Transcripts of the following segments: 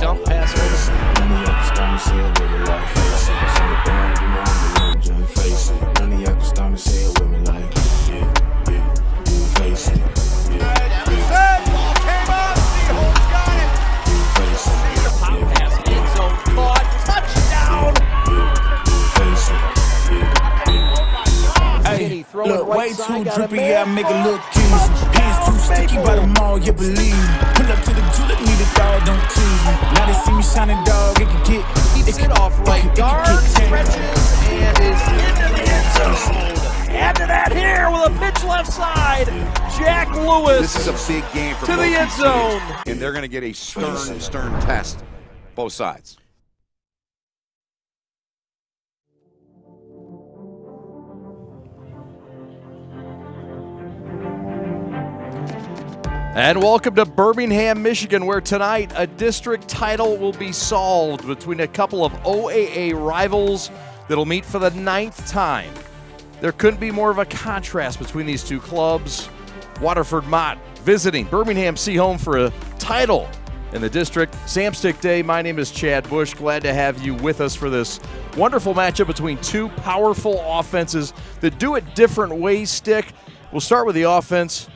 dump pass over. Look, way too drippy, yeah, I make it look easy. Hands too sticky by the mall, you believe me. Pull up to the julep, need a dog, don't tease me. Now they see me shining dog, it can get. Keeps it off right guard, stretches, and is into the end zone. Add to that here with a pitch left side. Jack Lewis. This is a big game for to the end zone. And they're going to get a stern test, both sides. And welcome to Birmingham, Michigan, where tonight a district title will be solved between a couple of OAA rivals that'll meet for the 9th time. There couldn't be more of a contrast between these two clubs. Waterford Mott visiting Birmingham Seaholm for a title in the district. Samstick Day, my name is Chad Bush. Glad to have you with us for this wonderful matchup between two powerful offenses that do it different ways, Stick. We'll start with the offense.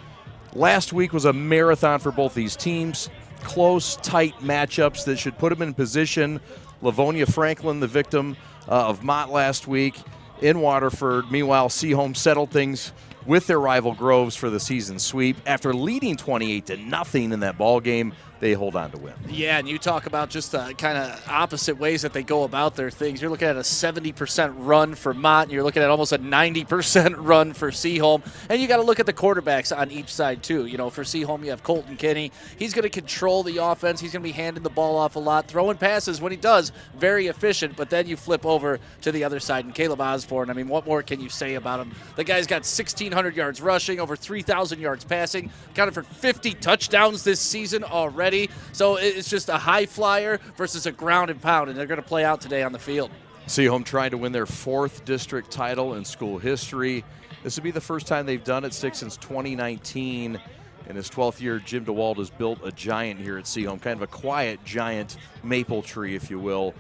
Last week was a marathon for both these teams. Close, tight matchups that should put them in position. Livonia Franklin, the victim of Mott last week in Waterford. Meanwhile, Seaholm settled things with their rival Groves for the season sweep. After leading 28-0 in that ball game, they hold on to win. Yeah, and you talk about just the kind of opposite ways that they go about their things. You're looking at a 70% run for Mott, and you're looking at almost a 90% run for Seaholm. And you got to look at the quarterbacks on each side, too. You know, for Seaholm, you have Colton Kinney. He's going to control the offense. He's going to be handing the ball off a lot, throwing passes when he does, very efficient. But then you flip over to the other side, and Caleb Osborne, I mean, what more can you say about him? The guy's got 1,600 yards rushing, over 3,000 yards passing, counted for 50 touchdowns this season already. So it's just a high flyer versus a ground and pound, and they're going to play out today on the field. Seaholm trying to win their 4th district title in school history. This would be the first time they've done it, Stick, since 2019. In his 12th year, Jim DeWald has built a giant here at Seaholm, kind of a quiet giant maple tree, if you will.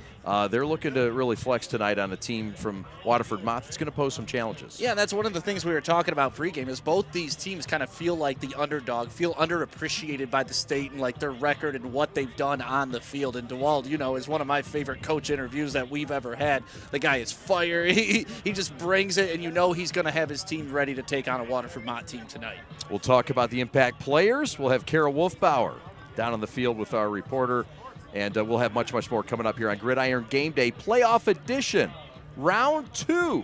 They're looking to really flex tonight on a team from Waterford Mott that's going to pose some challenges. Yeah, that's one of the things we were talking about pregame is both these teams kind of feel like the underdog, feel underappreciated by the state and like their record and what they've done on the field. And DeWald, you know, is one of my favorite coach interviews that we've ever had. The guy is fiery. He just brings it, and you know he's going to have his team ready to take on a Waterford Mott team tonight. We'll talk about the impact players. We'll have Kara Wolfbauer down on the field with our reporter. And we'll have much, much more coming up here on Gridiron Game Day Playoff Edition, Round 2.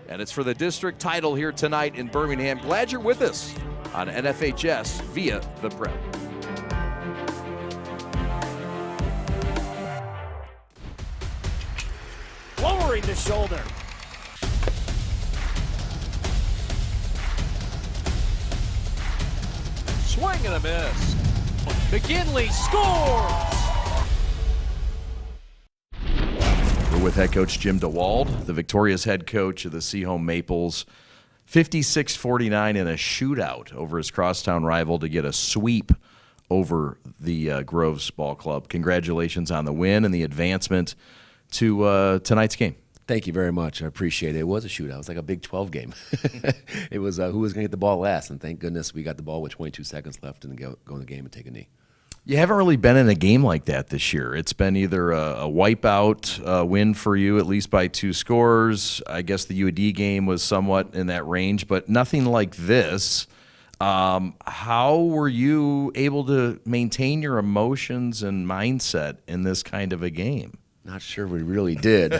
And it's for the district title here tonight in Birmingham. Glad you're with us on NFHS via the Prep. Lowering the shoulder. Swing and a miss. McKinley scores! We're with head coach Jim DeWald, the victorious head coach of the Seaholm Maples. 56-49 in a shootout over his crosstown rival to get a sweep over the Groves Ball Club. Congratulations on the win and the advancement to tonight's game. Thank you very much. I appreciate it. It was a shootout. It was like a Big 12 game. It was who was going to get the ball last, and thank goodness we got the ball with 22 seconds left and go in the game and take a knee. You haven't really been in a game like that this year. It's been either a wipeout win for you, at least by 2 scores. I guess the UAD game was somewhat in that range, but nothing like this. How were you able to maintain your emotions and mindset in this kind of a game? Not sure we really did.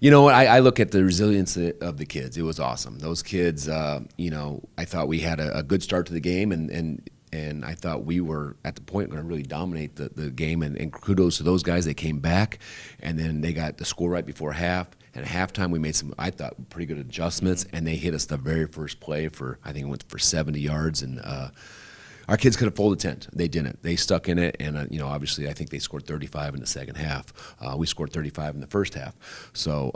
You know what? I look at the resilience of the kids. It was awesome. Those kids, you know, I thought we had a good start to the game, and I thought we were at the point going to really dominate the game. And kudos to those guys. They came back, and then they got the score right before half. And at halftime, we made some, I thought, pretty good adjustments, and they hit us the very first play for, I think it went for 70 yards. And our kids could have folded tent. They didn't. They stuck in it, and obviously I think they scored 35 in the second half. We scored 35 in the first half. So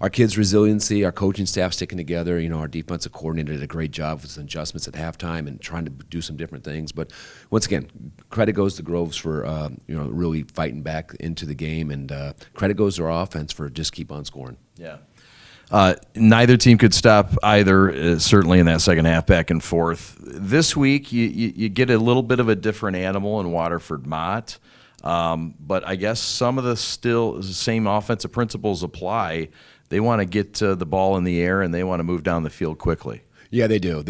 our kids' resiliency, our coaching staff sticking together. Our defensive coordinator did a great job with some adjustments at halftime and trying to do some different things. But once again, credit goes to Groves for really fighting back into the game, and credit goes to our offense for just keep on scoring. Yeah. Neither team could stop either, certainly in that second half, back and forth. This week, you get a little bit of a different animal in Waterford Mott, but I guess some of the same offensive principles apply. They want to get the ball in the air, and they want to move down the field quickly. Yeah, they do.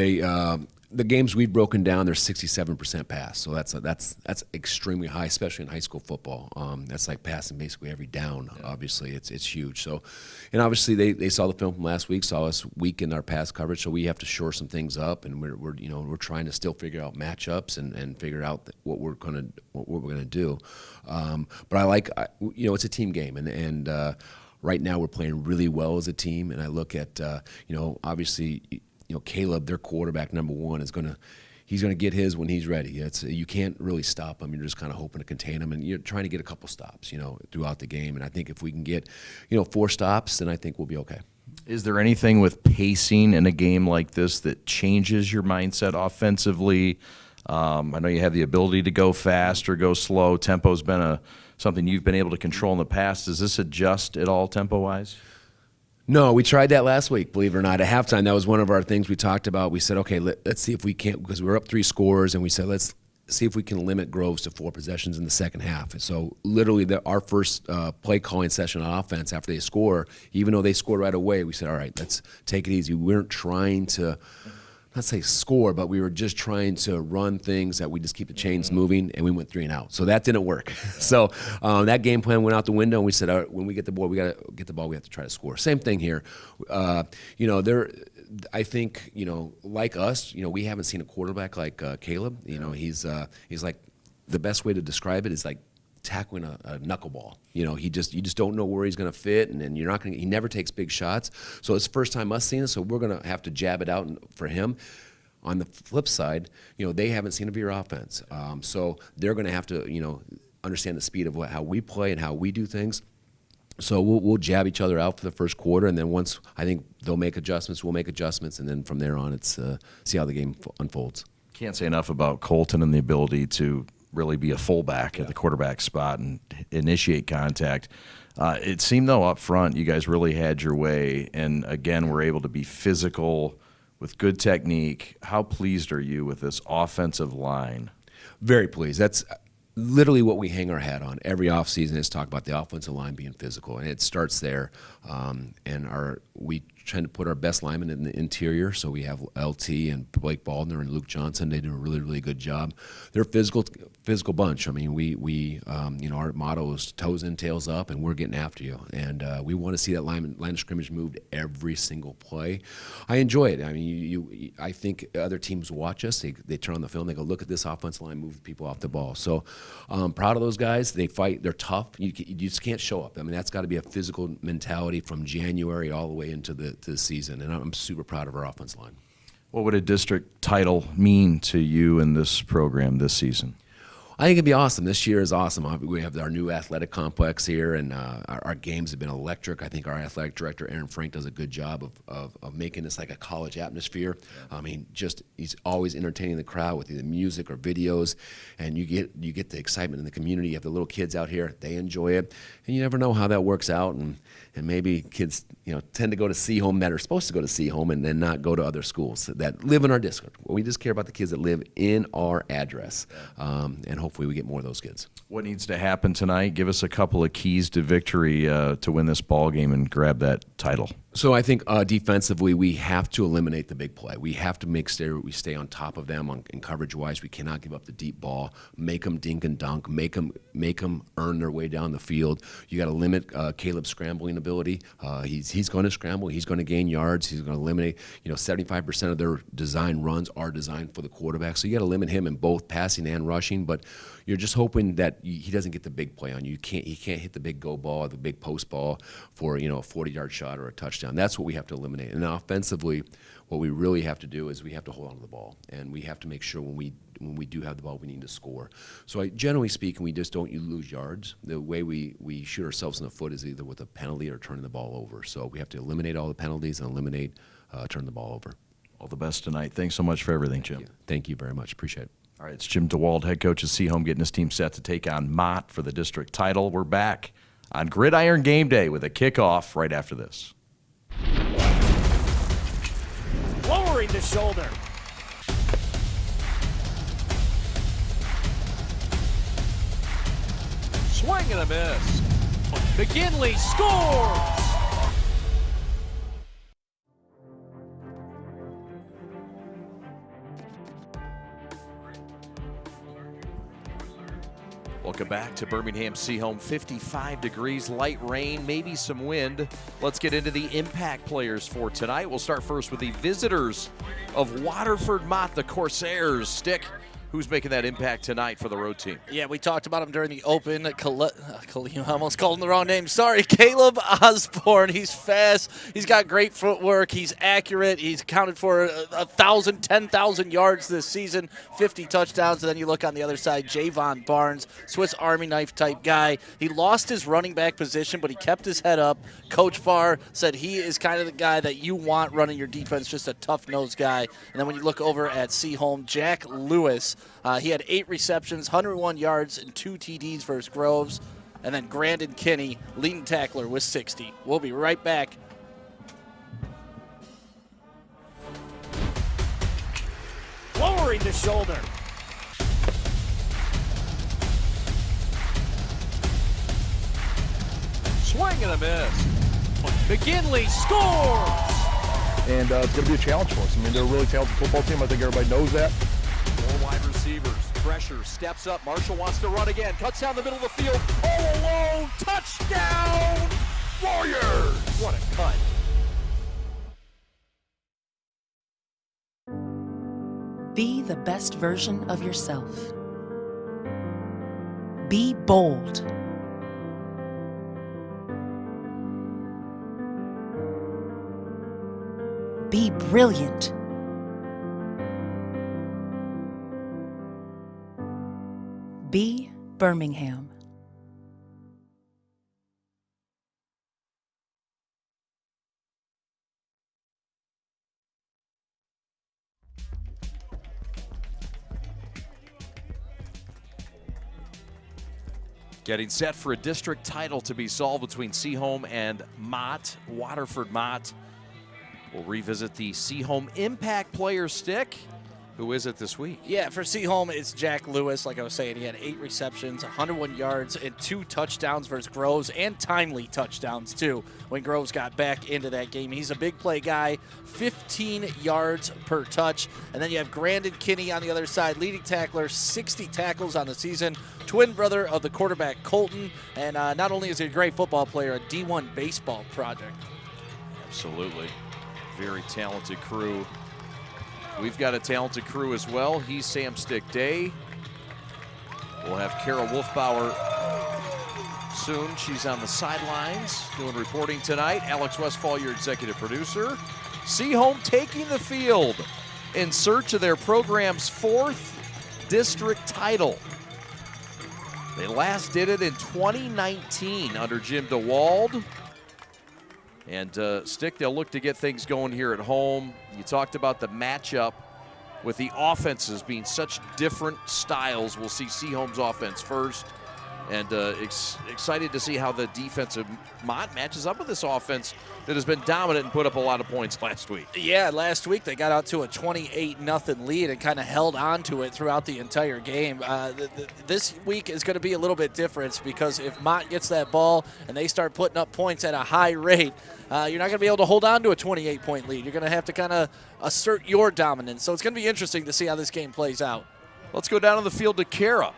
The games we've broken down, they're 67% pass, so that's extremely high, especially in high school football. That's like passing basically every down. Yeah. Obviously, it's huge. So, and obviously they saw the film from last week, saw us weak in our pass coverage, so we have to shore some things up, and we're trying to still figure out matchups and figure out what we're gonna do. But I like it's a team game, and right now we're playing really well as a team, and I look at obviously. Caleb, their quarterback, number one, he's gonna get his when he's ready. You can't really stop him. You're just kind of hoping to contain him, and you're trying to get a couple stops, throughout the game. And I think if we can get, 4 stops, then I think we'll be okay. Is there anything with pacing in a game like this that changes your mindset offensively? I know you have the ability to go fast or go slow. Tempo's been something you've been able to control in the past. Does this adjust at all tempo-wise? No, we tried that last week, believe it or not. At halftime, that was one of our things we talked about. We said, okay, let's see if we can't, because we were up 3 scores, and we said, let's see if we can limit Groves to 4 possessions in the second half. And so literally our first play calling session on offense after they score, even though they scored right away, we said, all right, let's take it easy. We weren't trying to not say score, but we were just trying to run things that we just keep the chains moving, and we went 3 and out. So that didn't work. So that game plan went out the window, and we said, all right, when we get the ball, we got to get the ball. We have to try to score. Same thing here. I think like us, we haven't seen a quarterback like Caleb. He's like, the best way to describe it is like tackling a knuckleball. You just don't know where he's going to fit, and then he never takes big shots. So it's the first time us seeing it, so we're going to have to jab it out for him. On the flip side, they haven't seen a Veer offense. So they're going to have to, understand the speed of how we play and how we do things. So we'll jab each other out for the first quarter, and then once I think they'll make adjustments, we'll make adjustments, and then from there on, it's see how the game unfolds. Can't say enough about Colton and the ability to really be a fullback at the quarterback spot and initiate contact. It seemed, though, up front, you guys really had your way, and again, were able to be physical with good technique. How pleased are you with this offensive line? Very pleased. That's literally what we hang our hat on every offseason, is talk about the offensive line being physical, and it starts there. And we trying to put our best linemen in the interior, so we have LT and Blake Baldner and Luke Johnson. They do a really, really good job. They're a physical bunch. I mean, we our motto is toes in, tails up, and we're getting after you. And we want to see that line of scrimmage moved every single play. I enjoy it. I mean, I think other teams watch us. They turn on the film. They go, look at this offensive line move people off the ball. So proud of those guys. They fight. They're tough. You just can't show up. I mean, that's got to be a physical mentality from January all the way into the season, and I'm super proud of our offense line. What would a district title mean to you in this program this season? I think it'd be awesome. This year is awesome. We have our new athletic complex here, and our games have been electric. I think our athletic director, Aaron Frank, does a good job of making this like a college atmosphere. I mean, he's always entertaining the crowd with either music or videos, and you get the excitement in the community. You have the little kids out here; they enjoy it, and you never know how that works out. And maybe kids, tend to go to Seaholm that are supposed to go to Seaholm, and then not go to other schools that live in our district. We just care about the kids that live in our address, and hopefully we get more of those kids. What needs to happen tonight? Give us a couple of keys to victory to win this ball game and grab that title. So I think defensively, we have to eliminate the big play. We have to make sure we stay on top of them in coverage-wise. We cannot give up the deep ball. Make them dink and dunk. Make them earn their way down the field. You got to limit Caleb's scrambling ability. He's going to scramble. He's going to gain yards. He's going to eliminate. 75% of their design runs are designed for the quarterback. So you got to limit him in both passing and rushing. But you're just hoping that he doesn't get the big play on you. He can't hit the big go ball, the big post ball for a 40-yard shot. shot or a touchdown. That's what we have to eliminate. And offensively, what we really have to do is we have to hold on to the ball, and we have to make sure when we do have the ball, we need to score. So generally speaking, we just don't lose yards. The way we shoot ourselves in the foot is either with a penalty or turning the ball over. So we have to eliminate all the penalties and eliminate turning the ball over. All the best tonight. Thanks so much for everything, Jim. Thank you very much. Appreciate it. All right, it's Jim DeWald, head coach of Seaholm, getting his team set to take on Mott for the district title. We're back on Gridiron Game Day with a kickoff right after this. Lowering the shoulder. Swing and a miss. McGinley scores! Welcome back to Birmingham Seaholm. 55 degrees, light rain, maybe some wind. Let's get into the impact players for tonight. We'll start first with the visitors of Waterford Mott, the Corsairs. Stick, who's making that impact tonight for the road team? Yeah, we talked about him during the open. I almost called him the wrong name. Sorry, Caleb Osborne. He's fast. He's got great footwork. He's accurate. He's accounted for 10,000 yards this season, 50 touchdowns. And then you look on the other side, Javon Barnes, Swiss Army knife type guy. He lost his running back position, but he kept his head up. Coach Farr said he is kind of the guy that you want running your defense, just a tough-nosed guy. And then when you look over at Seaholm, Jack Lewis, he had 8 receptions, 101 yards, and 2 TDs versus Groves. And then Grandon Kinney, leading tackler, with 60. We'll be right back. Lowering the shoulder. Swing and a miss. McGinley scores! And it's going to be a challenge for us. I mean, they're a really talented football team. I think everybody knows that. 4 wide receivers. Pressure, steps up. Marshall wants to run again. Cuts down the middle of the field. All alone. Touchdown! Warriors! What a cut. Be the best version of yourself. Be bold. Be brilliant. Be Birmingham. Getting set for a district title to be solved between Seaholm and Mott, Waterford Mott. We'll revisit the Seaholm impact player, Stick. Who is it this week? Yeah, for Seaholm, it's Jack Lewis. Like I was saying, he had 8 receptions, 101 yards, and 2 touchdowns versus Groves, and timely touchdowns, too, when Groves got back into that game. He's a big play guy, 15 yards per touch. And then you have Grandon Kinney on the other side, leading tackler, 60 tackles on the season, twin brother of the quarterback, Colton. And not only is he a great football player, a D1 baseball project. Absolutely. Very talented crew. We've got a talented crew as well. He's Sam Stick Day. We'll have Kara Wolfbauer soon. She's on the sidelines doing reporting tonight. Alex Westfall, your executive producer. Seaholm taking the field in search of their program's 4th district title. They last did it in 2019 under Jim DeWald. And Stick, they'll look to get things going here at home. You talked about the matchup with the offenses being such different styles. We'll see Seaholm's offense first. And excited to see how the defensive Mott matches up with this offense that has been dominant and put up a lot of points last week. Yeah, last week they got out to a 28-0 lead and kind of held on to it throughout the entire game. This week is going to be a little bit different because if Mott gets that ball and they start putting up points at a high rate, you're not going to be able to hold on to a 28-point lead. You're going to have to kind of assert your dominance. So it's going to be interesting to see how this game plays out. Let's go down on the field to Kara.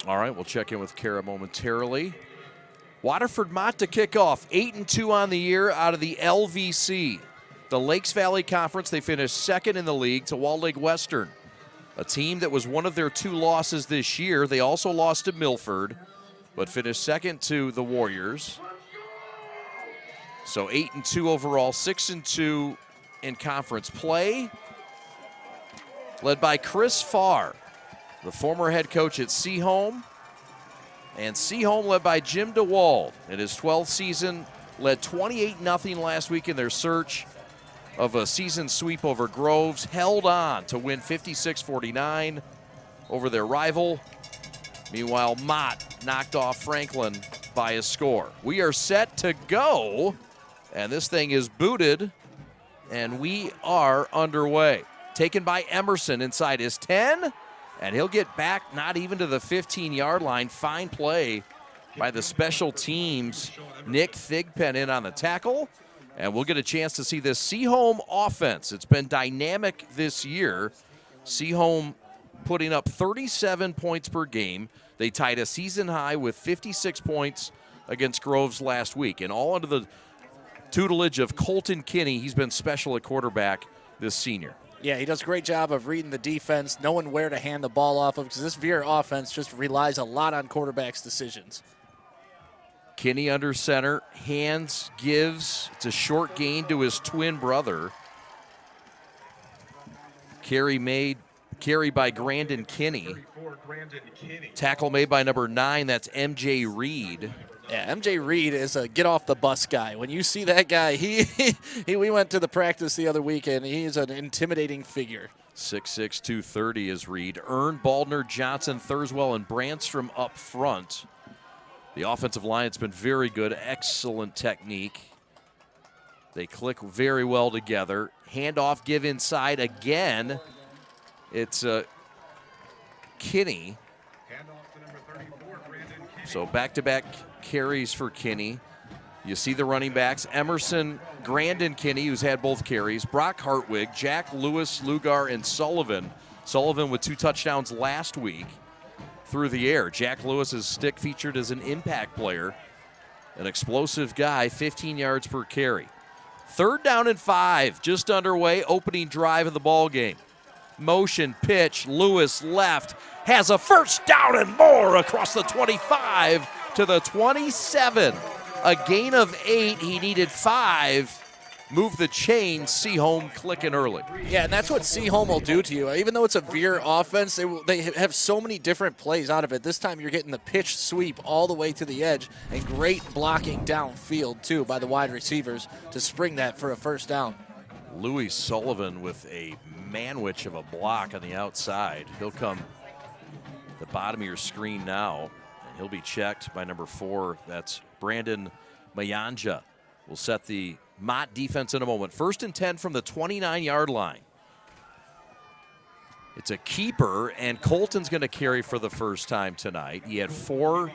All right, we'll check in with Kara momentarily. Waterford Mott to kick off, 8-2 on the year out of the LVC. the Lakes Valley Conference, they finished second in the league to Walled Lake Western, a team that was one of their 2 losses this year. They also lost to Milford, but finished second to the Warriors. So 8-2 overall, 6-2 in conference play, led by Chris Farr, the former head coach at Seaholm. And Seaholm led by Jim DeWald in his 12th season, led 28-0 last week in their search of a season sweep over Groves, held on to win 56-49 over their rival. Meanwhile, Mott knocked off Franklin by a score. We are set to go, and this thing is booted, and we are underway. Taken by Emerson inside his 10, and he'll get back not even to the 15-yard line. Fine play by the special teams. Nick Thigpen in on the tackle, and we'll get a chance to see this Seaholm offense. It's been dynamic this year. Seaholm putting up 37 points per game. They tied a season high with 56 points against Groves last week, and all under the tutelage of Colton Kinney. He's been special at quarterback, this senior. Yeah, he does a great job of reading the defense, knowing where to hand the ball off of, because this Veer offense just relies a lot on quarterbacks' decisions. Kinney under center, hands, gives. It's a short gain to his twin brother. Carry by Grandin Kinney. Tackle made by number 9, that's MJ Reed. Yeah, MJ Reed is a get-off-the-bus guy. When you see that guy, we went to the practice the other weekend. He's an intimidating figure. 6'6", 230 is Reed. Earn, Baldner, Johnson, Thurswell, and Brandstrom up front. The offensive line's been very good. Excellent technique. They click very well together. Handoff, give inside again. It's Kinney. So back-to-back carries for Kinney. You see the running backs. Emerson, Grandin Kinney, who's had both carries. Brock Hartwig, Jack Lewis, Lugar, and Sullivan. Sullivan with 2 touchdowns last week through the air. Jack Lewis's stick featured as an impact player. An explosive guy, 15 yards per carry. 3rd down and 5, just underway, opening drive of the ball game. Motion pitch, Lewis left, has a first down and more across the 25 to the 27. A gain of 8, he needed 5. Move the chain, Seaholm clicking early. Yeah, and that's what Seaholm will do to you. Even though it's a Veer offense, they have so many different plays out of it. This time you're getting the pitch sweep all the way to the edge, and great blocking downfield, too, by the wide receivers to spring that for a first down. Louis Sullivan with a manwich of a block on the outside. He'll come the bottom of your screen now, and he'll be checked by number 4. That's Brandon Mayanja. We'll set the Mott defense in a moment. 1st and 10 from the 29-yard line. It's a keeper, and Colton's going to carry for the first time tonight. He had 4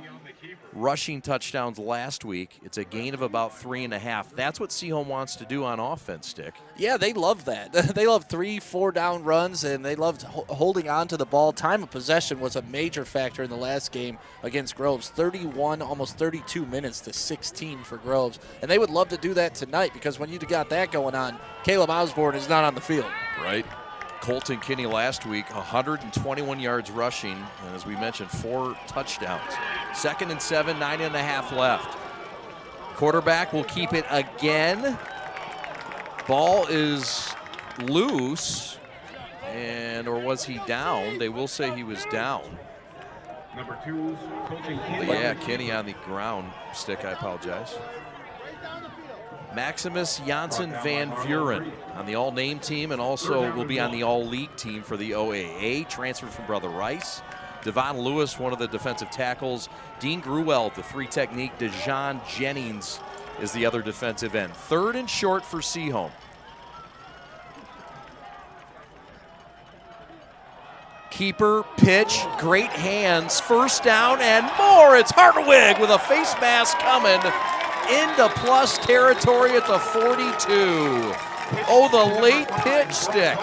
rushing touchdowns last week. It's a gain of about 3.5. That's what Seaholm wants to do on offense, Stick. Yeah, they love that. They love 3-4 down runs, and they loved holding on to the ball. Time of possession was a major factor in the last game against Groves. 31, almost 32 minutes to 16 for Groves. And they would love to do that tonight, because when you got that going on, Caleb Osborne is not on the field. Right. Colton Kinney last week, 121 yards rushing, and as we mentioned, 4 touchdowns. 2nd and 7, 9.5 left. Quarterback will keep it again. Ball is loose, or was he down? They will say he was down. Number 2, Colton Kinney. But yeah, Kinney on the ground. Stick, I apologize. Maximus Janssen Van Vuren on the all-name team, and also will be on the all-league team for the OAA, transferred from Brother Rice. Devon Lewis, one of the defensive tackles. Dean Gruwell, the 3 technique. DeJohn Jennings is the other defensive end. 3rd and short for Seaholm. Keeper, pitch, great hands, first down and more. It's Hartwig with a face mask coming into plus territory at the 42. Oh, the late pitch, Stick.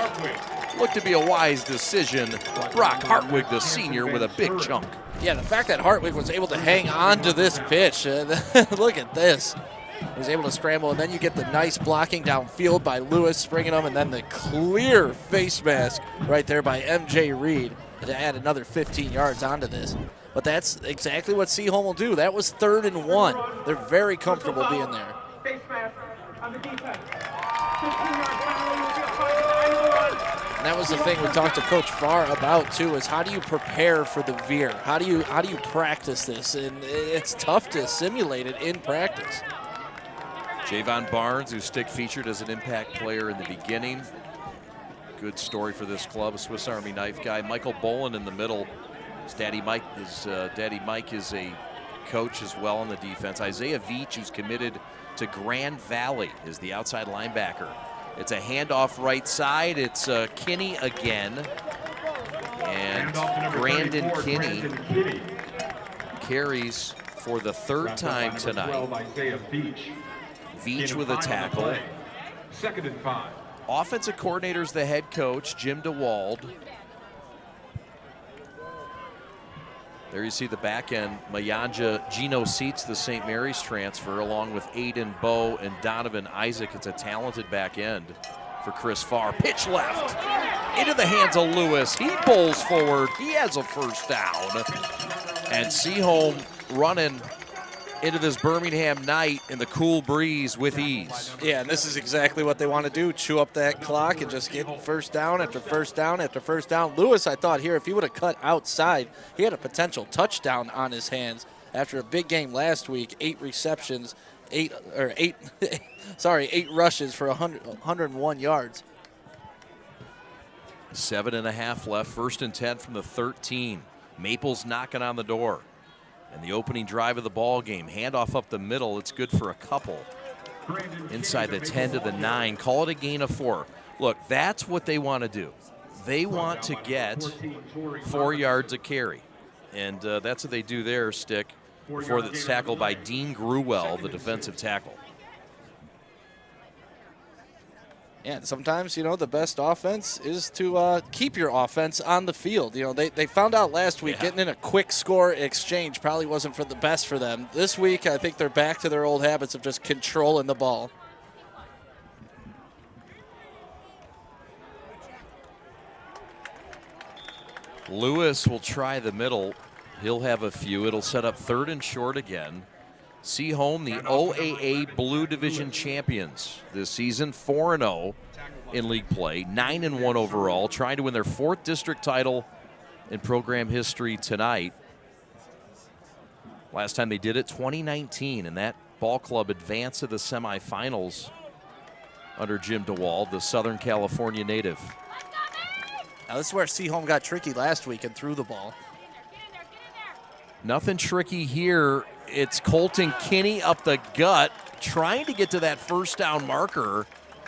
Looked to be a wise decision. Brock Hartwig, the senior, with a big chunk. Yeah, the fact that Hartwig was able to hang on to this pitch, look at this. He was able to scramble, and then you get the nice blocking downfield by Lewis, springing him, and then the clear face mask right there by M.J. Reed to add another 15 yards onto this. But that's exactly what Seaholm will do. That was 3rd and 1. They're very comfortable being there. Face mask on the defense. And that was the thing we talked to Coach Farr about too, is how do you prepare for the veer? How do you practice this? And it's tough to simulate it in practice. Javon Barnes, who's Stick featured as an impact player in the beginning. Good story for this club, a Swiss Army knife guy. Michael Bolin in the middle. His daddy Mike is a coach as well on the defense. Isaiah Veach, who's committed to Grand Valley, is the outside linebacker. It's a handoff right side. It's Kinney again. And Brandon Kinney carries for the 3rd time tonight. Veach with a tackle. 2nd and 5. Offensive coordinator's the head coach, Jim DeWald. There you see the back end. Mayanja Gino Seats, the St. Mary's transfer, along with Aiden Bowe and Donovan Isaac. It's a talented back end for Chris Farr. Pitch left into the hands of Lewis. He bowls forward. He has a 1st down. And Seaholm running into this Birmingham night in the cool breeze with ease. Yeah, and this is exactly what they want to do, chew up that clock and just get 1st down after 1st down after 1st down. Lewis, I thought here, if he would have cut outside, he had a potential touchdown on his hands after a big game last week, 8 receptions, 8 rushes for 101 yards. 7.5 left, 1st and 10 from the 13. Maples knocking on the door. And the opening drive of the ball game, handoff up the middle. It's good for a couple. Inside the 10 to the 9. Call it a gain of 4. Look, that's what they want to do. They want to get 4 yards a carry. And that's what they do there, Stick, before that's tackled by Dean Gruwell, the defensive tackle. Yeah, sometimes, the best offense is to keep your offense on the field. They found out last week getting in a quick score exchange probably wasn't for the best for them. This week, I think they're back to their old habits of just controlling the ball. Lewis will try the middle. He'll have a few. It'll set up 3rd and short again. Seaholm, the OAA Blue Division champions this season, 4-0 in league play, 9-1 overall, trying to win their 4th district title in program history tonight. Last time they did it, 2019, and that ball club advanced to the semifinals under Jim DeWald, the Southern California native. Now this is where Seaholm got tricky last week and threw the ball. Nothing tricky here. It's Colton Kinney up the gut, trying to get to that 1st down marker.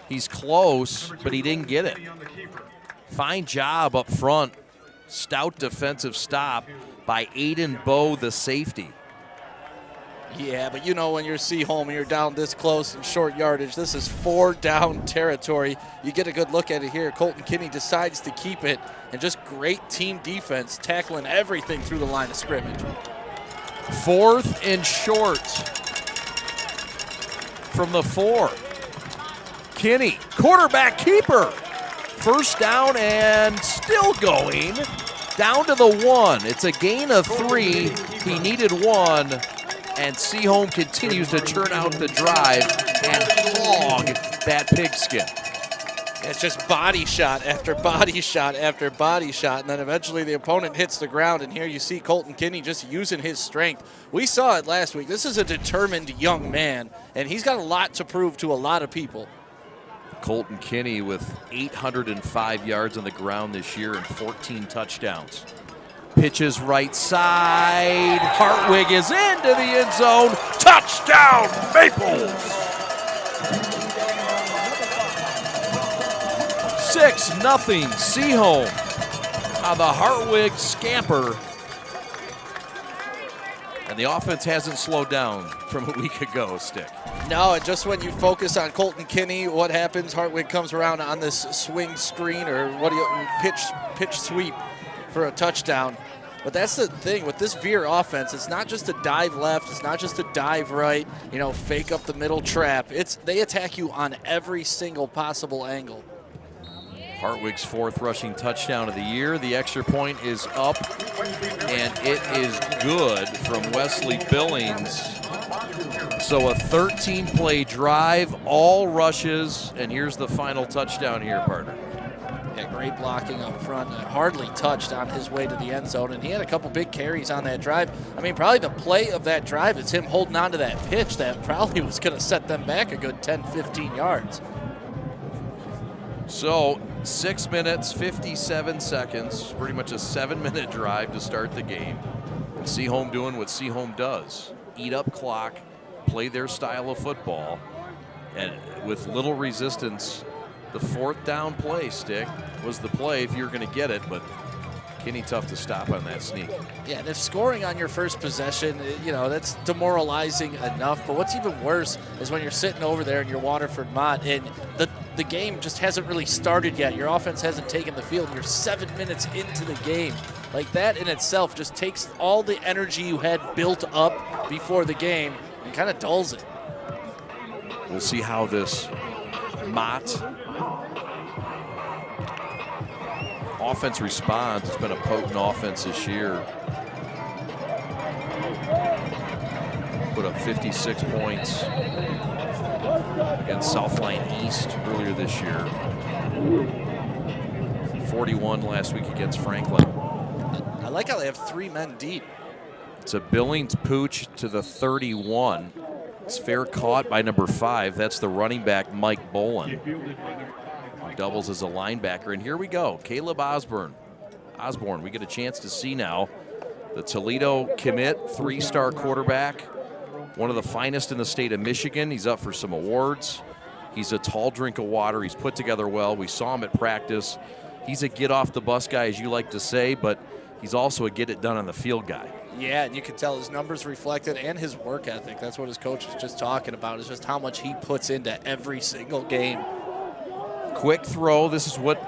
He's close, but he didn't get it. Fine job up front. Stout defensive stop by Aiden Bowe, the safety. Yeah, but when you're Seaholm and you're down this close in short yardage, this is 4-down territory. You get a good look at it here. Colton Kinney decides to keep it, and just great team defense, tackling everything through the line of scrimmage. 4th and short from the 4. Kinney, quarterback keeper. 1st down and still going. Down to the 1. It's a gain of 3. He needed 1. And Seaholm continues to churn out the drive and hog that pigskin. It's just body shot after body shot after body shot, and then eventually the opponent hits the ground, and here you see Colton Kinney just using his strength. We saw it last week. This is a determined young man, and he's got a lot to prove to a lot of people. Colton Kinney with 805 yards on the ground this year and 14 touchdowns. Pitches right side. Hartwig is into the end zone. Touchdown, Maples! 6-0 Seaholm on the Hartwig scamper. And the offense hasn't slowed down from a week ago, Stick. No, and just when you focus on Colton Kinney, what happens? Hartwig comes around on this swing screen, or pitch sweep for a touchdown. But that's the thing with this Veer offense. It's not just a dive left. It's not just a dive right, fake up the middle trap. They attack you on every single possible angle. Hartwig's 4th rushing touchdown of the year. The extra point is up, and it is good from Wesley Billings. So a 13-play drive, all rushes, and here's the final touchdown here, partner. Yeah, great blocking up front. Hardly touched on his way to the end zone, and he had a couple big carries on that drive. I mean, probably the play of that drive is him holding on to that pitch that probably was going to set them back a good 10, 15 yards. So 6 minutes, 57 seconds, pretty much a 7-minute drive to start the game. And Seaholm doing what Seaholm does, eat up clock, play their style of football, and with little resistance. The 4th down play, Stick, was the play if you're going to get it, but Kinney tough to stop on that sneak. Yeah, and if scoring on your first possession, that's demoralizing enough. But what's even worse is when you're sitting over there in your Waterford Mott and the game just hasn't really started yet. Your offense hasn't taken the field. You're 7 minutes into the game. Like, that in itself just takes all the energy you had built up before the game and kind of dulls it. We'll see how this Mott offense responds. It's been a potent offense this year. Put up 56 points against Southline East earlier this year. 41 last week against Franklin. I like how they have 3 men deep. It's a Billings pooch to the 31. It's fair caught by number 5. That's the running back, Mike Bolin. He doubles as a linebacker. And here we go. Caleb Osborne. We get a chance to see now the Toledo commit, 3-star quarterback, one of the finest in the state of Michigan. He's up for some awards. He's a tall drink of water. He's put together well. We saw him at practice. He's a get-off-the-bus guy, as you like to say, but he's also a get-it-done-on-the-field guy. Yeah, and you can tell his numbers reflected and his work ethic. That's what his coach is just talking about, is just how much he puts into every single game. Quick throw. This is what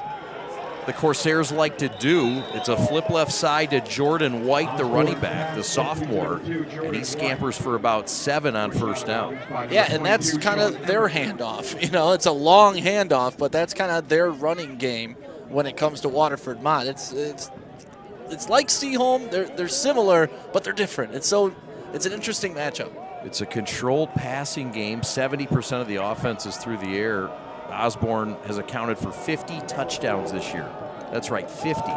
the Corsairs like to do. It's a flip left side to Jordan White, the running back, the sophomore, and he scampers for about 7 on first down. Yeah, and that's kind of their handoff. It's a long handoff, but that's kind of their running game when it comes to Waterford Mott. It's like Seaholm. They're similar, but they're different. It's an interesting matchup. It's a controlled passing game. 70% of the offense is through the air. Osborne has accounted for 50 touchdowns this year. That's right, 50.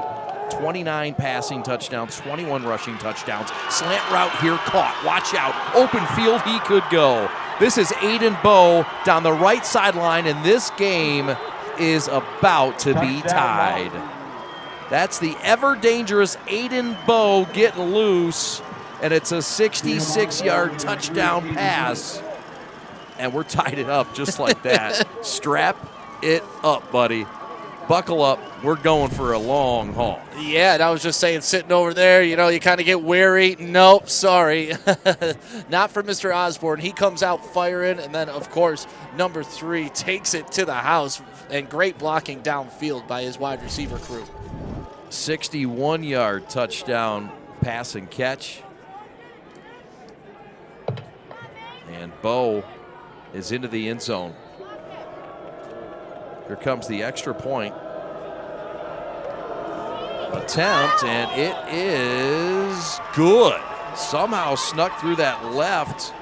29 passing touchdowns, 21 rushing touchdowns. Slant route here caught. Watch out. Open field, he could go. This is Aiden Bowe down the right sideline, and this game is about to be tied. That's the ever-dangerous Aiden Bowe getting loose, and it's a 66-yard touchdown pass. And we're tied it up just like that. Strap it up, buddy. Buckle up. We're going for a long haul. Yeah, and I was just saying, sitting over there, you kind of get wary. Nope, sorry. Not for Mr. Osborne. He comes out firing, and then, of course, number 3 takes it to the house, and great blocking downfield by his wide receiver crew. 61-yard touchdown pass and catch. And Bowe is into the end zone. Here comes the extra point attempt, and it is good. Somehow snuck through that left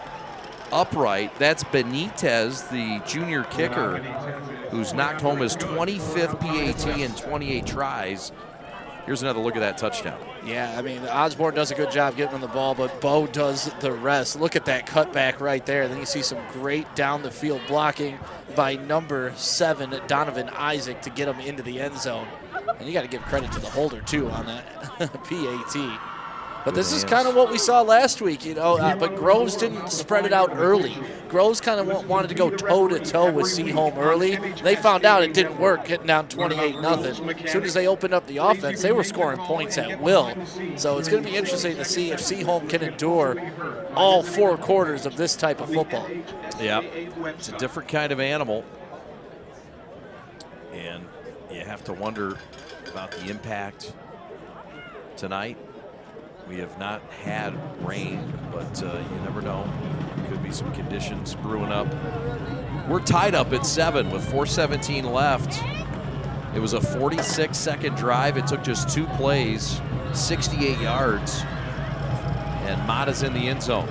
upright. That's Benitez, the junior kicker, who's knocked home his 25th PAT in 28 tries. Here's another look at that touchdown. Yeah, I mean, Osborne does a good job getting on the ball, but Bowe does the rest. Look at that cutback right there. Then you see some great down-the-field blocking by number 7, Donovan Isaac, to get him into the end zone. And you got to give credit to the holder, too, on that PAT. But this is kind of what we saw last week, but Groves didn't spread it out early. Groves kind of wanted to go toe-to-toe with Seaholm early. They found out it didn't work, getting down 28-0. As soon as they opened up the offense, they were scoring points at will. So it's going to be interesting to see if Seaholm can endure all 4 quarters of this type of football. Yeah, it's a different kind of animal. And you have to wonder about the impact tonight. We have not had rain, but you never know. Could be some conditions brewing up. We're tied up at 7 with 4:17 left. It was a 46-second drive. It took just 2 plays, 68 yards, and Mott is in the end zone.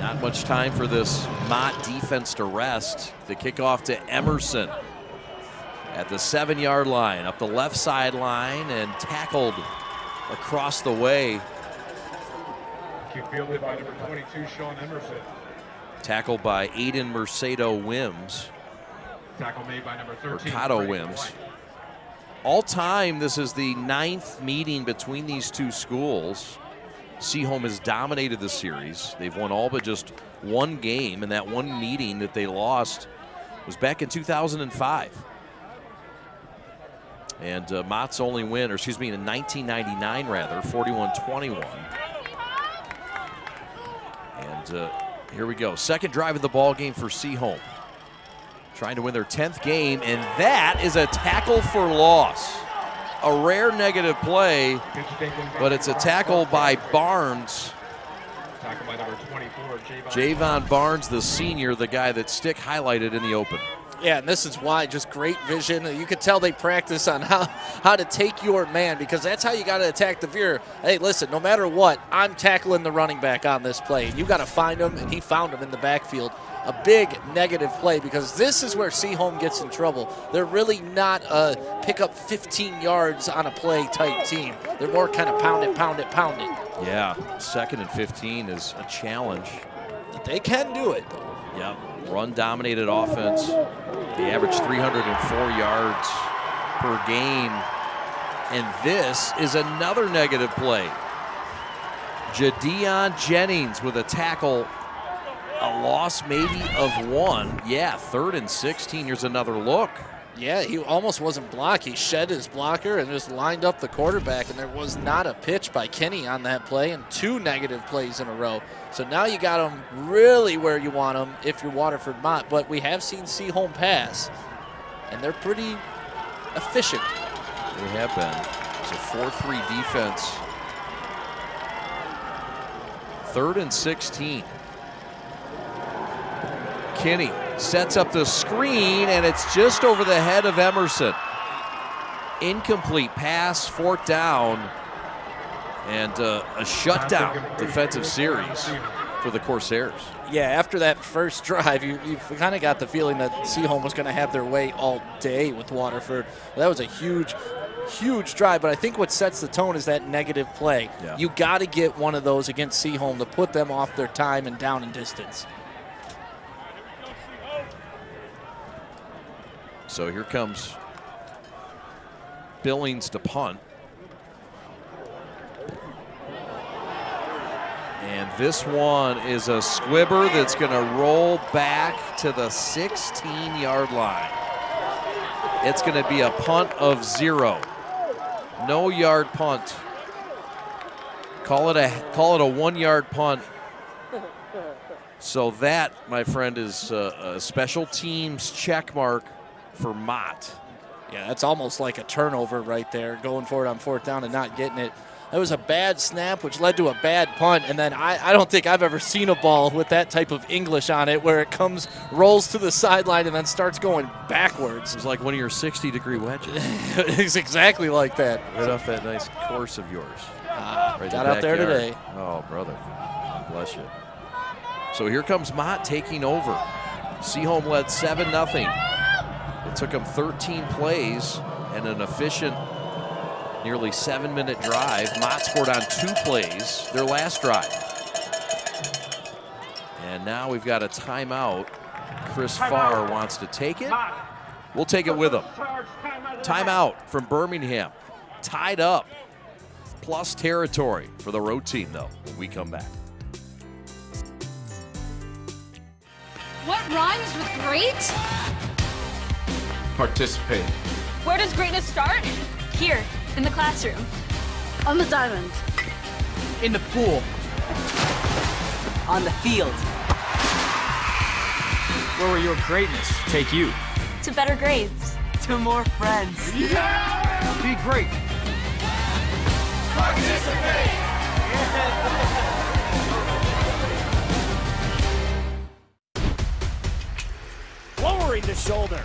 Not much time for this Mott defense to rest. The kickoff to Emerson at the 7-yard line, up the left sideline, and tackled across the way. Fielded by number 22, Sean Emerson. Tackled by Aiden Mercado-Wims. Tackle made by number 13. Mercado-Wims. All time, this is the 9th meeting between these two schools. Seaholm has dominated the series. They've won all but just one game, and that one meeting that they lost was back in 2005. And Mott's only win, or excuse me, in 1999 rather, 41-21. And here we go. Second drive of the ball game for Seaholm. Trying to win their 10th game, and that is a tackle for loss. A rare negative play, but it's a tackle by Barnes. Tackle by number 24, Javon Barnes, the senior, the guy that Stick highlighted in the open. Yeah, and this is why, just great vision. You could tell they practice on how to take your man, because that's how you got to attack the veer. Hey, listen, no matter what, I'm tackling the running back on this play. And you got to find him, and he found him in the backfield. A big negative play, because this is where Seaholm gets in trouble. They're really not a pick up 15 yards on a play type team. They're more kind of pound it, pound it, pound it. Yeah, 2nd and 15 is a challenge. They can do it, though. Yep, run-dominated offense. They average 304 yards per game. And this is another negative play. Jadion Jennings with a tackle. A loss maybe of 1. Yeah, 3rd and 16. Here's another look. Yeah, he almost wasn't blocked. He shed his blocker and just lined up the quarterback, and there was not a pitch by Kenny on that play, and 2 negative plays in a row. So now you got him really where you want him if you're Waterford Mott. But we have seen Seaholm pass, and they're pretty efficient. They have been. It's a 4-3 defense. 3rd and 16. Kinney sets up the screen, and it's just over the head of Emerson. Incomplete pass, 4th down, and a shutdown defensive series for the Corsairs. Yeah, after that first drive, you've kind of got the feeling that Seaholm was going to have their way all day with Waterford. Well, that was a huge drive, but I think what sets the tone is that negative play. Yeah. You got to get one of those against Seaholm to put them off their time and down in distance. So here comes Billings to punt. And this one is a squibber that's going to roll back to the 16-yard line. It's going to be a punt of 0. No yard punt. Call it a 1-yard punt. So that, my friend, is a special teams check mark for Mott. Yeah, that's almost like a turnover right there, going for it on 4th down and not getting it. That was a bad snap, which led to a bad punt, and then I don't think I've ever seen a ball with that type of English on it, where it rolls to the sideline and then starts going backwards. It's like one of your 60-degree wedges. It's exactly like that. Right off that nice course of yours. Right got out there today. Oh, brother. God bless you. So here comes Mott taking over. Seaholm led 7-0. It took them 13 plays and an efficient nearly 7-minute drive. Mott scored on 2 plays their last drive. And now we've got a timeout. Chris Farr wants to take it. We'll take it with him. Timeout from Birmingham. Tied up. Plus territory for the road team, though, when we come back. What rhymes with great? Participate. Where does greatness start? Here, in the classroom. On the diamond. In the pool. On the field. Where will your greatness take you? To better grades. To more friends. Yeah! Be great. Lowering the shoulder.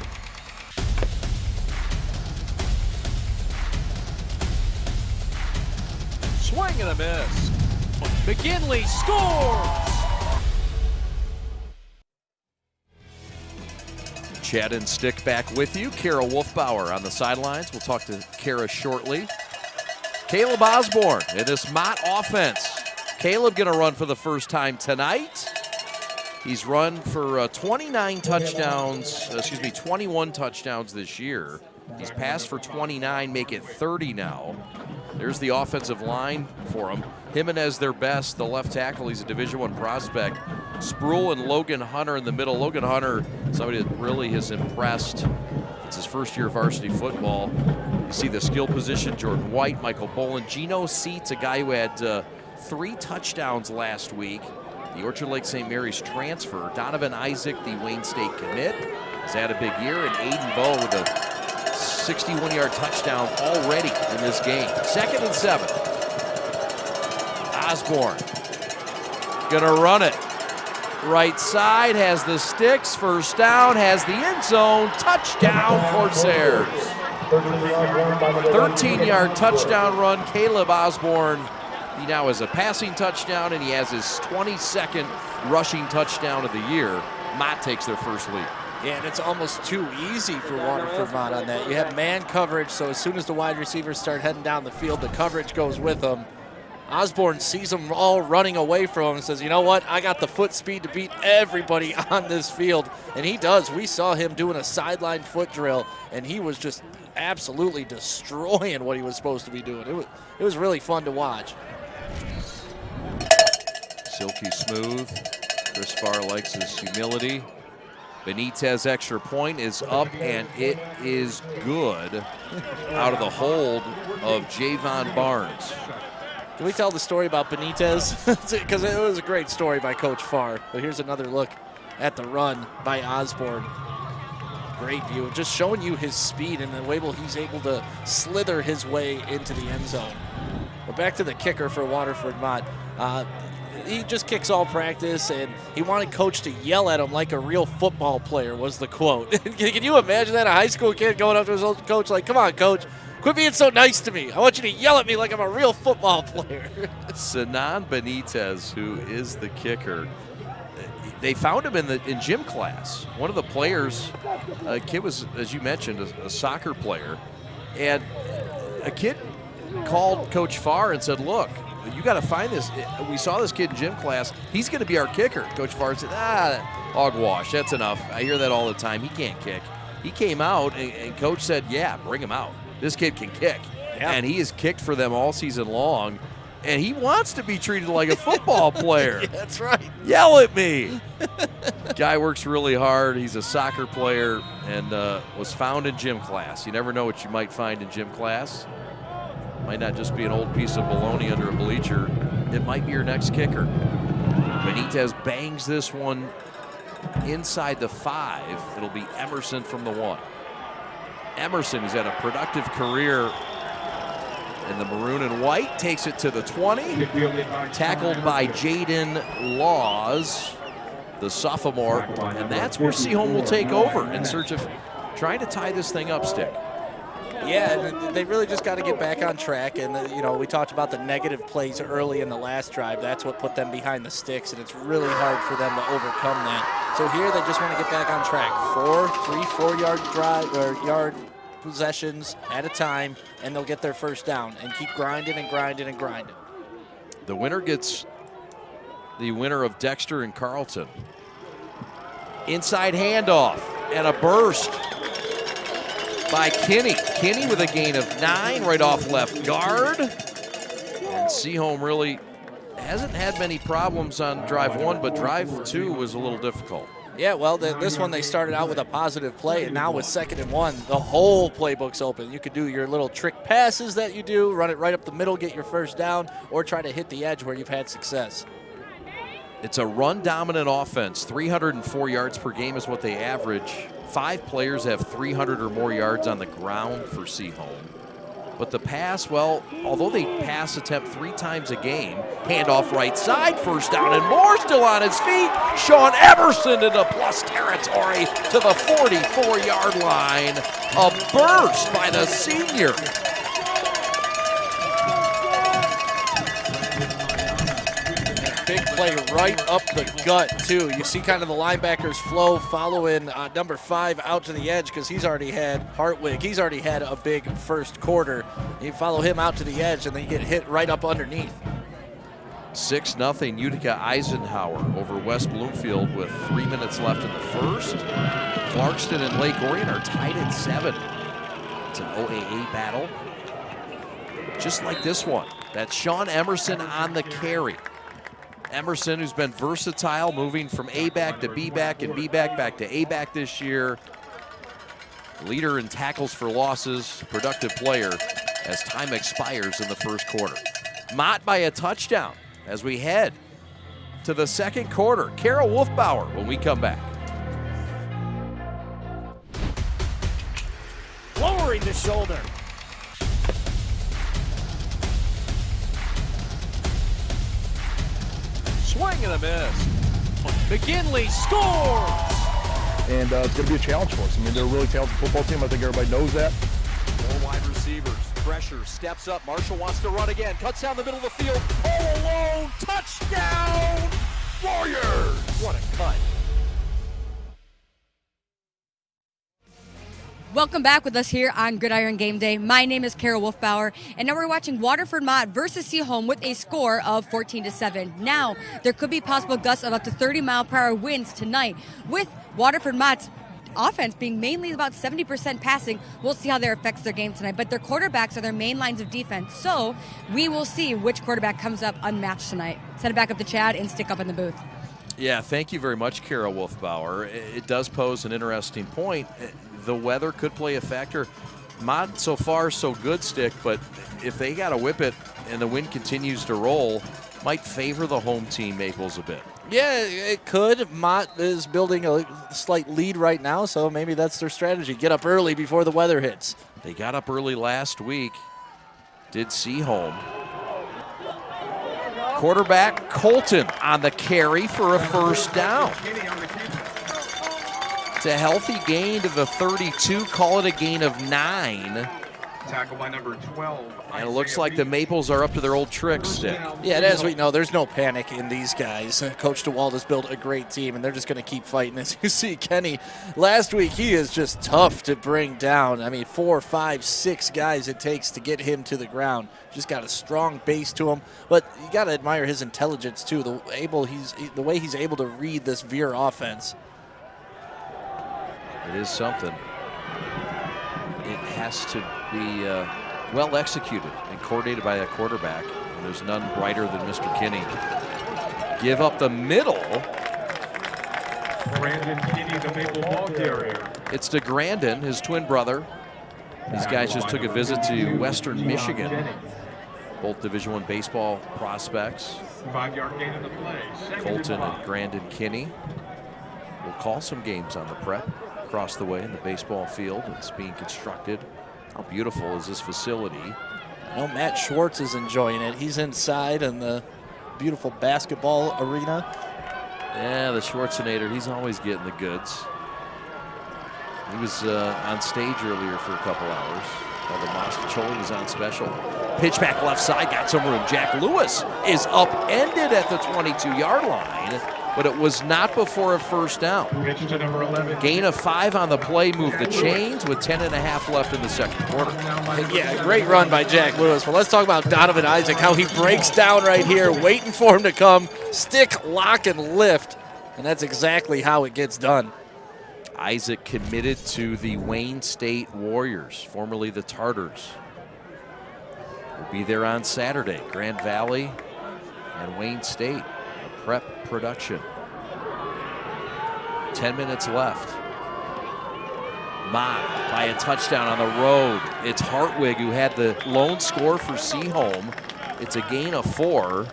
Swing and a miss. McKinley scores! Chad and Stick back with you. Kara Wolfbauer on the sidelines. We'll talk to Kara shortly. Caleb Osborne in this Mott offense. Caleb going to run for the first time tonight. He's run for 21 touchdowns this year. He's passed for 29, make it 30 now. There's the offensive line for him. Jimenez their best, the left tackle. He's a Division I prospect. Spruill and Logan Hunter in the middle. Logan Hunter, somebody that really has impressed. It's his first year of varsity football. You see the skill position, Jordan White, Michael Bolin. Geno Seats, a guy who had 3 touchdowns last week. The Orchard Lake St. Mary's transfer. Donovan Isaac, the Wayne State commit, has had a big year. And Aiden Bowe with a 61-yard touchdown already in this game. 2nd and 7. Osborne gonna run it. Right side, has the sticks, first down, has the end zone, touchdown Corsairs. 13-yard touchdown run, Caleb Osborne. He now has a passing touchdown, and he has his 22nd rushing touchdown of the year. Mott takes their first lead. Yeah, and it's almost too easy for Waterford Mott on that. You have man coverage, so as soon as the wide receivers start heading down the field, the coverage goes with them. Osborne sees them all running away from him and says, you know what, I got the foot speed to beat everybody on this field. And he does. We saw him doing a sideline foot drill, and he was just absolutely destroying what he was supposed to be doing. It was really fun to watch. Silky smooth. Chris Farr likes his humility. Benitez extra point is up, and it is good out of the hold of Javon Barnes. Can we tell the story about Benitez? Because it was a great story by Coach Farr. But here's another look at the run by Osborne. Great view. Just showing you his speed and the way he's able to slither his way into the end zone. But back to the kicker for Waterford Mott. He just kicks all practice, and he wanted Coach to yell at him like a real football player, was the quote. Can you imagine that? A high school kid going up to his old coach like, come on, Coach. Quit being so nice to me. I want you to yell at me like I'm a real football player. Sinan Benitez, who is the kicker, they found him in gym class. One of the players, a kid was, as you mentioned, a soccer player, and a kid called Coach Farr and said, look, you got to find this. We saw this kid in gym class. He's going to be our kicker. Coach Farr said, hogwash, that's enough. I hear that all the time. He can't kick. He came out, and Coach said, yeah, bring him out. This kid can kick. Yeah. And he has kicked for them all season long, and he wants to be treated like a football player. Yeah, that's right. Yell at me. Guy works really hard. He's a soccer player and was found in gym class. You never know what you might find in gym class. Might not just be an old piece of baloney under a bleacher. It might be your next kicker. Benitez bangs this one inside the 5. It'll be Emerson from the 1. Emerson, who's had a productive career in the maroon and white, takes it to the 20. Tackled by Jaden Laws, the sophomore. And that's where Seaholm will take over in search of trying to tie this thing up, Stick. Yeah, they really just got to get back on track. And, we talked about the negative plays early in the last drive. That's what put them behind the sticks, and it's really hard for them to overcome that. So here they just want to get back on track. 4-yard drive or yard possessions at a time, and they'll get their first down and keep grinding and grinding and grinding. The winner gets the winner of Dexter and Carlton. Inside handoff and a burst by Kinney. Kinney with a gain of 9 right off left guard. And Seaholm really hasn't had many problems on drive 1, but drive 2 was a little difficult. Yeah, well, this one they started out with a positive play, and now with 2nd and 1, the whole playbook's open. You could do your little trick passes that you do, run it right up the middle, get your first down, or try to hit the edge where you've had success. It's a run-dominant offense. 304 yards per game is what they average. 5 players have 300 or more yards on the ground for Seaholm. But the pass, well, although they pass attempt 3 times a game, handoff right side, first down and more, still on his feet. Sean Emerson into plus territory to the 44-yard line. A burst by the senior. Big play right up the gut, too. You see kind of the linebackers flow following number 5 out to the edge because he's already had Hartwig. He's already had a big first quarter. You follow him out to the edge, and then you get hit right up underneath. 6-0 Utica Eisenhower over West Bloomfield with 3 minutes left in the first. Clarkston and Lake Orion are tied at 7. It's an OAA battle. Just like this one. That's Sean Emerson on the carry. Emerson, who's been versatile, moving from A-back to B-back and B-back back to A-back this year. Leader in tackles for losses, productive player as time expires in the first quarter. Mott by a touchdown as we head to the second quarter. Carol Wolfbauer when we come back. Lowering the shoulder. Swing and a miss. McGinley scores! And it's going to be a challenge for us. I mean, they're a really talented football team. I think everybody knows that. 4 wide receivers. Pressure, steps up. Marshall wants to run again. Cuts down the middle of the field. All alone. Touchdown! Warriors! What a cut. Welcome back with us here on Gridiron Game Day. My name is Carol Wolfbauer, and now we're watching Waterford Mott versus Seaholm with a score of 14-7. Now, there could be possible gusts of up to 30-mile-per-hour winds tonight, with Waterford Mott's offense being mainly about 70% passing. We'll see how that affects their game tonight, but their quarterbacks are their main lines of defense, so we will see which quarterback comes up unmatched tonight. Send it back up to Chad and stick up in the booth. Yeah, thank you very much, Carol Wolfbauer. It does pose an interesting point. The weather could play a factor. Mott, so far, so good, Stick, but if they got to whip it and the wind continues to roll, might favor the home team Maples a bit. Yeah, it could. Mott is building a slight lead right now, so maybe that's their strategy. Get up early before the weather hits. They got up early last week, did Seaholm. Quarterback Colton on the carry for a first down. It's a healthy gain to the 32, call it a gain of 9. Tackle by number 12. And it looks like the Maples are up to their old tricks, Stick. Yeah, and as we know, there's no panic in these guys. Coach DeWalt has built a great team, and they're just going to keep fighting. As you see, Kenny, last week, he is just tough to bring down. I mean, 4, 5, 6 guys it takes to get him to the ground. Just got a strong base to him. But you got to admire his intelligence, too, the way he's able to read this Veer offense. It is something. It has to be well executed and coordinated by a quarterback. And there's none brighter than Mr. Kinney. Give up the middle. Brandon Kinney, the Maple ball carrier. It's to Grandin, his twin brother. These guys just took a visit to Western Michigan. Both Division I baseball prospects. 5-yard gain in the play. Colton and Grandin Kinney will call some games on the prep. Across the way in the baseball field. It's being constructed. How beautiful is this facility? I know Matt Schwartz is enjoying it. He's inside in the beautiful basketball arena. Yeah, the Schwarzenator, he's always getting the goods. He was on stage earlier for a couple hours while the Mostacholi was on special. Pitch back left side, got some room. Jack Lewis is upended at the 22-yard line, but it was not before a first down. Pitch to number 11. Gain of 5 on the play, move the chains with 10.5 left in the second quarter. Yeah, great run by Jack Lewis. But let's talk about Donovan Isaac, how he breaks down right here, waiting for him to come, stick, lock, and lift. And that's exactly how it gets done. Isaac committed to the Wayne State Warriors, formerly the Tartars. Will be there on Saturday. Grand Valley and Wayne State, a prep production. 10 minutes left. Mott by a touchdown on the road. It's Hartwig who had the lone score for Seaholm. It's a gain of 4.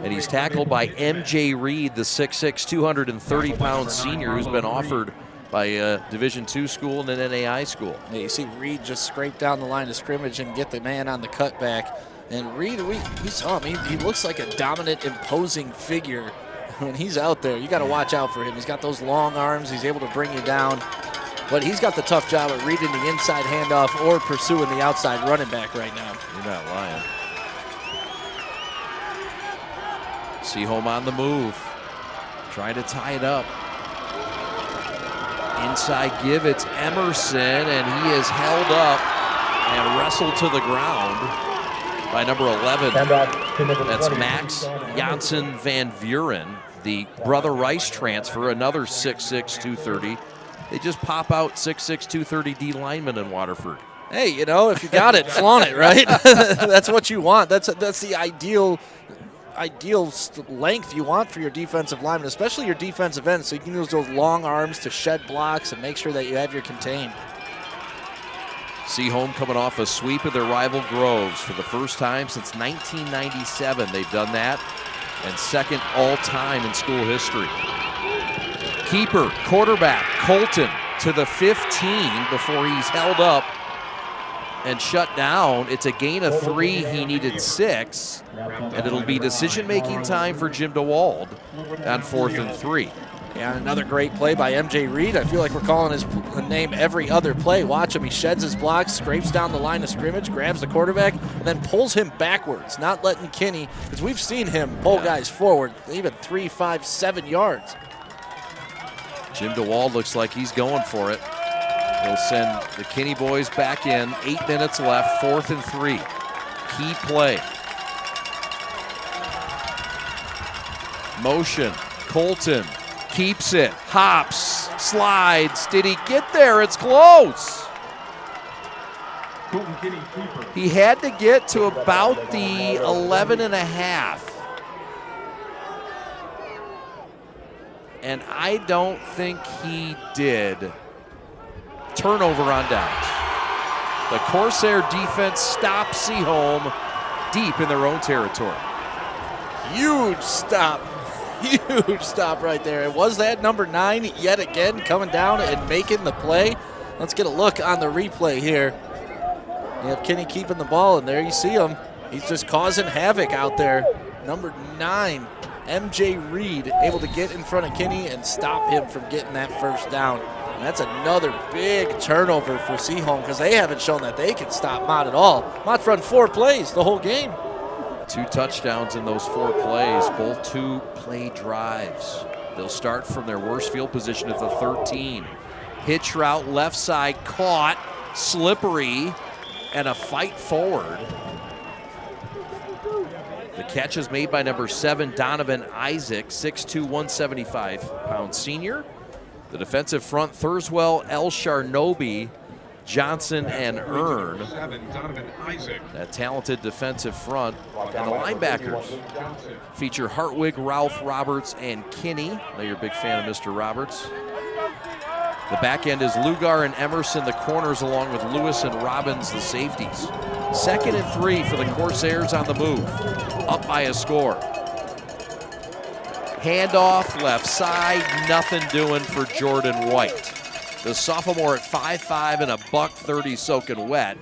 And he's tackled by M.J. Reed, the 6'6", 230-pound senior who's been offered by a Division II school and an NAI school. Yeah, you see Reed just scrape down the line of scrimmage and get the man on the cutback. And Reed, we saw him. He looks like a dominant, imposing figure when he's out there. You got to watch out for him. He's got those long arms. He's able to bring you down. But he's got the tough job of reading the inside handoff or pursuing the outside running back right now. You're not lying. Seaholm on the move, trying to tie it up. Inside give, it's Emerson, and he is held up and wrestled to the ground by number 11. That's Max Janssen Van Vuren, the Brother Rice transfer, another 6'6", 230. They just pop out 6'6", 230 D lineman in Waterford. Hey, you know, if you got it, flaunt it, right? That's what you want. That's the ideal length you want for your defensive lineman, especially your defensive end, so you can use those long arms to shed blocks and make sure that you have your contain. Seaholm coming off a sweep of their rival Groves for the first time since 1997. They've done that, and second all-time in school history. Keeper, quarterback, Colton to the 15 before he's held up and shut down. It's a gain of 3. He needed 6. And it'll be decision-making time for Jim DeWald on 4th and 3. Yeah, another great play by MJ Reed. I feel like we're calling his name every other play. Watch him. He sheds his blocks, scrapes down the line of scrimmage, grabs the quarterback, and then pulls him backwards, not letting Kinney, because we've seen him pull guys forward, even 3, 5, 7 yards. Jim DeWald looks like he's going for it. He'll send the Kinney boys back in. 8 minutes left, 4th and 3. Key play. Motion, Colton keeps it, hops, slides. Did he get there? It's close. He had to get to about the 11 and a half. And I don't think he did. Turnover on downs. The Corsair defense stops Seaholm deep in their own territory. Huge stop. Huge stop right there. It was that number 9 yet again coming down and making the play. Let's get a look on the replay here. You have Kinney keeping the ball, and there you see him. He's just causing havoc out there. Number 9, MJ Reed, able to get in front of Kinney and stop him from getting that first down. And that's another big turnover for Seaholm because they haven't shown that they can stop Mott at all. Mott's run 4 plays the whole game. 2 touchdowns in those 4 plays, both 2-play drives. They'll start from their worst field position at the 13. Hitch route left side caught, slippery, and a fight forward. The catch is made by number 7, Donovan Isaac, 6'2", 175-pound senior. The defensive front, Thurswell, El Sharnobi, Johnson, and Earn. That talented defensive front. And the linebackers feature Hartwig, Ralph, Roberts, and Kinney. I know you're a big fan of Mr. Roberts. The back end is Lugar and Emerson, the corners, along with Lewis and Robbins, the safeties. 2nd and 3 for the Corsairs on the move. Up by a score. Handoff, left side, nothing doing for Jordan White. The sophomore at 5'5" and a $130 soaking wet.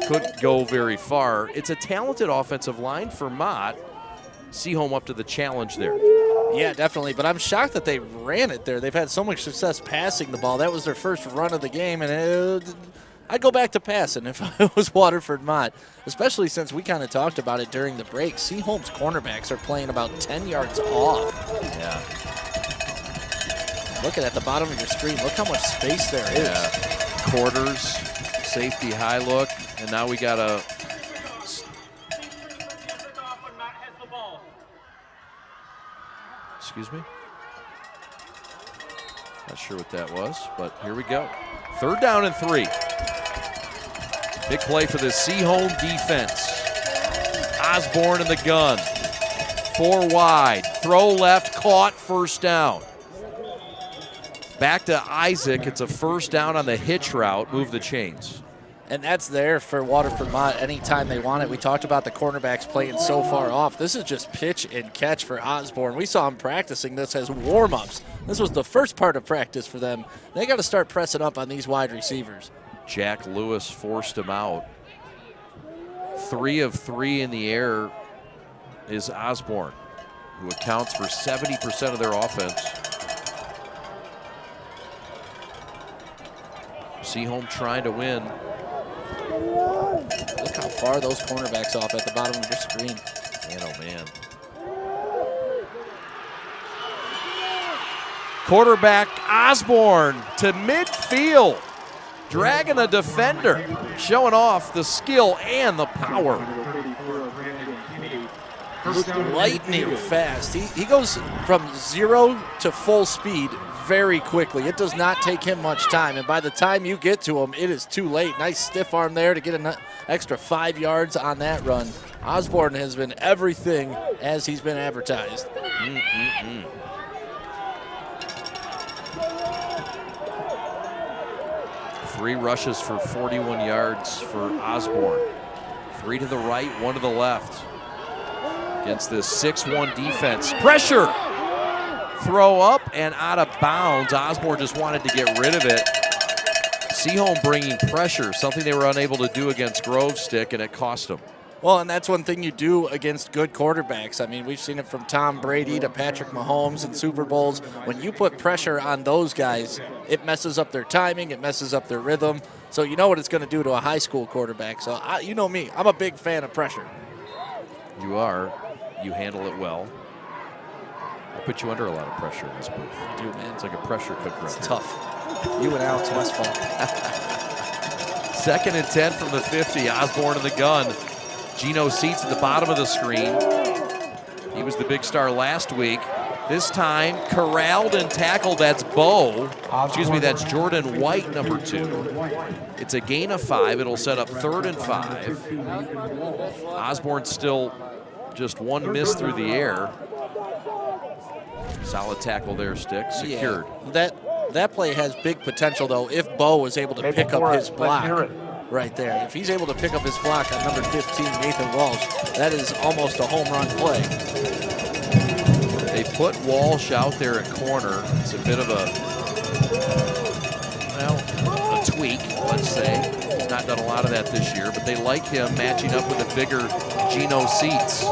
Couldn't go very far. It's a talented offensive line for Mott. Seaholm up to the challenge there. Yeah, definitely, but I'm shocked that they ran it there. They've had so much success passing the ball. That was their first run of the game, and I'd go back to passing if I was Waterford Mott, especially since we kind of talked about it during the break. Seaholm's cornerbacks are playing about 10 yards off. Yeah. Look at the bottom of your screen. Look how much space there is. Yeah. Quarters, safety high look, and now we got a... Excuse me? Not sure what that was, but here we go. 3rd down and 3. Big play for the Seaholm defense. Osborne in the gun. 4 wide. Throw left, caught, 1st down. Back to Isaac. It's a 1st down on the hitch route. Move the chains. And that's there for Waterford Mott anytime they want it. We talked about the cornerbacks playing so far off. This is just pitch and catch for Osborne. We saw him practicing this as warm-ups. This was the first part of practice for them. They got to start pressing up on these wide receivers. Jack Lewis forced him out. 3 of 3 in the air is Osborne, who accounts for 70% of their offense. Seaholm trying to win. Look how far those cornerbacks off at the bottom of your screen. Man, oh man. Quarterback Osborne to midfield, dragging a defender, showing off the skill and the power. He's lightning fast. He goes from 0 to full speed very quickly. It does not take him much time, and by the time you get to him, it is too late. Nice stiff arm there to get an extra 5 yards on that run. Osborne has been everything as he's been advertised. 3 rushes for 41 yards for Osborne. 3 to the right, 1 to the left. Against this 6-1 defense. Pressure! Throw up and out of bounds. Osborne just wanted to get rid of it. Seaholm bringing pressure, something they were unable to do against Grove Stick, and it cost them. Well, and that's one thing you do against good quarterbacks. I mean, we've seen it from Tom Brady to Patrick Mahomes in Super Bowls. When you put pressure on those guys, it messes up their timing, it messes up their rhythm. So you know what it's going to do to a high school quarterback. So you know me, I'm a big fan of pressure. You are. You handle it well. I put you under a lot of pressure in this booth. You do, man. It's like a pressure cooker. It's tough. You and Alex Westphal. 2nd and 10 from the 50. Osborne in the gun. Gino Seats at the bottom of the screen. He was the big star last week. This time, corralled and tackled. That's that's Jordan White, number 2. It's a gain of 5. It'll set up 3rd and 5. Osborne still just 1 miss through the air. Solid tackle there, Stick. Secured. Yeah, that play has big potential, though, if Bo was able to pick up his block right there. If he's able to pick up his block on number 15, Nathan Walsh, that is almost a home run play. They put Walsh out there at corner. It's a bit of a tweak, let's say. He's not done a lot of that this year, but they like him matching up with a bigger Gino Seats.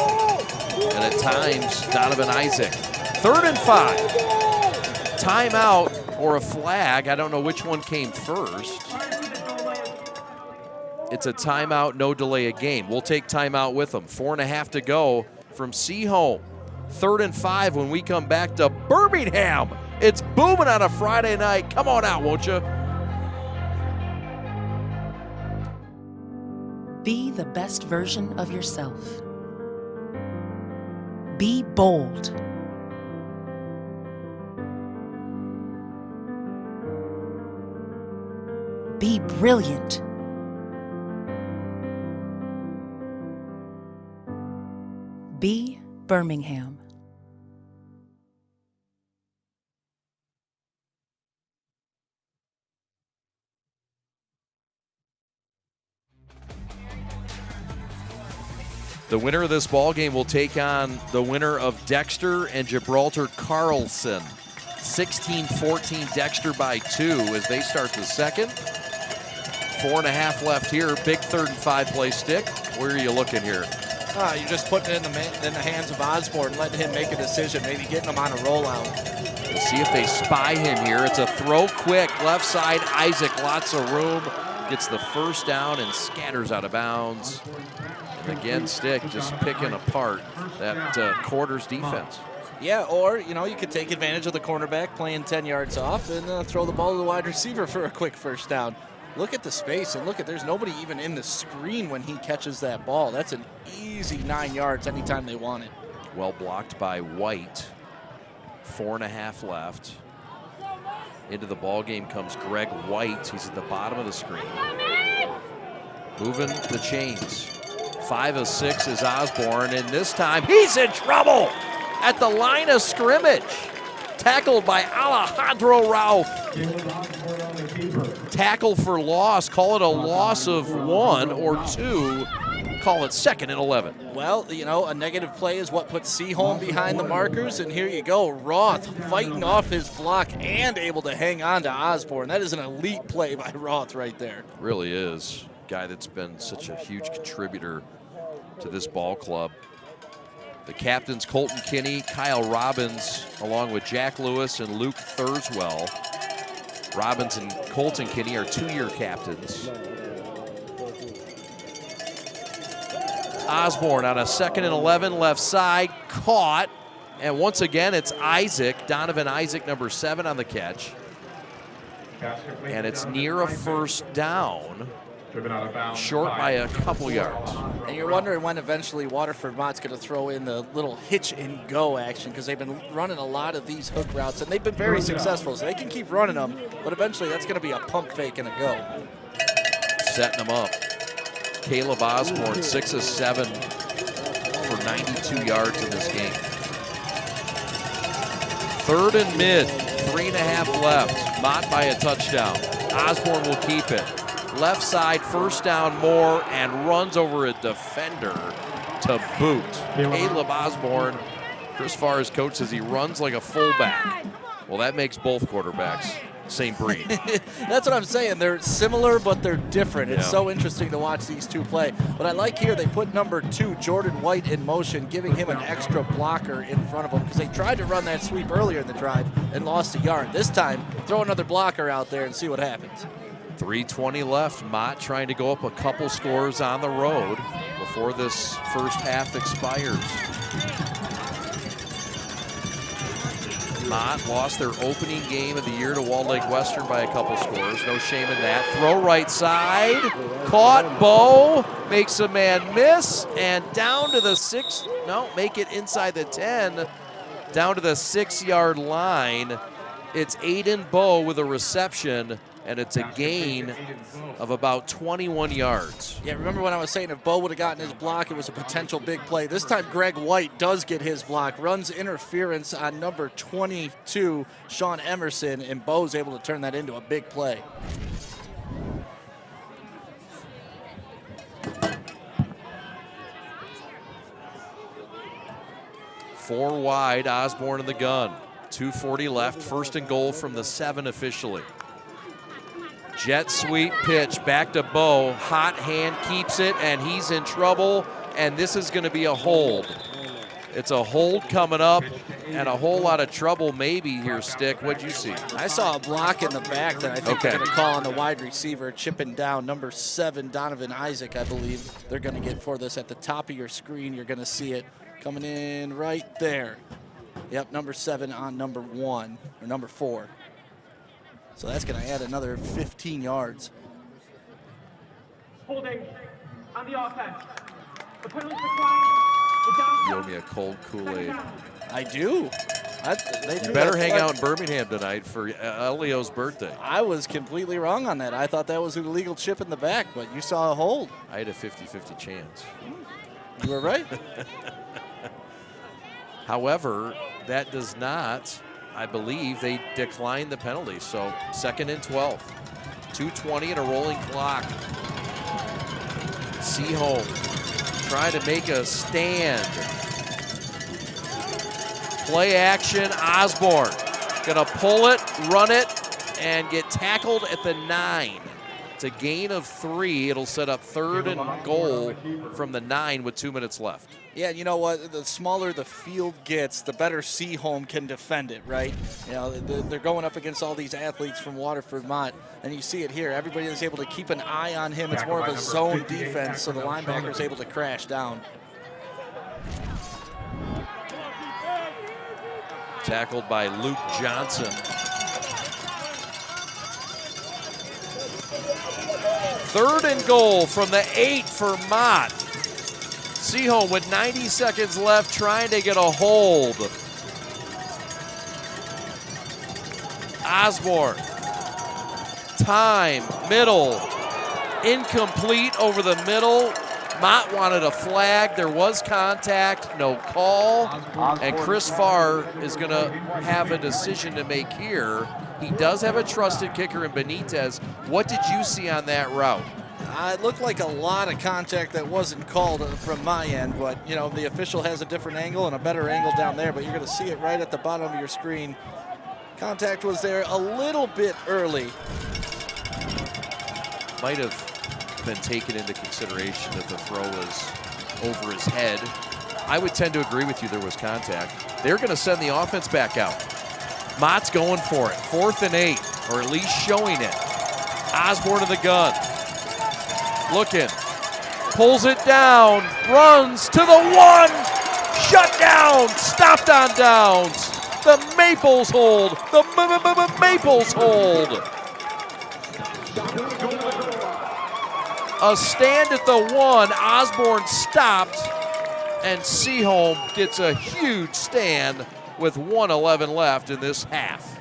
And at times, Donovan Isaac. 3rd and 5. Timeout or a flag. I don't know which one came first. It's a timeout, no delay of game. We'll take timeout with them. 4.5 to go from Seaholm. 3rd and 5 when we come back to Birmingham. It's booming on a Friday night. Come on out, won't you? Be the best version of yourself. Be bold. Be brilliant. Be Birmingham. The winner of this ball game will take on the winner of Dexter and Gibraltar Carlson. 16-14 Dexter by 2 as they start the second. 4.5 left here. Big 3rd and 5 play, Stick. Where are you looking here? You're just putting it in the hands of Osborne, letting him make a decision, maybe getting him on a rollout. Let's see if they spy him here. It's a throw quick, left side. Isaac, lots of room. Gets the first down and scatters out of bounds. And again, Stick just picking apart that quarters defense. Yeah, or, you could take advantage of the cornerback playing 10 yards off and throw the ball to the wide receiver for a quick first down. Look at the space, and there's nobody even in the screen when he catches that ball. That's an easy 9 yards anytime they want it. Well blocked by White. 4.5 left. Into the ball game comes Greg White. He's at the bottom of the screen. Moving the chains. 5 of 6 is Osborne, and this time he's in trouble at the line of scrimmage. Tackled by Alejandro Ralph. tackle for loss. Call it a loss of 1 or 2. Call it 2nd and 11. Well, you know, a negative play is what puts Seaholm behind the markers, and here you go. Roth fighting off his block and able to hang on to Osborne. That is an elite play by Roth right there. Really is. Guy that's been such a huge contributor to this ball club. The captains, Colton Kinney, Kyle Robbins, along with Jack Lewis and Luke Thurswell. Robbins and Colton Kinney are 2-year captains. Osborne on a 2nd and 11, left side, caught. And once again, it's Isaac, Donovan Isaac, number 7 on the catch. And it's near a first down, short by a couple yards. And you're wondering when eventually Waterford Mott's going to throw in the little hitch and go action, because they've been running a lot of these hook routes, and they've been very successful, so they can keep running them, but eventually that's going to be a pump fake and a go. Setting them up. Caleb Osborne, 6 of 7 for 92 yards in this game. 3rd and mid, 3.5 left. Mott by a touchdown. Osborne will keep it. Left side, first down more, and runs over a defender to boot. Caleb Osborne, Chris Farr's coach says he runs like a fullback. Well, that makes both quarterbacks same breed. That's what I'm saying. They're similar, but they're different. It's so interesting to watch these two play. But I like here they put number 2, Jordan White, in motion, giving him an extra blocker in front of him, because they tried to run that sweep earlier in the drive and lost a yard. This time, throw another blocker out there and see what happens. 3:20 left. Mott trying to go up a couple scores on the road before this first half expires. Mott lost their opening game of the year to Walled Lake Western by a couple scores. No shame in that. Throw right side. Caught. Bo makes a man miss. And down to the 6. No, make it inside the 10. Down to the 6-yard line. It's Aiden Bo with a reception. And it's a gain of about 21 yards. Yeah, remember when I was saying if Bo would have gotten his block, it was a potential big play. This time Greg White does get his block, runs interference on number 22, Sean Emerson, and Bo's able to turn that into a big play. Four wide, Osborne in the gun. 2:40 left, 1st and goal from the 7 officially. Jet sweep pitch back to Bo. Hot hand keeps it, and he's in trouble, and this is going to be a hold. It's a hold coming up, and a whole lot of trouble maybe here, Stick. What'd you see? I saw a block in the back that I think they're going to call on the wide receiver, chipping down number 7, Donovan Isaac, I believe they're going to get for this. At the top of your screen, you're going to see it coming in right there. Yep, number 7 on number 1, or number 4. So that's going to add another 15 yards. Holding on the offense. The penalty You owe me a cold Kool-Aid. I do. You better hang out in Birmingham tonight for Elio's birthday. I was completely wrong on that. I thought that was an illegal chip in the back, but you saw a hold. I had a 50-50 chance. You were right. However, that does not, I believe, they declined the penalty. So 2nd and 12. 2:20 and a rolling clock. Seaholm trying to make a stand. Play action, Osborne. Gonna pull it, run it, and get tackled at the 9. It's a gain of 3. It'll set up 3rd and goal from the 9 with 2 minutes left. Yeah, you know what? The smaller the field gets, the better Seaholm can defend it, right? You know, they're going up against all these athletes from Waterford Mott, and you see it here. Everybody is able to keep an eye on him. It's more of a zone defense, so the linebacker is able to crash down. Tackled by Luke Johnson. 3rd and goal from the 8 for Mott. Seaholm with 90 seconds left trying to get a hold. Osborne. Time, middle, incomplete over the middle. Mott wanted a flag. There was contact, no call. And Chris Farr is going to have a decision to make here. He does have a trusted kicker in Benitez. What did you see on that route? It looked like a lot of contact that wasn't called from my end, but you know the official has a different angle and a better angle down there, but you're going to see it right at the bottom of your screen. Contact was there a little bit early. Might have been taken into consideration that the throw was over his head. I would tend to agree with you, there was contact. They're going to send the offense back out. Mott's going for it, 4th and 8, or at least showing it. Osborne to the gun. Looking, pulls it down, runs to the 1, shut down, stopped on downs. The Maples hold, the Maples hold. A stand at the 1, Osborne stopped, and Seaholm gets a huge stand with 1:11 left in this half.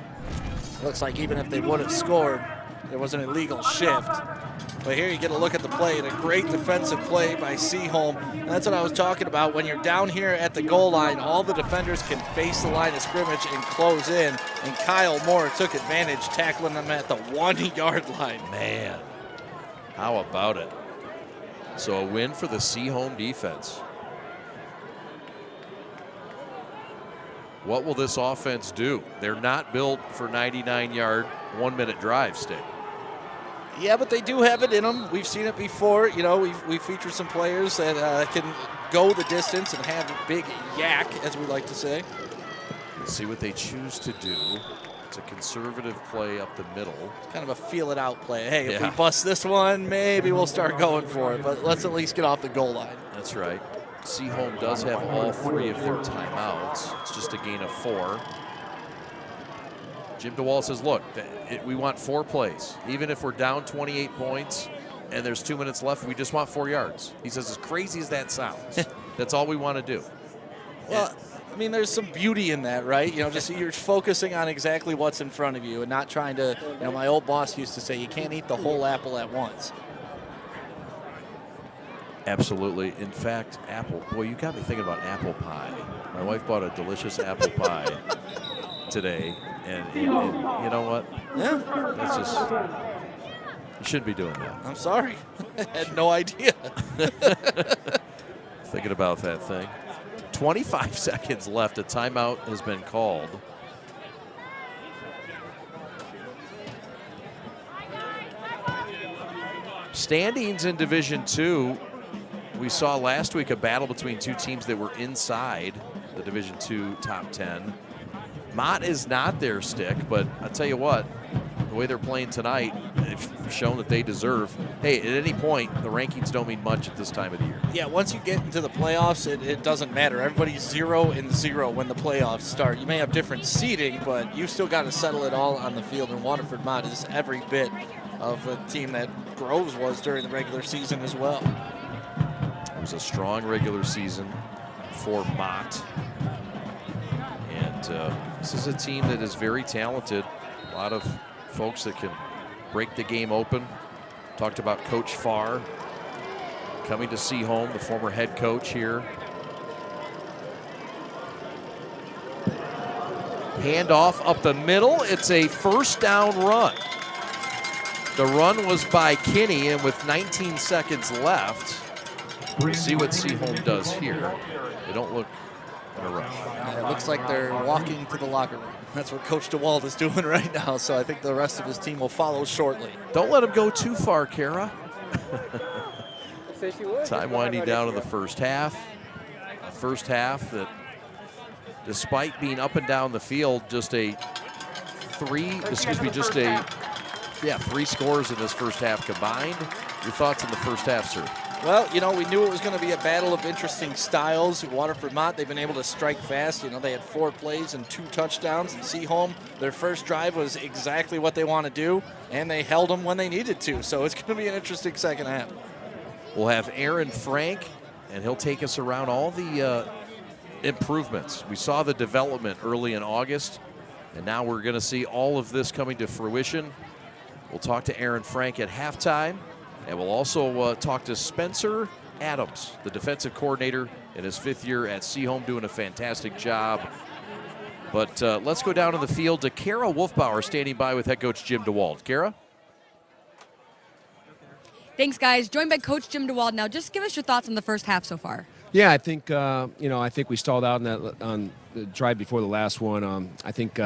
Looks like even if they would have scored, there was an illegal shift. But here you get a look at the play, and a great defensive play by Seaholm. And that's what I was talking about. When you're down here at the goal line, all the defenders can face the line of scrimmage and close in. And Kyle Moore took advantage, tackling them at the 1-yard line. Man, how about it? So a win for the Seaholm defense. What will this offense do? They're not built for 99-yard, 1-minute drive stick. Yeah, but they do have it in them. We've seen it before. You know, we've featured some players that can go the distance and have a big yak, as we like to say. Let's see what they choose to do. It's a conservative play up the middle. It's kind of a feel-it-out play. Hey, if we bust this one, maybe we'll start going for it. But let's at least get off the goal line. That's right. Seaholm does have all 3 of their timeouts. It's just a gain of 4. Jim DeWall says, look, we want 4 plays. Even if we're down 28 points and there's 2 minutes left, we just want 4 yards. He says, as crazy as that sounds, that's all we want to do. Well, I mean, there's some beauty in that, right? You know, just you're focusing on exactly what's in front of you and not trying to, you know, my old boss used to say, you can't eat the whole apple at once. Absolutely. In fact, apple, boy, you got me thinking about apple pie. My wife bought a delicious apple pie today, and you know what? Yeah. That's just, you shouldn't be doing that. I'm sorry. I had no idea. Thinking about that thing. 25 seconds left. A timeout has been called. Standings in Division II. We saw last week a battle between 2 teams that were inside the Division II top 10. Mott is not their stick, but I'll tell you what, the way they're playing tonight, they've shown that they deserve. Hey, at any point, the rankings don't mean much at this time of the year. Yeah, once you get into the playoffs, it doesn't matter. Everybody's 0-0 when the playoffs start. You may have different seeding, but you've still got to settle it all on the field, and Waterford Mott is every bit of a team that Groves was during the regular season as well. It was a strong regular season for Mott. And this is a team that is very talented. A lot of folks that can break the game open. Talked about Coach Farr coming to Seaholm, the former head coach here. Handoff up the middle. It's a first down run. The run was by Kinney, and with 19 seconds left, we'll see what Seaholm does here. They don't look in a rush. It looks like they're walking to the locker room. That's what Coach DeWald is doing right now, so I think the rest of his team will follow shortly. Don't let him go too far, Kara. Time winding down to the first half. A first half that, despite being up and down the field, just three scores in this first half combined. Your thoughts on the first half, sir? Well, you know, we knew it was going to be a battle of interesting styles. Waterford Mott, they've been able to strike fast. You know, they had 4 plays and 2 touchdowns. And Seaholm, their first drive was exactly what they want to do, and they held them when they needed to. So it's going to be an interesting second half. We'll have Aaron Frank, and he'll take us around all the improvements. We saw the development early in August, and now we're going to see all of this coming to fruition. We'll talk to Aaron Frank at halftime. And we'll also talk to Spencer Adams, the defensive coordinator in his 5th year at Seaholm, doing a fantastic job But let's go down to the field to Kara Wolfbauer standing by with head coach Jim DeWald. Kara? Thanks, guys. Joined by Coach Jim DeWald now. Just give us your thoughts on the first half so far. Yeah, I think I think we stalled out on the drive before the last one. I think,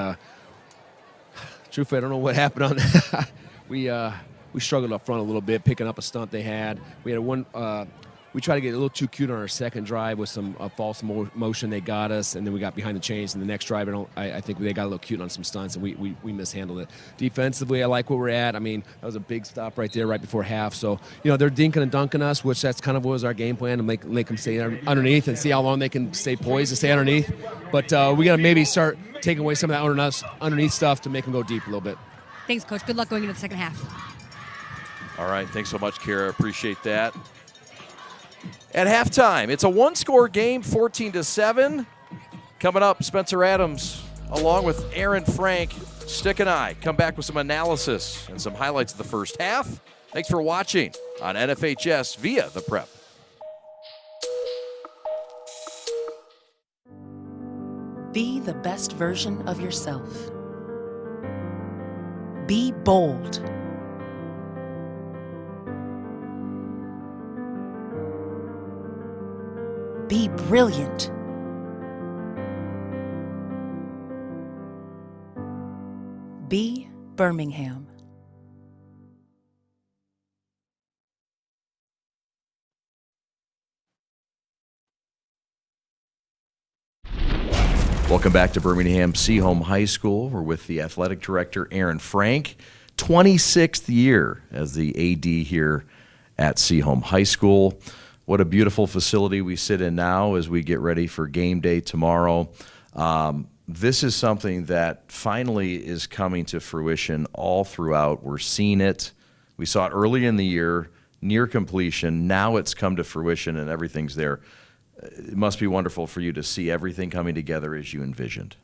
truthfully, I don't know what happened on that. We struggled up front a little bit, picking up a stunt they had. We had one. We tried to get a little too cute on our second drive with some false motion. They got us, and then we got behind the chains. And the next drive, I think they got a little cute on some stunts, and we mishandled it. Defensively, I like where we're at. I mean, that was a big stop right there, right before half. So, they're dinking and dunking us, which that's kind of was our game plan, to make them stay underneath and see how long they can stay poised and stay underneath. But we got to maybe start taking away some of that underneath stuff to make them go deep a little bit. Thanks, Coach. Good luck going into the second half. All right. Thanks so much, Kara. Appreciate that. At halftime, it's a one-score game, 14-7. Coming up, Spencer Adams, along with Aaron Frank, Stick and I, come back with some analysis and some highlights of the first half. Thanks for watching on NFHS via The Prep. Be the best version of yourself. Be bold. Be brilliant. Be Birmingham. Welcome back to Birmingham Seaholm High School. We're with the athletic director, Aaron Frank. 26th year as the AD here at Seaholm High School. What a beautiful facility we sit in now as we get ready for game day tomorrow. This is something that finally is coming to fruition all throughout. We're seeing it. We saw it early in the year, near completion. Now it's come to fruition and everything's there. It must be wonderful for you to see everything coming together as you envisioned.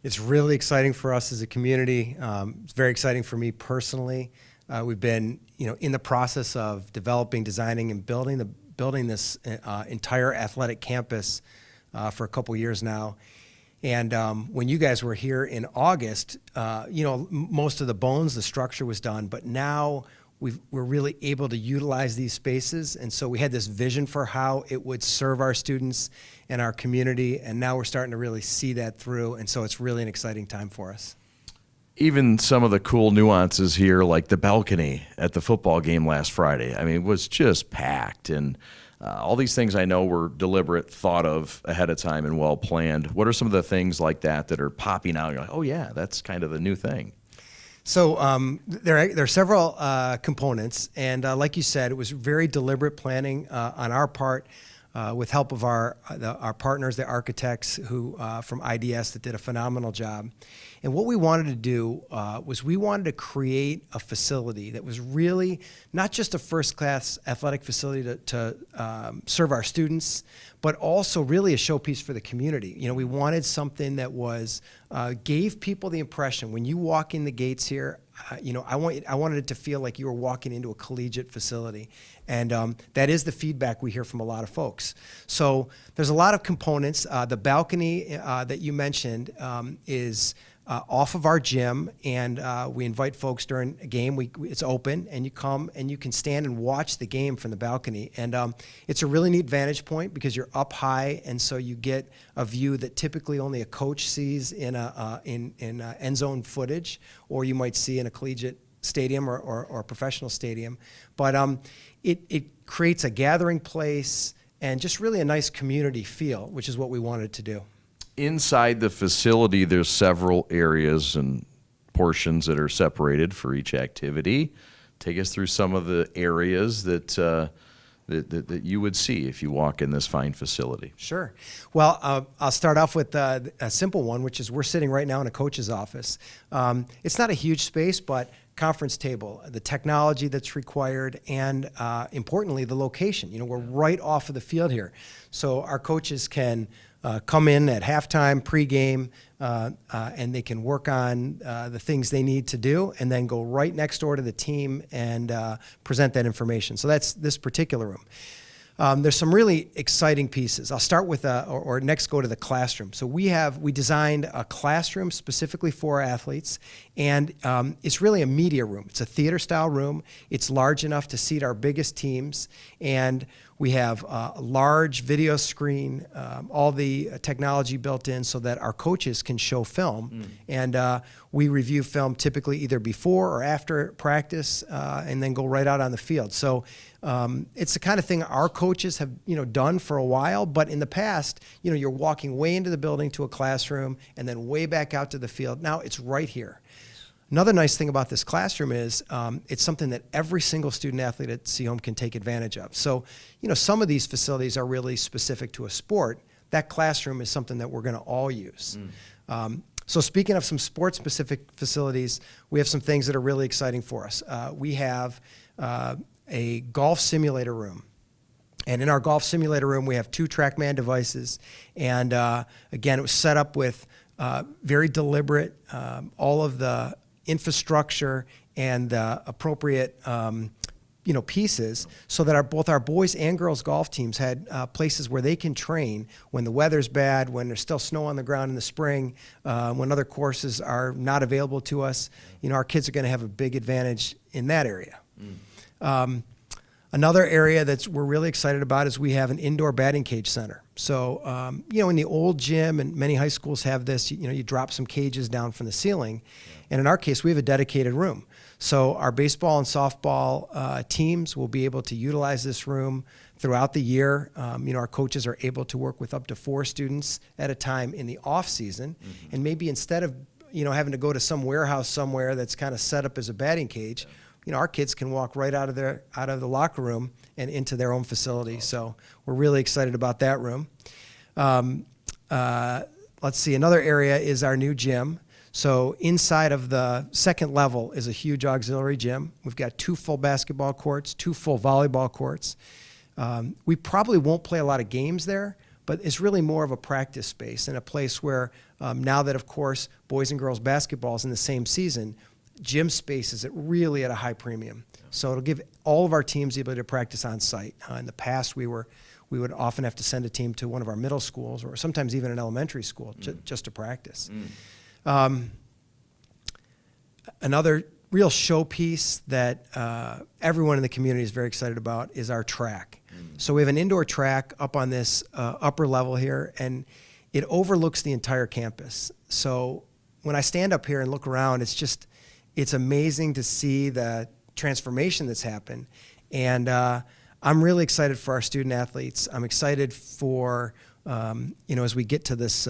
It's really exciting for us as a community. It's very exciting for me personally. We've been, in the process of developing, designing, and building this entire athletic campus for a couple years now. And when you guys were here in August, most of the bones, the structure was done, but now we're really able to utilize these spaces. And so we had this vision for how it would serve our students and our community, and now we're starting to really see that through. And so it's really an exciting time for us. Even some of the cool nuances here, like the balcony at the football game last Friday, I mean, it was just packed. And all these things I know were deliberate, thought of ahead of time and well planned. What are some of the things like that are popping out? You're like, oh yeah, that's kind of the new thing. So there are several components, and like you said, it was very deliberate planning on our part, with help of our partners, the architects who from IDS that did a phenomenal job. And what we wanted to do was we wanted to create a facility that was really not just a first-class athletic facility to serve our students, but also really a showpiece for the community. We wanted something that was gave people the impression when you walk in the gates here, I wanted it to feel like you were walking into a collegiate facility. And that is the feedback we hear from a lot of folks. So there's a lot of components. The balcony that you mentioned is off of our gym, and we invite folks during a game. It's open, and you come and you can stand and watch the game from the balcony. And it's a really neat vantage point because you're up high, and so you get a view that typically only a coach sees in end zone footage, or you might see in a collegiate stadium or a professional stadium. But it creates a gathering place and just really a nice community feel, which is what we wanted to do. Inside the facility, there's several areas and portions that are separated for each activity. Take us through some of the areas that you would see if you walk in this fine facility. Sure. Well, I'll start off with a simple one, which is we're sitting right now in a coach's office. It's not a huge space, but conference table, the technology that's required, and importantly, the location. We're right off of the field here. So our coaches can come in at halftime, pregame, and they can work on the things they need to do, and then go right next door to the team and present that information. So that's this particular room. There's some really exciting pieces. I'll start with, or next go to the classroom. So we designed a classroom specifically for our athletes, and it's really a media room. It's a theater-style room. It's large enough to seat our biggest teams, and we have a large video screen, all the technology built in so that our coaches can show film. And we review film typically either before or after practice, and then go right out on the field. So it's the kind of thing our coaches have done for a while, but in the past, you're walking way into the building to a classroom and then way back out to the field. Now it's right here. Another nice thing about this classroom is it's something that every single student athlete at Seaholm can take advantage of. So, some of these facilities are really specific to a sport. That classroom is something that we're going to all use. So speaking of some sport-specific facilities, we have some things that are really exciting for us. We have a golf simulator room. And in our golf simulator room, we have 2 TrackMan devices. And again, it was set up with very deliberate, all of the infrastructure and the appropriate pieces so that both our boys and girls golf teams had places where they can train when the weather's bad, when there's still snow on the ground in the spring, when other courses are not available to us. Our kids are going to have a big advantage in that area. Another area that we're really excited about is we have an indoor batting cage center. So, in the old gym, and many high schools have this, you drop some cages down from the ceiling. And in our case, we have a dedicated room. So our baseball and softball teams will be able to utilize this room throughout the year. Our coaches are able to work with up to 4 students at a time in the off season. And maybe instead of, having to go to some warehouse somewhere that's kind of set up as a batting cage, our kids can walk right out of the locker room and into their own facility. So we're really excited about that room. Let's see, another area is our new gym. So inside of the second level is a huge auxiliary gym. We've got 2 full basketball courts, 2 full volleyball courts. We probably won't play a lot of games there, but it's really more of a practice space and a place where now that, of course, boys and girls basketball is in the same season, gym space is really at a high premium. So it'll give all of our teams the ability to practice on site. In the past, we would often have to send a team to one of our middle schools or sometimes even an elementary school just to practice. Another real showpiece that everyone in the community is very excited about is our track. So we have an indoor track up on this upper level here, and it overlooks the entire campus. So when I stand up here and look around, it's amazing to see the transformation that's happened. And I'm really excited for our student athletes. I'm excited for, as we get to this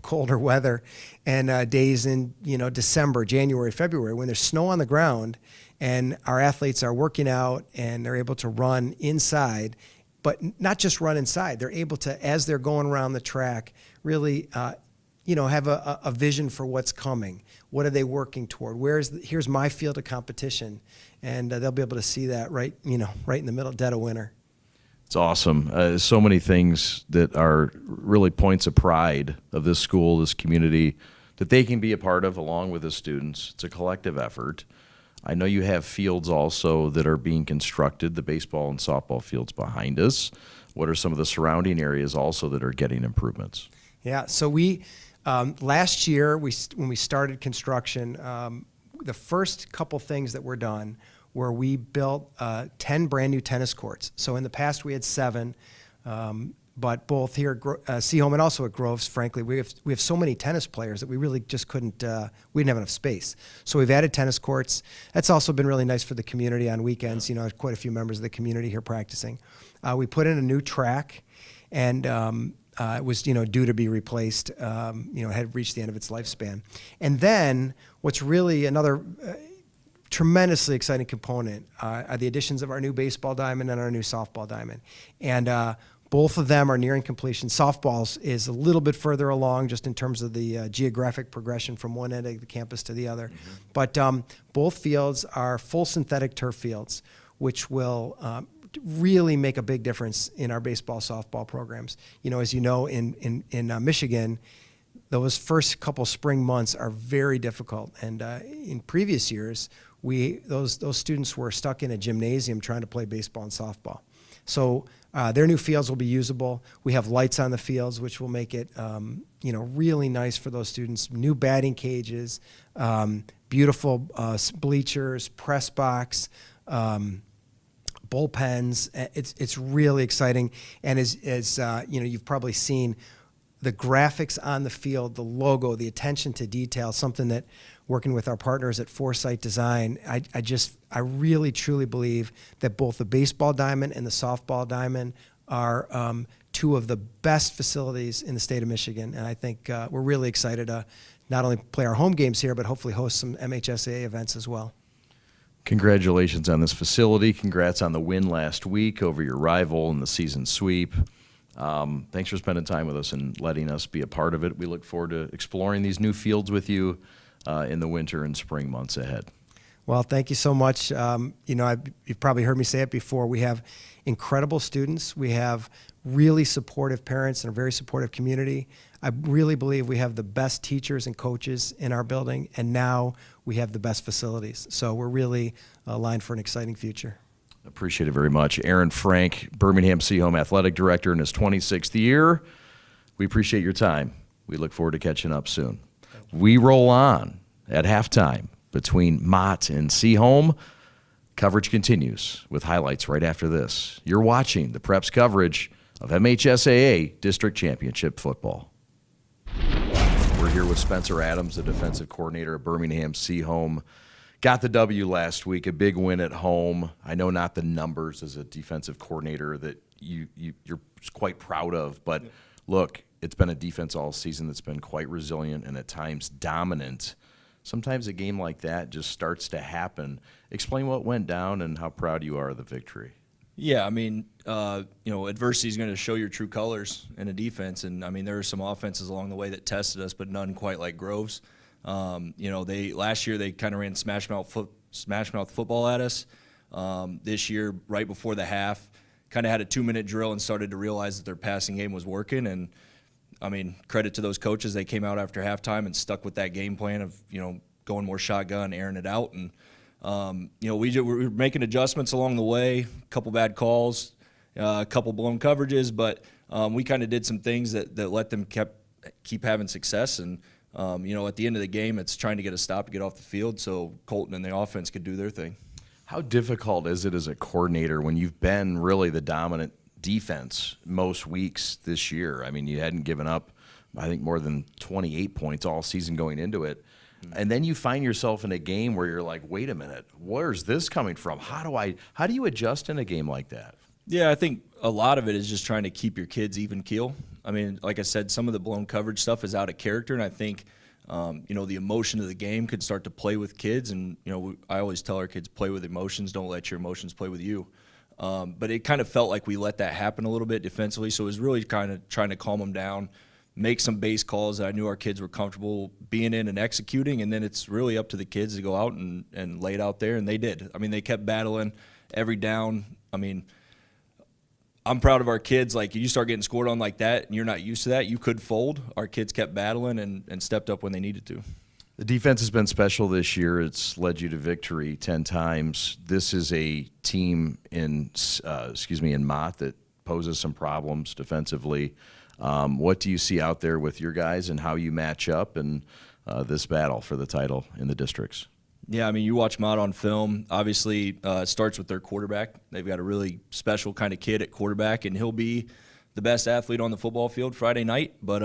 colder weather and days in, December, January, February, when there's snow on the ground and our athletes are working out and they're able to run inside, but not just run inside. They're able to, as they're going around the track, really have a vision for what's coming. What are they working toward? Here's my field of competition, and they'll be able to see that right in the middle, dead of winter. It's awesome. So many things that are really points of pride of this school, this community, that they can be a part of along with the students. It's a collective effort. I know you have fields also that are being constructed, the baseball and softball fields behind us. What are some of the surrounding areas also that are getting improvements? Yeah, so we last year when we started construction, the first couple things that were done were we built 10 brand new tennis courts. So in the past we had 7, but both here at Seaholm and also at Groves, frankly, we have so many tennis players that we really just couldn't, we didn't have enough space. So we've added tennis courts. That's also been really nice for the community on weekends. Quite a few members of the community here practicing. We put in a new track, and it was, due to be replaced. It had reached the end of its lifespan. And then what's really another tremendously exciting component are the additions of our new baseball diamond and our new softball diamond. And both of them are nearing completion. Softball's is a little bit further along just in terms of the geographic progression from one end of the campus to the other. But both fields are full synthetic turf fields, which will really make a big difference in our baseball, softball programs. As you know, in Michigan, those first couple spring months are very difficult. And in previous years, those students were stuck in a gymnasium trying to play baseball and softball. So their new fields will be usable. We have lights on the fields, which will make it really nice for those students. New batting cages, beautiful bleachers, press box, bullpens. It's really exciting. And as you've probably seen, the graphics on the field, the logo, the attention to detail, something that working with our partners at Foresight Design, I really truly believe that both the baseball diamond and the softball diamond are two of the best facilities in the state of Michigan. And I think we're really excited to not only play our home games here, but hopefully host some MHSAA events as well. Congratulations on this facility. Congrats on the win last week over your rival in the season sweep. Thanks for spending time with us and letting us be a part of it. We look forward to exploring these new fields with you in the winter and spring months ahead. Well, thank you so much. You've probably heard me say it before. We have incredible students. We have really supportive parents and a very supportive community. I really believe we have the best teachers and coaches in our building, and now we have the best facilities. So we're really aligned for an exciting future. Appreciate it very much. Aaron Frank, Birmingham Seaholm Athletic Director in his 26th year. We appreciate your time. We look forward to catching up soon. We roll on at halftime between Mott and Seaholm. Coverage continues with highlights right after this. You're watching the Preps coverage of MHSAA District Championship football. We're here with Spencer Adams, the defensive coordinator of Birmingham Seaholm. Got the W last week, a big win at home. I know not the numbers as a defensive coordinator that you're quite proud of, but look, it's been a defense all season that's been quite resilient and at times dominant. Sometimes a game like that just starts to happen. Explain what went down and how proud you are of the victory. Yeah, I mean, adversity is going to show your true colors in a defense, and I mean there are some offenses along the way that tested us, but none quite like Groves. Last year they kind of ran smash mouth football at us. This year, right before the half, kind of had a 2-minute drill and started to realize that their passing game was working. And I mean, credit to those coaches. They came out after halftime and stuck with that game plan of going more shotgun, airing it out, and we were making adjustments along the way. A couple bad calls, a couple blown coverages, but we kind of did some things that let them keep having success. And at the end of the game, it's trying to get a stop to get off the field so Colton and the offense could do their thing. How difficult is it as a coordinator when you've been really the dominant defense most weeks this year? I mean, you hadn't given up, I think, more than 28 points all season going into it. And then you find yourself in a game where you're like, wait a minute, where's this coming from? How do you adjust in a game like that? Yeah, I think a lot of it is just trying to keep your kids even keel. I mean, like I said, some of the blown coverage stuff is out of character, and I think, the emotion of the game could start to play with kids. And, I always tell our kids, play with emotions, don't let your emotions play with you. But it kind of felt like we let that happen a little bit defensively, so it was really kind of trying to calm them down, make some base calls that I knew our kids were comfortable being in and executing, and then it's really up to the kids to go out and lay it out there, and they did. I mean, they kept battling every down. I mean, I'm proud of our kids. Like, you start getting scored on like that and you're not used to that, you could fold. Our kids kept battling and stepped up when they needed to. The defense has been special this year. It's led you to victory 10 times. This is a team in Mott that poses some problems defensively. What do you see out there with your guys and how you match up in this battle for the title in the districts? Yeah, I mean, you watch Mott on film. Obviously, it starts with their quarterback. They've got a really special kind of kid at quarterback, and he'll be the best athlete on the football field Friday night. But,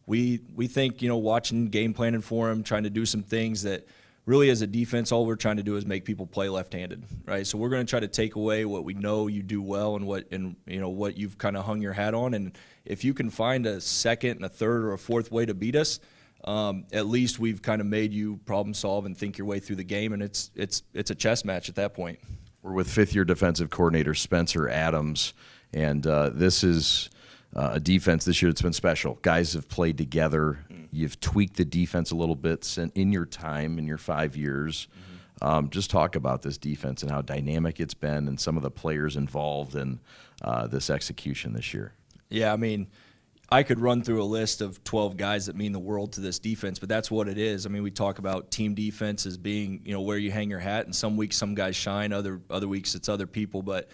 we think, watching game planning for him, trying to do some things that really as a defense, all we're trying to do is make people play left-handed, right? So we're going to try to take away what we know you do well and what you've kind of hung your hat on. And if you can find a second and a third or a fourth way to beat us, at least we've kind of made you problem solve and think your way through the game, and it's a chess match at that point. We're with fifth-year defensive coordinator Spencer Adams, and this is a defense this year that's been special. Guys have played together. You've tweaked the defense a little bit in your time, in your 5 years. Just talk about this defense and how dynamic it's been and some of the players involved in this execution this year. Yeah, I mean, I could run through a list of 12 guys that mean the world to this defense, but that's what it is. I mean, we talk about team defense as being, where you hang your hat, and some weeks some guys shine, other weeks it's other people, but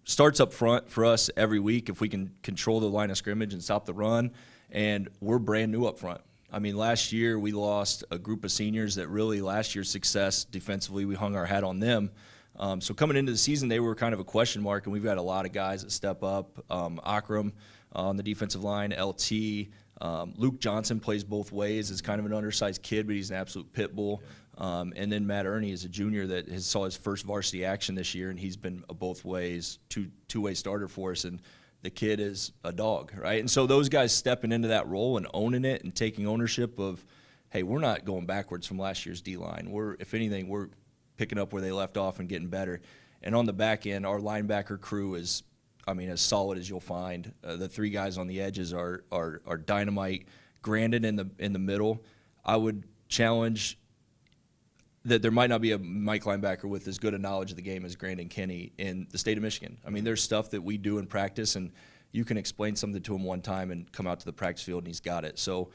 starts up front for us every week if we can control the line of scrimmage and stop the run, and we're brand new up front. I mean, last year we lost a group of seniors that really last year's success defensively, we hung our hat on them. So coming into the season, they were kind of a question mark, and we've got a lot of guys that step up. Akram on the defensive line, LT. Luke Johnson plays both ways. Is kind of an undersized kid, but he's an absolute pit bull. And then Matt Ernie is a junior that saw his first varsity action this year, and he's been a both ways, two-way starter for us. And the kid is a dog, right? And so those guys stepping into that role and owning it and taking ownership of, hey, we're not going backwards from last year's D-line. If anything, we're picking up where they left off and getting better. And on the back end, our linebacker crew is, as solid as you'll find. The three guys on the edges are dynamite. Grandin in the middle. I would challenge that there might not be a Mike linebacker with as good a knowledge of the game as Grandin Kenny in the state of Michigan. I mean, there's stuff that we do in practice, and you can explain something to him one time and come out to the practice field and he's got it. So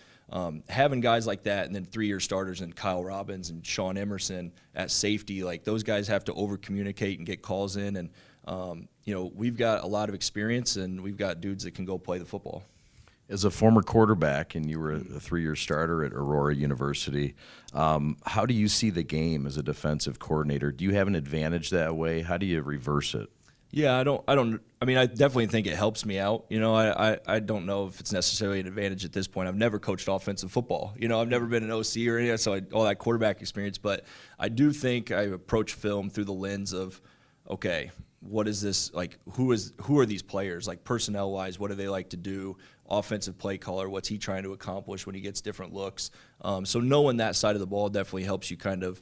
having guys like that, and then 3-year starters and Kyle Robbins and Sean Emerson at safety, like those guys have to over-communicate and get calls in. And, we've got a lot of experience, and we've got dudes that can go play the football. As a former quarterback, and you were a 3-year starter at Aurora University, how do you see the game as a defensive coordinator? Do you have an advantage that way? How do you reverse it? Yeah, I definitely think it helps me out. I don't know if it's necessarily an advantage at this point. I've never coached offensive football. I've never been an OC or anything, so all that quarterback experience. But I do think I approach film through the lens of, okay, what is this, like, who are these players, like personnel-wise, what do they like to do, offensive play caller, what's he trying to accomplish when he gets different looks. So knowing that side of the ball definitely helps you kind of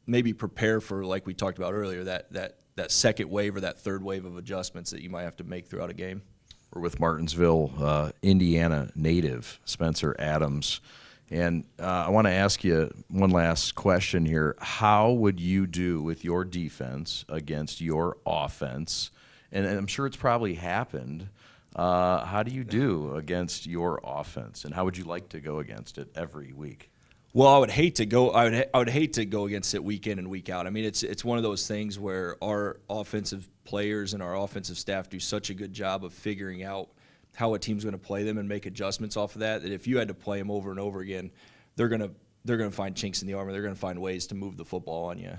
maybe prepare for, like we talked about earlier, that second wave or that third wave of adjustments that you might have to make throughout a game. We're with Martinsville, Indiana native, Spencer Adams. And I want to ask you one last question here. How would you do with your defense against your offense? And I'm sure it's probably happened. How do you do against your offense, and how would you like to go against it every week? Well, I would hate to go. I would hate to go against it week in and week out. I mean, it's one of those things where our offensive players and our offensive staff do such a good job of figuring out how a team's going to play them and make adjustments off of that. That if you had to play them over and over again, they're going to find chinks in the armor. They're going to find ways to move the football on you.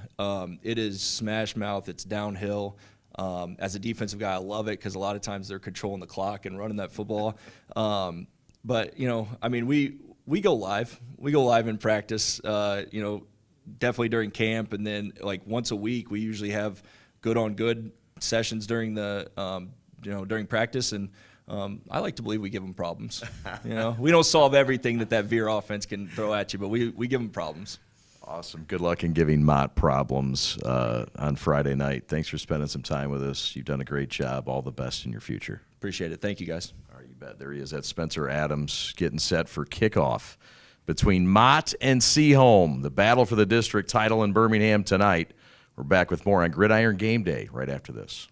It is smash mouth. It's downhill. As a defensive guy, I love it because a lot of times they're controlling the clock and running that football. But we go live. We go live in practice. Definitely during camp, and then like once a week, we usually have good on good sessions during the during practice. And I like to believe we give them problems. We don't solve everything that Veer offense can throw at you, but we give them problems. Awesome. Good luck in giving Mott problems on Friday night. Thanks for spending some time with us. You've done a great job. All the best in your future. Appreciate it. Thank you, guys. All right, you bet. There he is. That's Spencer Adams getting set for kickoff between Mott and Seaholm, the battle for the district title in Birmingham tonight. We're back with more on Gridiron Game Day right after this.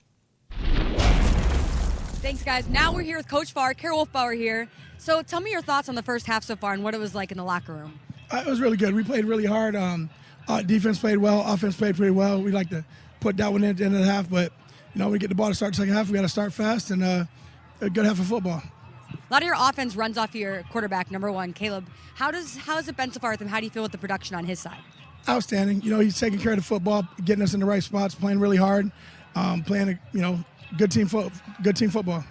Thanks, guys. Now we're here with Coach Farr, Carol Wolfbauer here. So tell me your thoughts on the first half so far and what it was like in the locker room. It was really good. We played really hard. Defense played well. Offense played pretty well. We like to put that one in at the end of the half, but we get the ball to start the second half. We got to start fast and a good half of football. A lot of your offense runs off your quarterback, number one, Caleb. How has it been so far with him? How do you feel with the production on his side? Outstanding. He's taking care of the football, getting us in the right spots, playing really hard, playing good team football.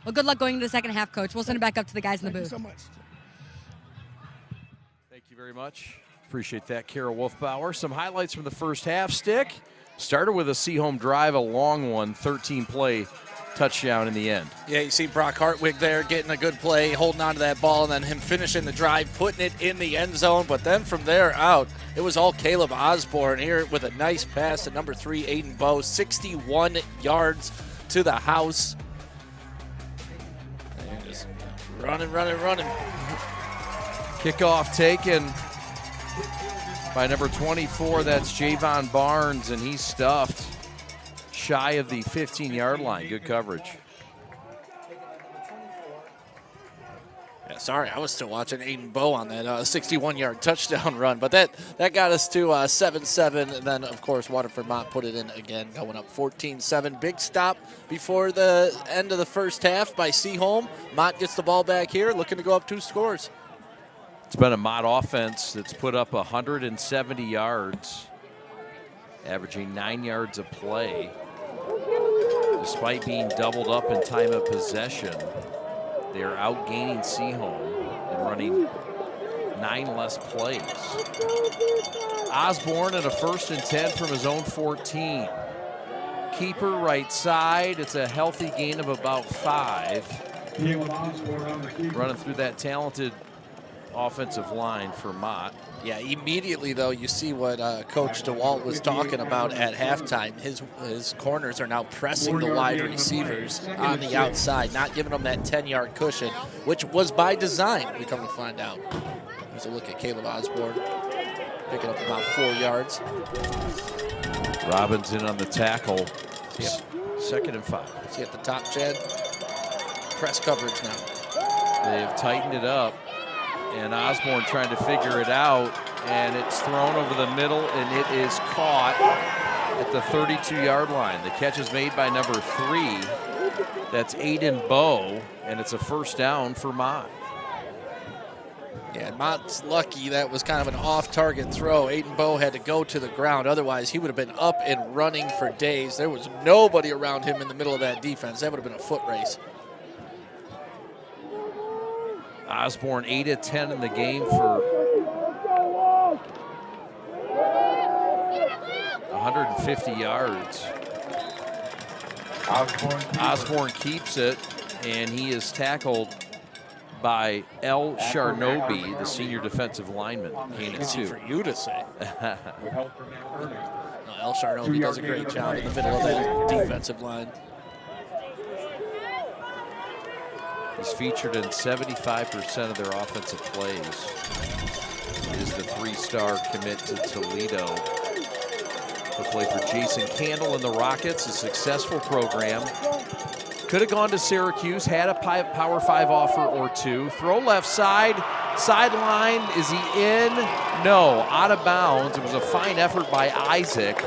Well, good luck going into the second half, Coach. We'll send it back up to the guys in the booth. Thank you so much. Thank you very much. Appreciate that, Carol Wolfbauer. Some highlights from the first half. Stick started with a Seaholm drive, a long one, 13-play touchdown in the end. Yeah, you see Brock Hartwig there getting a good play, holding on to that ball, and then him finishing the drive, putting it in the end zone. But then from there out, it was all Caleb Osborne here with a nice pass to number 3, Aiden Bowe, 61 yards to the house. And just running. Kickoff taken by number 24. That's Javon Barnes, and he's stuffed shy of the 15-yard line. Good coverage. Yeah, sorry, I was still watching Aiden Bowe on that 61-yard touchdown run, but that got us to 7-7, and then, of course, Waterford Mott put it in again, going up 14-7. Big stop before the end of the first half by Seaholm. Mott gets the ball back here, looking to go up 2 scores. It's been a Mott offense that's put up 170 yards, averaging 9 yards a play, despite being doubled up in time of possession. They are outgaining Seaholm and running 9 less plays. Osborne at a 1st and 10 from his own 14. Keeper right side. It's a healthy gain of about 5. Running through that talented offensive line for Mott. Yeah, immediately, though, you see what Coach DeWalt was talking about at halftime. His corners are now pressing the wide receivers on the outside, not giving them that 10-yard cushion, which was by design, we come to find out. Here's a look at Caleb Osborne, picking up about 4 yards. Robbins in on the tackle. Yep. 2nd and 5. See at the top, Chad? Press coverage now. They have tightened it up. And Osborne trying to figure it out, and it's thrown over the middle, and it is caught at the 32-yard line. The catch is made by number 3. That's Aiden Bowe, and it's a 1st down for Mott. Yeah, Mott's lucky that was kind of an off-target throw. Aiden Bowe had to go to the ground. Otherwise, he would have been up and running for days. There was nobody around him in the middle of that defense. That would have been a foot race. Osborne 8 of 10 in the game for 150 yards. Osborne keeps it, and he is tackled by El Sharnobi, the senior defensive lineman. Easy for you to say. El Sharnobi does a great job in the middle of that defensive line. He's featured in 75% of their offensive plays. He is the 3-star commit to Toledo. He'll play for Jason Candle and the Rockets, a successful program. Could have gone to Syracuse, had a Power 5 offer or 2. Throw left side, sideline. Is he in? No, out of bounds. It was a fine effort by Isaac,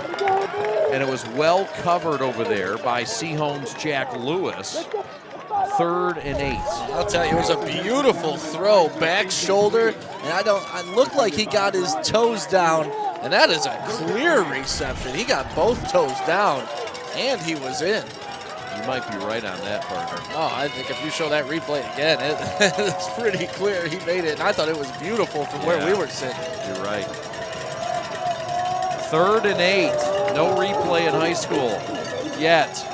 and it was well covered over there by Seaholm's Jack Lewis. 3rd and 8. I'll tell you, it was a beautiful throw, back shoulder, and I looked like he got his toes down, and that is a clear reception. He got both toes down, and he was in. You might be right on that, partner. Oh, I think if you show that replay again, it's pretty clear he made it, and I thought it was beautiful from where we were sitting. You're right. 3rd and 8. No replay in high school yet.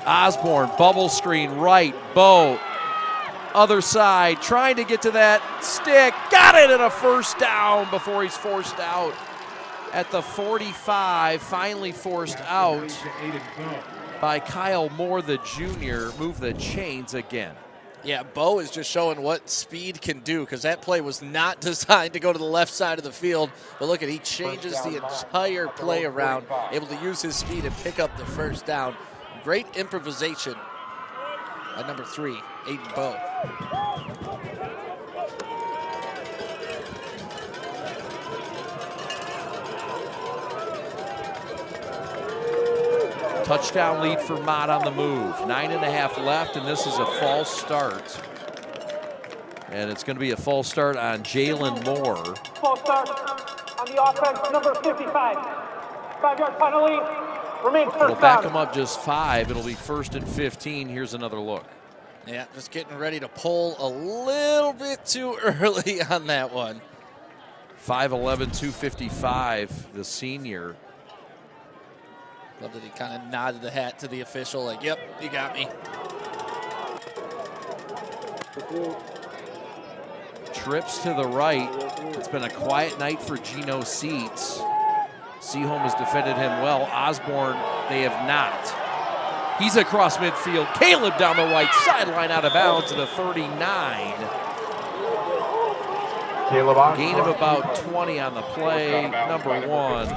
Osborne, bubble screen, right, Bowe, other side, trying to get to that stick, got it, and a 1st down before he's forced out at the 45, finally forced out by Kyle Moore, the junior. Move the chains again. Yeah, Bowe is just showing what speed can do, because that play was not designed to go to the left side of the field. But look at, he changes the entire play around, able to use his speed and pick up the 1st down. Great improvisation by number 3, Aiden Bowe. Touchdown lead for Mott on the move. 9.5 left, and this is a false start. And it's going to be a false start on Jalen Moore. False start on the offense, number 55. 5-yard penalty. It'll back them up just 5. It'll be 1st and 15. Here's another look. Yeah, just getting ready to pull a little bit too early on that one. 5'11", 255, the senior. Love that he kind of nodded the hat to the official, like, yep, you got me. Trips to the right. It's been a quiet night for Geno Seats. Seaholm has defended him well. Osborne, they have not. He's across midfield. Caleb down the right sideline, out of bounds to the 39. Gain of about 20 on the play. Number 1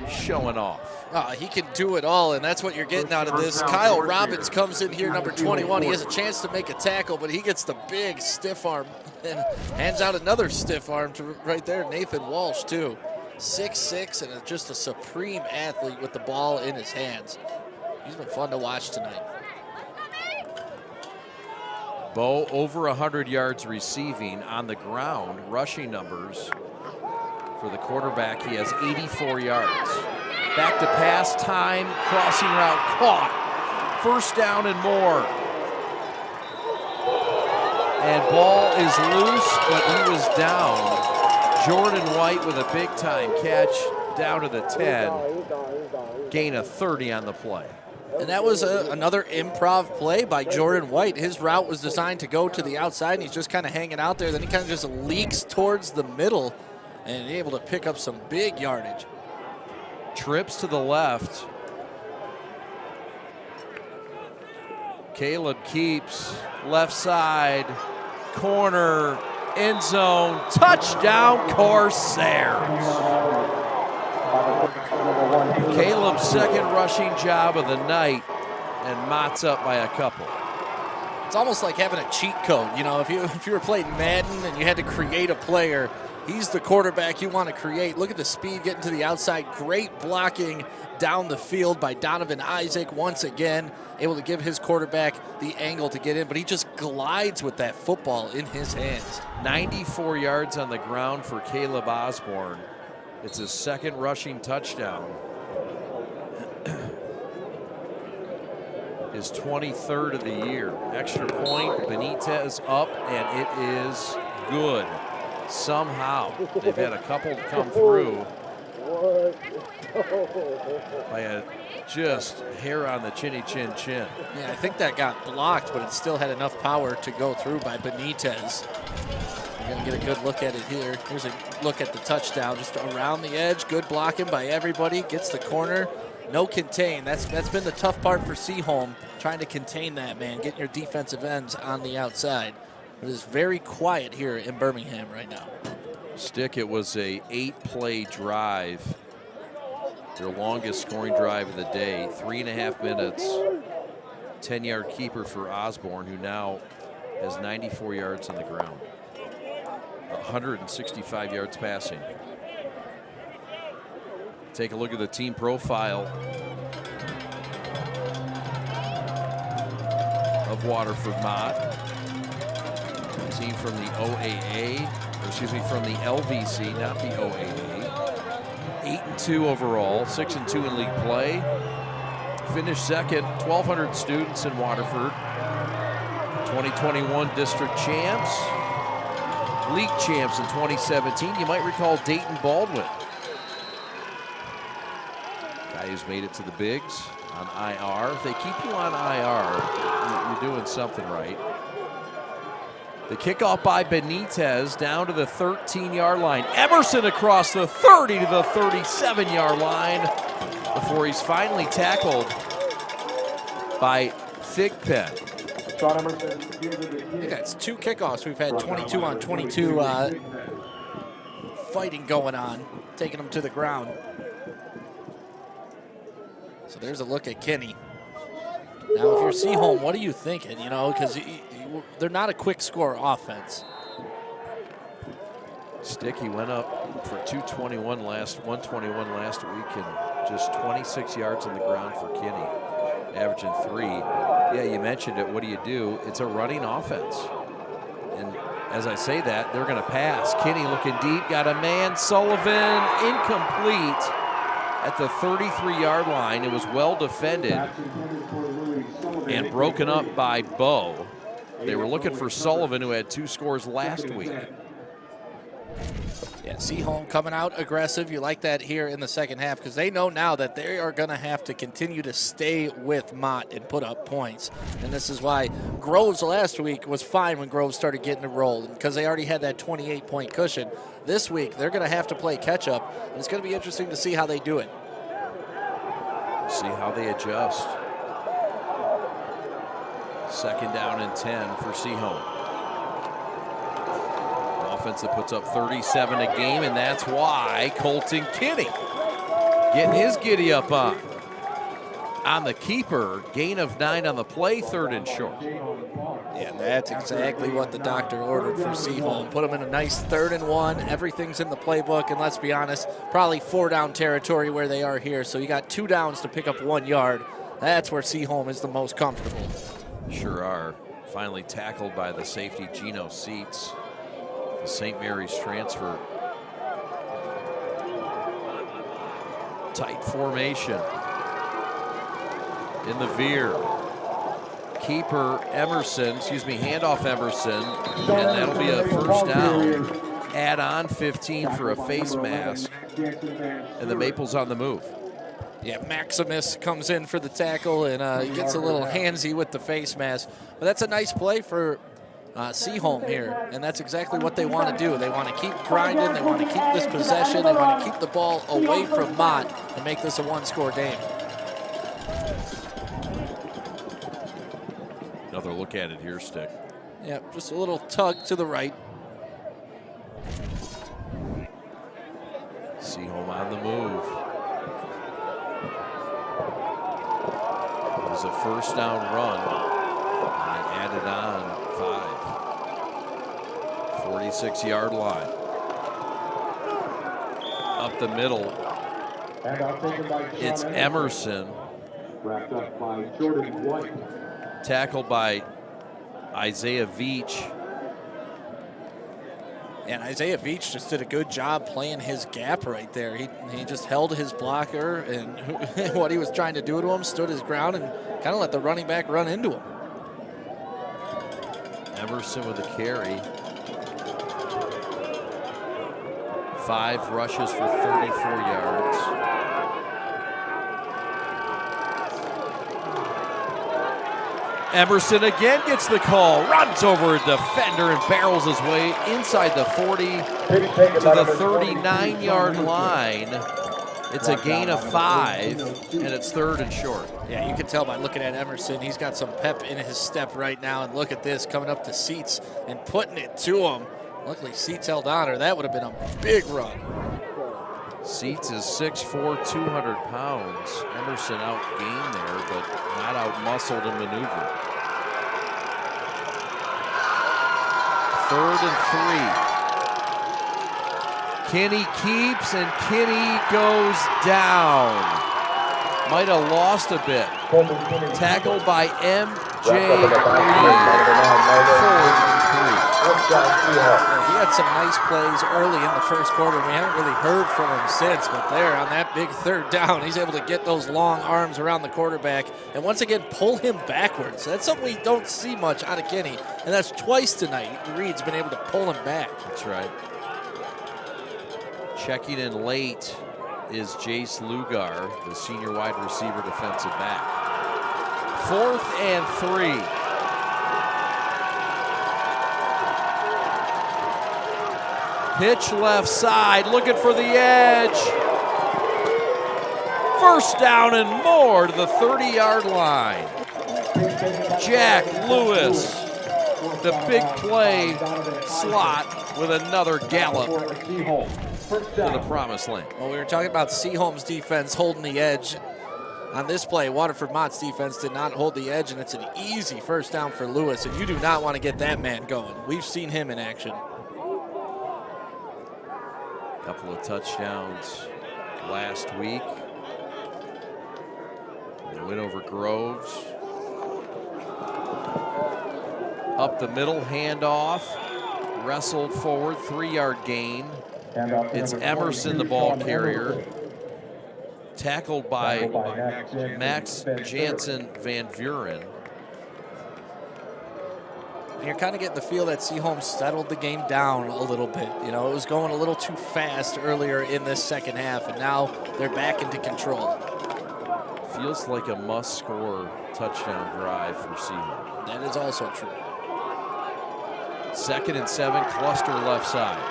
showing off. He can do it all, and that's what you're getting out of this. Kyle Robbins comes in here, number 21. He has a chance to make a tackle, but he gets the big stiff arm and hands out another stiff arm to right there, Nathan Walsh, too. 6'6", and just a supreme athlete with the ball in his hands. He's been fun to watch tonight. Bo over 100 yards receiving on the ground. Rushing numbers for the quarterback, he has 84 yards. Back to pass time, crossing route caught. First down and more. And ball is loose, but he was down. Jordan White with a big time catch down to the 10. Gain of 30 on the play. And that was another improv play by Jordan White. His route was designed to go to the outside, and he's just kind of hanging out there. Then he kind of just leaks towards the middle and able to pick up some big yardage. Trips to the left. Caleb keeps left side, corner, end zone, touchdown Corsairs. Caleb's second rushing job of the night, and Mott's up by a couple. It's almost like having a cheat code. You know, if you were playing Madden and you had to create a player, he's the quarterback you want to create. Look at the speed getting to the outside. Great blocking down the field by Donovan Isaac once again, able to give his quarterback the angle to get in, but he just glides with that football in his hands. 94 yards on the ground for Caleb Osborne. It's his second rushing touchdown. His 23rd of the year. Extra point, Benitez up, and it is good. Somehow, they've had a couple come through by a just hair on the chinny chin chin. Yeah, I think that got blocked, but it still had enough power to go through by Benitez. We're going to get a good look at it here. Here's a look at the touchdown, just around the edge. Good blocking by everybody. Gets the corner. No contain. That's been the tough part for Seaholm, trying to contain that man, getting your defensive ends on the outside. It is very quiet here in Birmingham right now. Stick, it was a 8-play drive. Their longest scoring drive of the day. 3.5 minutes. 10-yard keeper for Osborne, who now has 94 yards on the ground. 165 yards passing. Take a look at the team profile of Waterford Mott. Team from the OAA, or excuse me, from the LVC, not the OAA. 8-2 overall, 6-2 in league play. Finished second, 1,200 students in Waterford. 2021 district champs. League champs in 2017. You might recall Dayton Baldwin. Guy who's made it to the bigs on IR. If they keep you on IR, you're doing something right. The kickoff by Benitez down to the 13-yard line. Emerson across the 30 to the 37-yard line before he's finally tackled by Thigpen. I think that's 2 kickoffs. We've had 22 on 22 fighting going on, taking them to the ground. So there's a look at Kenny. Now, if you're Seaholm, what are you thinking? You know, because they're not a quick score offense. Stick, he went up for 121 last week, and just 26 yards on the ground for Kenny, averaging 3. Yeah, you mentioned it. What do? It's a running offense. And as I say that, they're going to pass. Kenny looking deep, got a man. Sullivan, incomplete at the 33-yard line. It was well defended and broken up by Bo. They were looking for Sullivan, who had 2 scores last week. Yeah, Seaholm coming out aggressive. You like that here in the second half because they know now that they are going to have to continue to stay with Mott and put up points. And this is why Groves last week was fine when Groves started getting it rolled because they already had that 28-point cushion. This week, they're going to have to play catch-up, and it's going to be interesting to see how they do it. See how they adjust. Second down and 10 for Seaholm. Offense that puts up 37 a game, and that's why Colton Kinney getting his giddy up on the keeper. Gain of 9 on the play, 3rd and short. Yeah, that's exactly what the doctor ordered for Seaholm. Put him in a nice 3rd and 1. Everything's in the playbook, and let's be honest, probably 4-down territory where they are here. So you got 2 downs to pick up 1 yard. That's where Seaholm is the most comfortable. Sure are. Finally tackled by the safety, Gino Seats, the St. Mary's transfer. Tight formation. In the veer. Keeper Emerson, handoff Emerson, and that'll be a 1st down. Add on 15 for a face mask, and the Maples on the move. Yeah, Maximus comes in for the tackle, and he gets a little handsy with the face mask. But that's a nice play for Seaholm here, and that's exactly what they want to do. They want to keep grinding. They want to keep this possession. They want to keep the ball away from Mott and make this a 1-score game. Another look at it here, Stick. Yeah, just a little tug to the right. Seaholm on the move. It was a 1st down run, and they added on 5. 46-yard line. Up the middle. It's Emerson. Wrapped up by Jordan White. Tackled by Isaiah Veach. And Isaiah Veach just did a good job playing his gap right there. He just held his blocker, and what he was trying to do to him, stood his ground, and kind of let the running back run into him. Emerson with a carry. 5 rushes for 34 yards. Emerson again gets the call, runs over a defender and barrels his way inside the 40 to the 39-yard line. It's a gain of 5, and it's 3rd and short. Yeah, you can tell by looking at Emerson. He's got some pep in his step right now, and look at this, coming up to Seats and putting it to him. Luckily, Seats held on, or that would have been a big run. Seats is 6'4", 200 pounds. Emerson outgained there, but not out-muscled and maneuvered. 3rd and 3. Kinney keeps, and Kinney goes down. Might have lost a bit. Tackled by M.J. Reed. 4th and 3. He had some nice plays early in the 1st quarter. We haven't really heard from him since, but there on that big 3rd down, he's able to get those long arms around the quarterback and once again pull him backwards. That's something we don't see much out of Kinney, and that's twice tonight. Reed's been able to pull him back. That's right. Checking in late is Jace Lugar, the senior wide receiver defensive back. 4th and 3. Pitch left side, looking for the edge. 1st down and more to the 30-yard line. Jack Lewis, the big play slot with another gallop to the promised land. Well, we were talking about Seaholm's defense holding the edge. On this play, Waterford Mott's defense did not hold the edge, and it's an easy 1st down for Lewis, and you do not want to get that man going. We've seen him in action. Couple of touchdowns last week. The win over Groves. Up the middle, handoff. Wrestled forward, 3-yard gain. It's Emerson, the ball carrier. Tackled by Max Jansen Van Vuren. You're kind of getting the feel that Seaholm settled the game down a little bit. You know, it was going a little too fast earlier in this 2nd half, and now they're back into control. Feels like a must-score touchdown drive for Seaholm. That is also true. 2nd and 7, cluster left side.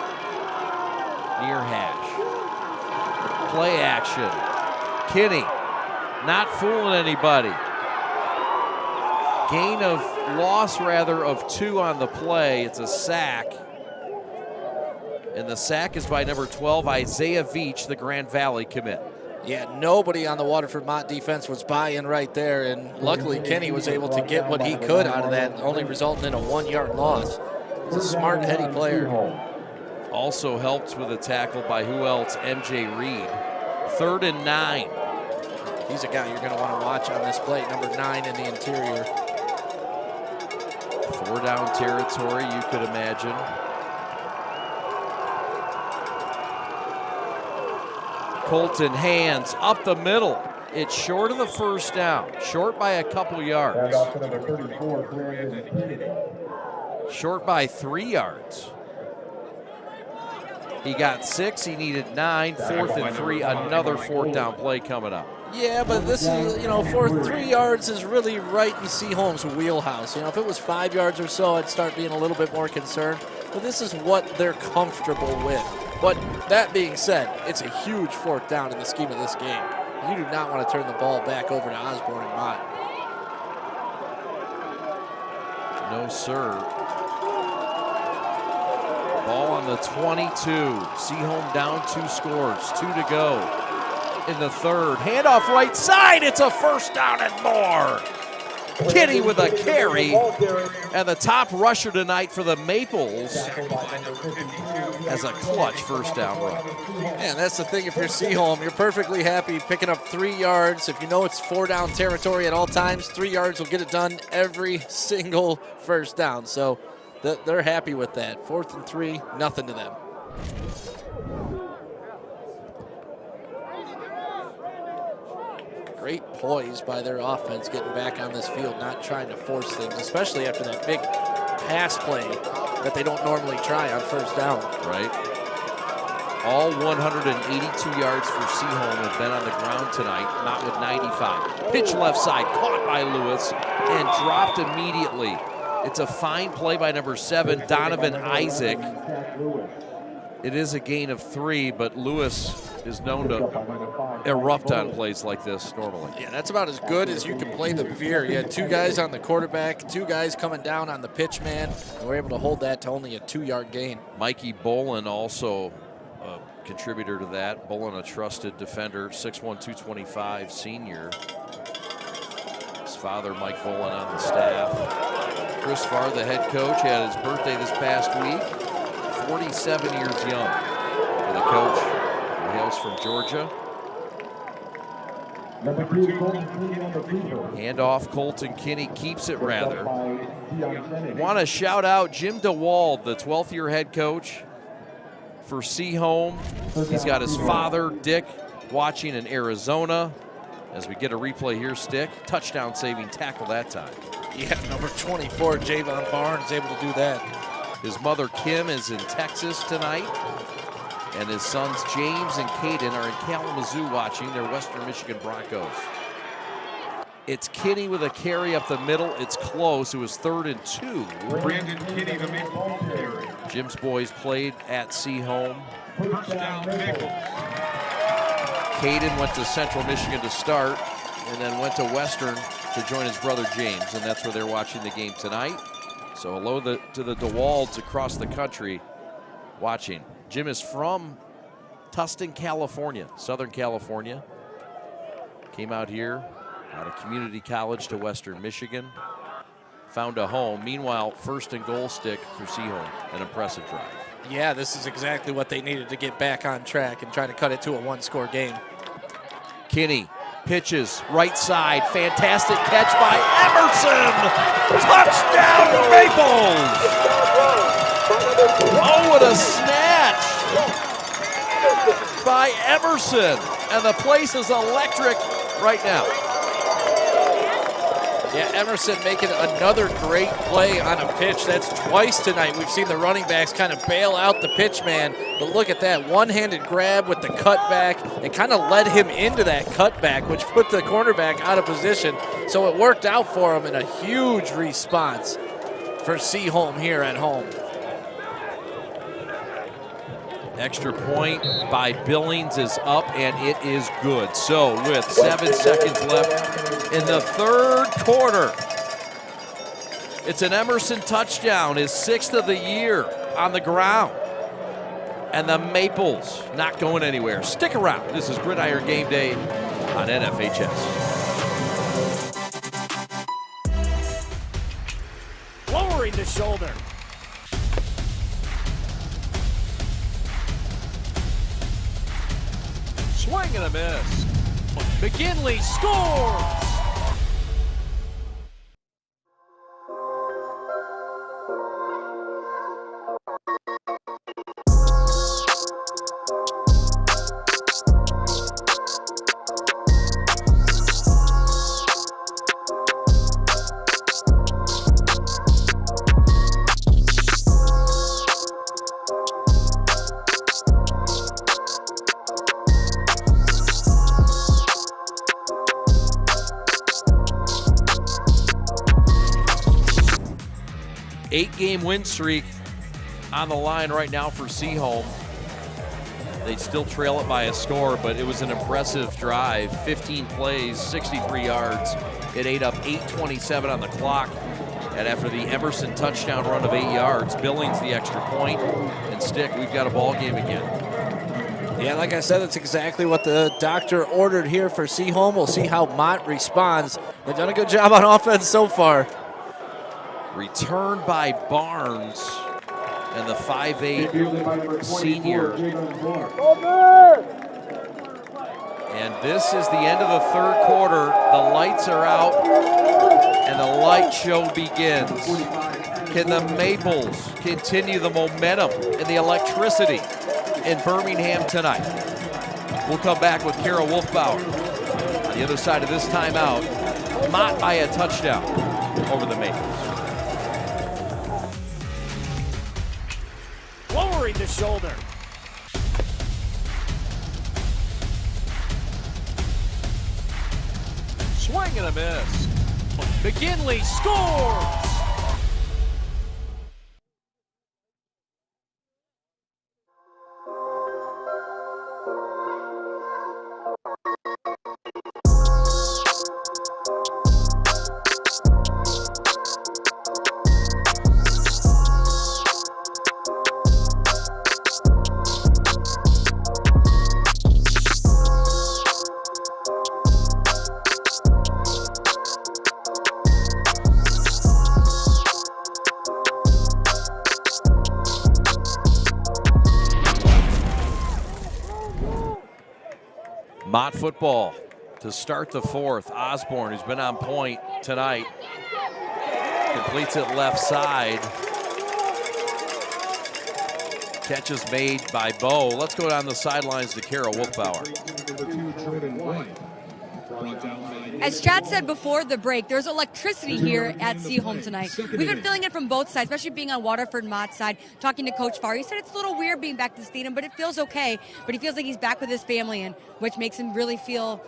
Near hash. Play action. Kinney not fooling anybody. Loss of 2 on the play. It's a sack. And the sack is by number 12, Isaiah Veach, the Grand Valley commit. Yeah, nobody on the Waterford Mott defense was buying right there, and luckily Kenny was able to get what he could out of that, only resulting in a 1-yard loss. He's a smart, heady player. Also helped with a tackle by who else? MJ Reed. 3rd and 9. He's a guy you're going to want to watch on this play, number 9 in the interior. 4-down territory, you could imagine. Colton hands up the middle. It's short of the first down, short by a couple yards. Short by 3 yards. He got 6, he needed 9, 4th and 3, another 4th down play coming up. Yeah, but this is, 3 yards is really right in Seaholm's wheelhouse. If it was 5 yards or so, I'd start being a little bit more concerned. But this is what they're comfortable with. But that being said, it's a huge 4th down in the scheme of this game. You do not want to turn the ball back over to Osborne and Mott. No, sir. Ball on the 22. Seaholm down 2 scores. 2 to go in the 3rd. Handoff right side. It's a 1st down and more. Kitty with a carry. And the top rusher tonight for the Maples as a clutch 1st down run. And that's the thing, if you're Seaholm, you're perfectly happy picking up 3 yards. If you know it's 4-down territory at all times, 3 yards will get it done every single 1st down. So they're happy with that. 4th and 3, nothing to them. Great poise by their offense getting back on this field, not trying to force things, especially after that big pass play that they don't normally try on 1st down. Right. All 182 yards for Seaholm have been on the ground tonight, not with 95. Pitch left side, caught by Lewis, and dropped immediately. It's a fine play by number 7, Donovan Isaac. It is a gain of 3, but Lewis is known to erupt on plays like this normally. Yeah, that's about as good as you can play the veer. You had 2 guys on the quarterback, 2 guys coming down on the pitch man, and we're able to hold that to only a 2-yard gain. Mikey Bolin also a contributor to that. Bolin, a trusted defender, 6'1", 225 senior. His father, Mike Bolin, on the staff. Chris Farr, the head coach, had his birthday this past week. 47 years young for the coach who hails from Georgia. Handoff, Colton Kinney keeps it rather. Want to shout out Jim DeWald, the 12th year head coach for Seaholm. He's got his father, Dick, watching in Arizona. As we get a replay here, Stick, touchdown saving tackle that time. Yeah, number 24, Javon Barnes, able to do that. His mother, Kim, is in Texas tonight, and his sons, James and Caden, are in Kalamazoo watching their Western Michigan Broncos. It's Kinney with a carry up the middle. It's close. It was 3rd and 2. Brandon Kinney, the Maple carry. Jim's boys played at Seaholm. First down, Maples. Caden went to Central Michigan to start, and then went to Western to join his brother James, and that's where they're watching the game tonight. So hello to the DeWalds across the country watching. Jim is from Tustin, California, Southern California. Came out here out of community college to Western Michigan. Found a home. Meanwhile, 1st and goal, Stick, for Seaholm. An impressive drive. Yeah, this is exactly what they needed to get back on track and try to cut it to a 1-score game. Kinney pitches right side. Fantastic catch by Emerson. Touchdown Maples. Oh, what a snatch by Emerson. And the place is electric right now. Yeah, Emerson making another great play on a pitch. That's twice tonight. We've seen the running backs kind of bail out the pitch man. But look at that, one-handed grab with the cutback. It kind of led him into that cutback, which put the cornerback out of position. So it worked out for him in a huge response for Seaholm here at home. Extra point by Billings is up, and it is good. So with 7 seconds left in the 3rd quarter, it's an Emerson touchdown, his 6th of the year on the ground. And the Maples not going anywhere. Stick around. This is Gridiron Game Day on NFHS. Lowering the shoulder. Swing and a miss. McGinley scores! Eight-game win streak on the line right now for Seaholm. They still trail it by a score, but it was an impressive drive. 15 plays, 63 yards. It ate up 8:27 on the clock. And after the Emerson touchdown run of 8 yards, Billings the extra point, and Stick, we've got a ball game again. Yeah, like I said, that's exactly what the doctor ordered here for Seaholm. We'll see how Mott responds. They've done a good job on offense so far. Return by Barnes and the 5'8" senior. And this is the end of the third quarter. The lights are out and the light show begins. Can the Maples continue the momentum and the electricity in Birmingham tonight? We'll come back with Kara Wolfbauer. On the other side of this timeout, Mott by a touchdown over the Maples. Lowering the shoulder. Swing and a miss. McGinley scores! Mott football to start the fourth. Osborne, who's been on point tonight, completes it left side. Catch is made by Bo. Let's go down the sidelines to Kara Wolfbauer. As Chad said before the break, there's electricity here at Seaholm tonight. We've been feeling it from both sides, especially being on Waterford Mott's side, talking to Coach Farr. He said it's a little weird being back to the stadium, but it feels okay. But he feels like he's back with his family, and which makes him really feel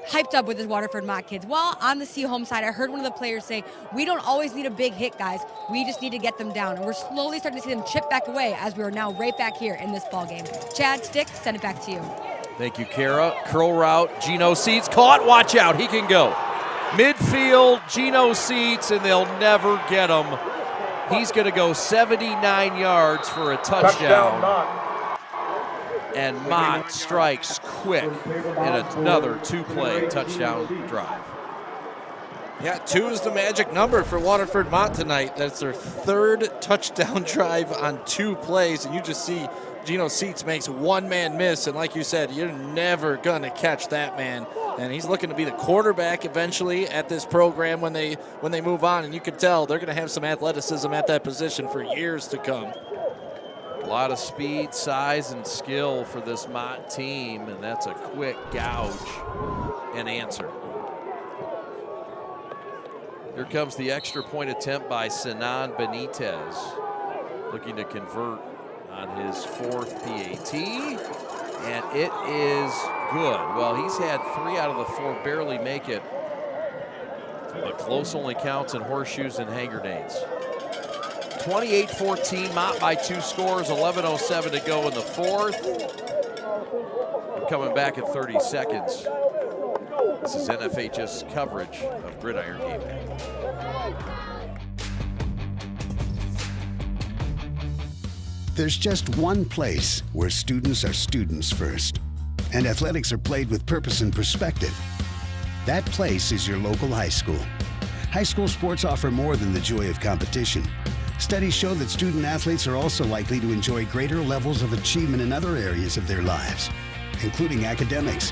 hyped up with his Waterford Mott kids. Well, on the Seaholm side, I heard one of the players say, we don't always need a big hit, guys. We just need to get them down. And we're slowly starting to see them chip back away as we are now right back here in this ball game. Chad, Stick, send it back to you. Thank you, Kara. Curl route, Geno Seats caught. Watch out, he can go. Midfield, Geno Seats, and they'll never get him. He's going to go 79 yards for a touchdown. And Mott strikes quick in another two-play touchdown drive. Yeah, 2 is the magic number for Waterford Mott tonight. That's their third touchdown drive on 2 plays, and you just see Geno Seats makes one man miss, and like you said, you're never going to catch that man. And he's looking to be the quarterback eventually at this program when they move on, and you can tell they're going to have some athleticism at that position for years to come. A lot of speed, size, and skill for this Mott team, and that's a quick gouge and answer. Here comes the extra point attempt by Sinan Benitez, looking to convert on his 4th PAT, and it is good. Well, he's had 3 out of the 4 barely make it, but close only counts in horseshoes and hand grenades. 28-14, Mott by 2 scores, 11:07 to go in the 4th. We're coming back in 30 seconds. This is NFHS coverage of Gridiron Game Day. There's just one place where students are students first, and athletics are played with purpose and perspective. That place is your local high school. High school sports offer more than the joy of competition. Studies show that student athletes are also likely to enjoy greater levels of achievement in other areas of their lives, including academics.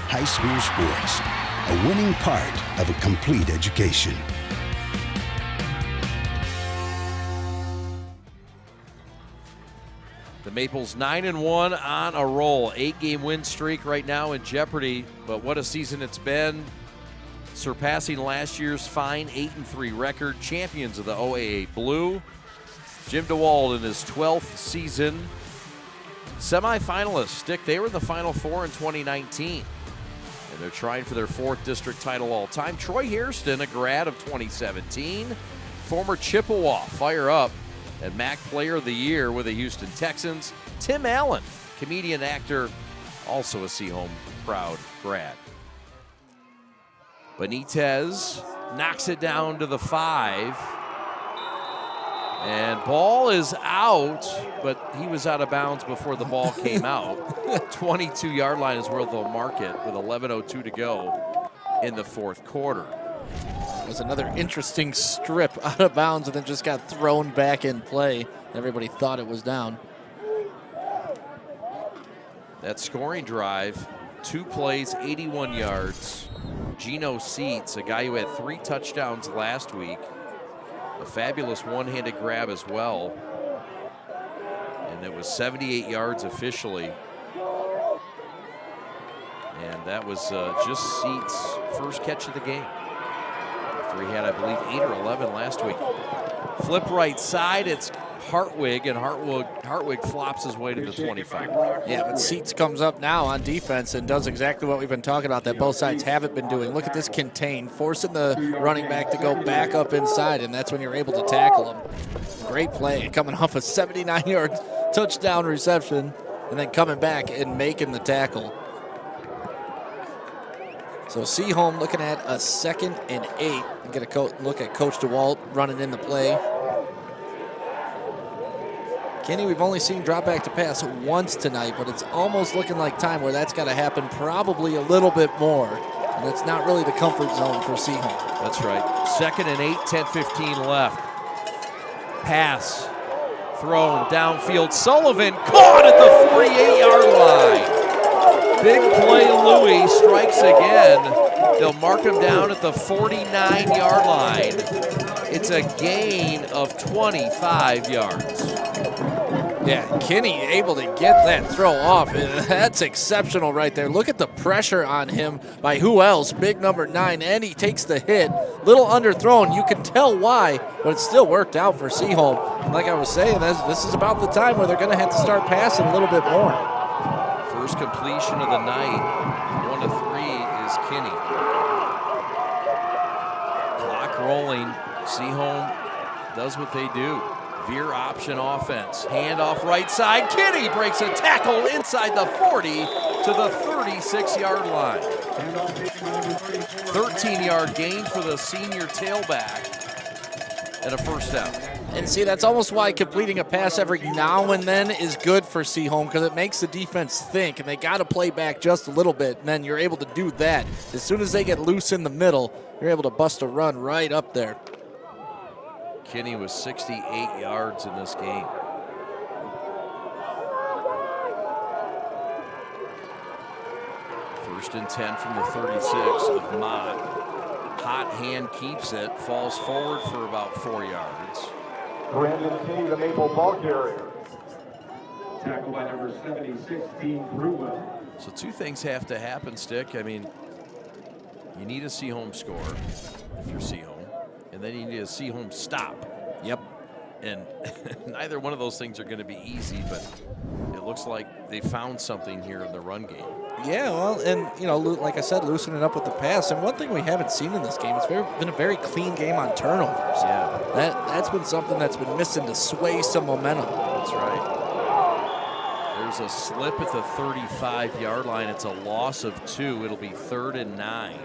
High school sports, a winning part of a complete education. The Maples 9-1 on a roll. 8-game win streak right now in jeopardy, but what a season it's been. Surpassing last year's fine 8-3 record. Champions of the OAA Blue. Jim DeWald in his 12th season. Semi-finalists. Stick, they were in the Final Four in 2019. And they're trying for their 4th district title all time. Troy Hairston, a grad of 2017. Former Chippewa, fire up. And MAC Player of the Year with the Houston Texans. Tim Allen, comedian, actor, also a Seaholm proud grad. Benitez knocks it down to the 5. And ball is out, but he was out of bounds before the ball came out. 22-yard line is where they'll mark it with 11:02 to go in the 4th quarter. It was another interesting strip out of bounds and then just got thrown back in play. Everybody thought it was down. That scoring drive, 2 plays, 81 yards. Geno Seats, a guy who had 3 touchdowns last week. A fabulous one-handed grab as well. And it was 78 yards officially. And that was just Seats' first catch of the game. After he had, I believe, 8 or 11 last week. Flip right side, it's Hartwig, and Hartwig flops his way to the 25. Yeah, but Seats comes up now on defense and does exactly what we've been talking about that both sides haven't been doing. Look at this contain, forcing the running back to go back up inside, and that's when you're able to tackle him. Great play, coming off a 79-yard touchdown reception, and then coming back and making the tackle. So Seaholm looking at a 2nd and 8. And get a look at Coach DeWalt running in the play. Kenny, we've only seen drop back to pass once tonight, but it's almost looking like time where that's got to happen probably a little bit more. And it's not really the comfort zone for Seaholm. That's right. 2nd and 8, 10:15 left. Pass thrown downfield. Sullivan caught at the 48-yard line. Big play, Louis strikes again. They'll mark him down at the 49-yard line. It's a gain of 25 yards. Yeah, Kenny able to get that throw off. That's exceptional right there. Look at the pressure on him by who else? Big number 9, and he takes the hit. Little underthrown. You can tell why, but it still worked out for Seaholm. Like I was saying, this is about the time where they're going to have to start passing a little bit more. First completion of the night, 1 of 3 is Kinney. Clock rolling. Seaholm does what they do. Veer option offense. Hand off right side. Kinney breaks a tackle inside the 40 to the 36-yard line. 13-yard gain for the senior tailback and a first down. And see, that's almost why completing a pass every now and then is good for Seaholm, because it makes the defense think, and they got to play back just a little bit, and then you're able to do that. As soon as they get loose in the middle, you're able to bust a run right up there. Kinney was 68 yards in this game. First and 10 from the 36 of Mott. Hot hand keeps it, falls forward for about 4 yards. Brandon Kinney, the Maple ball carrier. Tackled by number 76, Dean Bruin. So 2 things have to happen, Stick. I mean, you need a Seaholm score if you're Seaholm, and then you need a Seaholm stop. Yep. And neither one of those things are going to be easy, but it looks like they found something here in the run game. Yeah, well, and, you know, like I said, loosening up with the pass. And one thing we haven't seen in this game, it's been a very clean game on turnovers. Yeah. That's been something that's been missing to sway some momentum. That's right. There's a slip at the 35-yard line. It's a loss of 2. It'll be 3rd and 9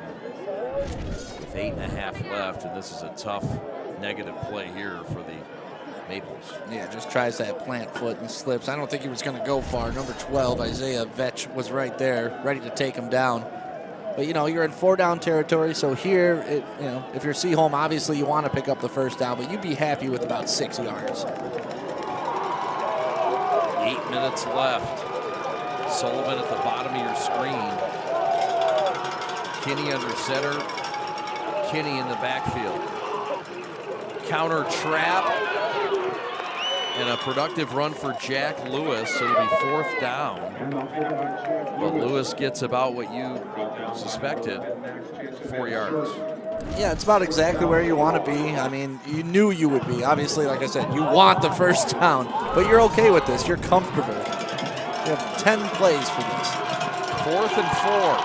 with 8.5 left, and this is a tough negative play here for the Maples. Yeah, just tries that plant foot and slips. I don't think he was going to go far. Number 12, Isaiah Vetch, was right there, ready to take him down. But, you know, you're in 4-down territory, so here, if you're Seaholm, obviously you want to pick up the first down, but you'd be happy with about 6 yards. 8 minutes left. Sullivan at the bottom of your screen. Kinney under center. Kinney in the backfield. Counter trap. And a productive run for Jack Lewis, so it'll be 4th down. But Lewis gets about what you suspected, 4 yards. Yeah, it's about exactly where you want to be. I mean, you knew you would be. Obviously, like I said, you want the first down, but you're okay with this. You're comfortable. You have 10 plays for this. 4th and 4.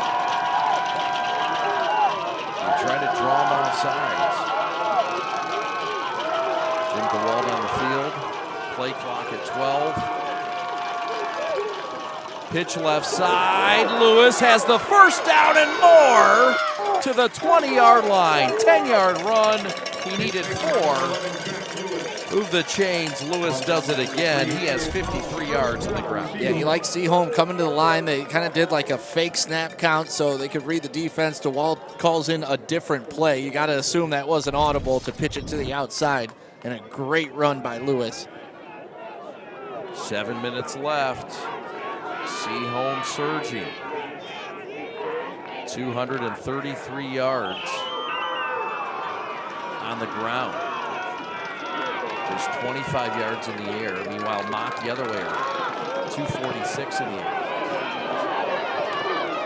You try to draw them off sides. Jim DeWalt on the field. Play clock at 12. Pitch left side. Lewis has the first down and more to the 20-yard line. 10-yard run. He needed 4. Move the chains. Lewis does it again. He has 53 yards on the ground. Yeah, you like Seaholm coming to the line. They kind of did like a fake snap count so they could read the defense. DeWalt calls in a different play. You got to assume that was an audible to pitch it to the outside. And a great run by Lewis. 7 minutes left. Seaholm surging. 233 yards on the ground. Just 25 yards in the air. Meanwhile, Mott the other way around. 246 in the air.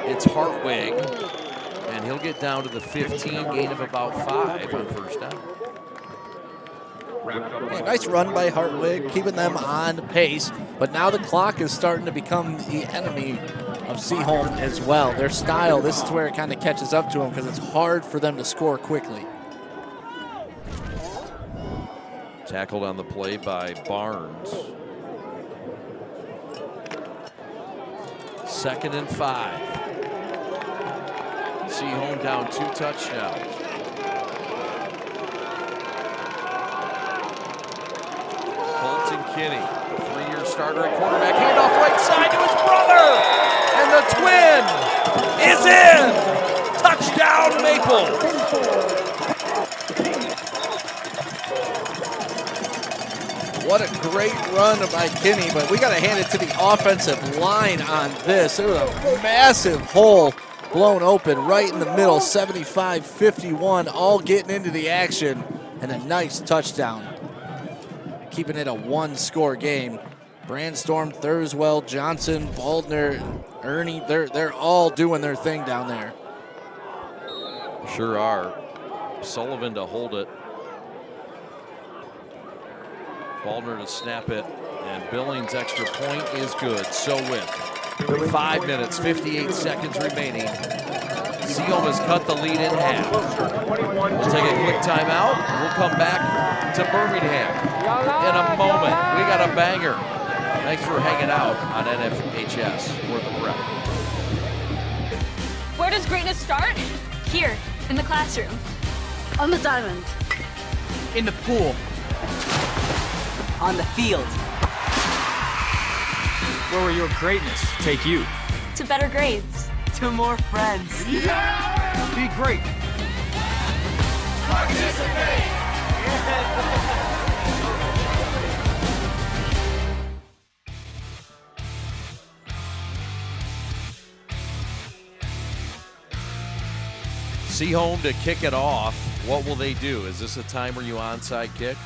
It's Hartwig, and he'll get down to the 15, gain of about 5 on first down. Yeah, nice run by Hartwig, keeping them on pace. But now the clock is starting to become the enemy of Seaholm as well. Their style, this is where it kind of catches up to them because it's hard for them to score quickly. Tackled on the play by Barnes. 2nd and 5. Seaholm down 2 touchdowns. Colton Kinney, a 3-year starter at quarterback, handoff right side to his brother, and the twin is in. Touchdown, Maple. What a great run by Kinney, but we got to hand it to the offensive line on this. There was a massive hole blown open right in the middle, 75-51, all getting into the action, and a nice touchdown. Keeping it a 1-score game. Brandstorm, Thurswell, Johnson, Baldner, Ernie, they're all doing their thing down there. Sure are. Sullivan to hold it. Baldner to snap it, and Billings' extra point is good. So with 5 minutes, 58 seconds remaining, Seaholm has cut the lead in half. We'll take a quick timeout. We'll come back to Birmingham in a moment. We got a banger. Thanks for hanging out on NFHS. We're the Prep. Where does greatness start? Here, in the classroom. On the diamond. In the pool. On the field. Where will your greatness take you? To better grades. To more friends. Yeah! Be great. Participate! Seaholm to kick it off. What will they do? Is this a time where you onside kick?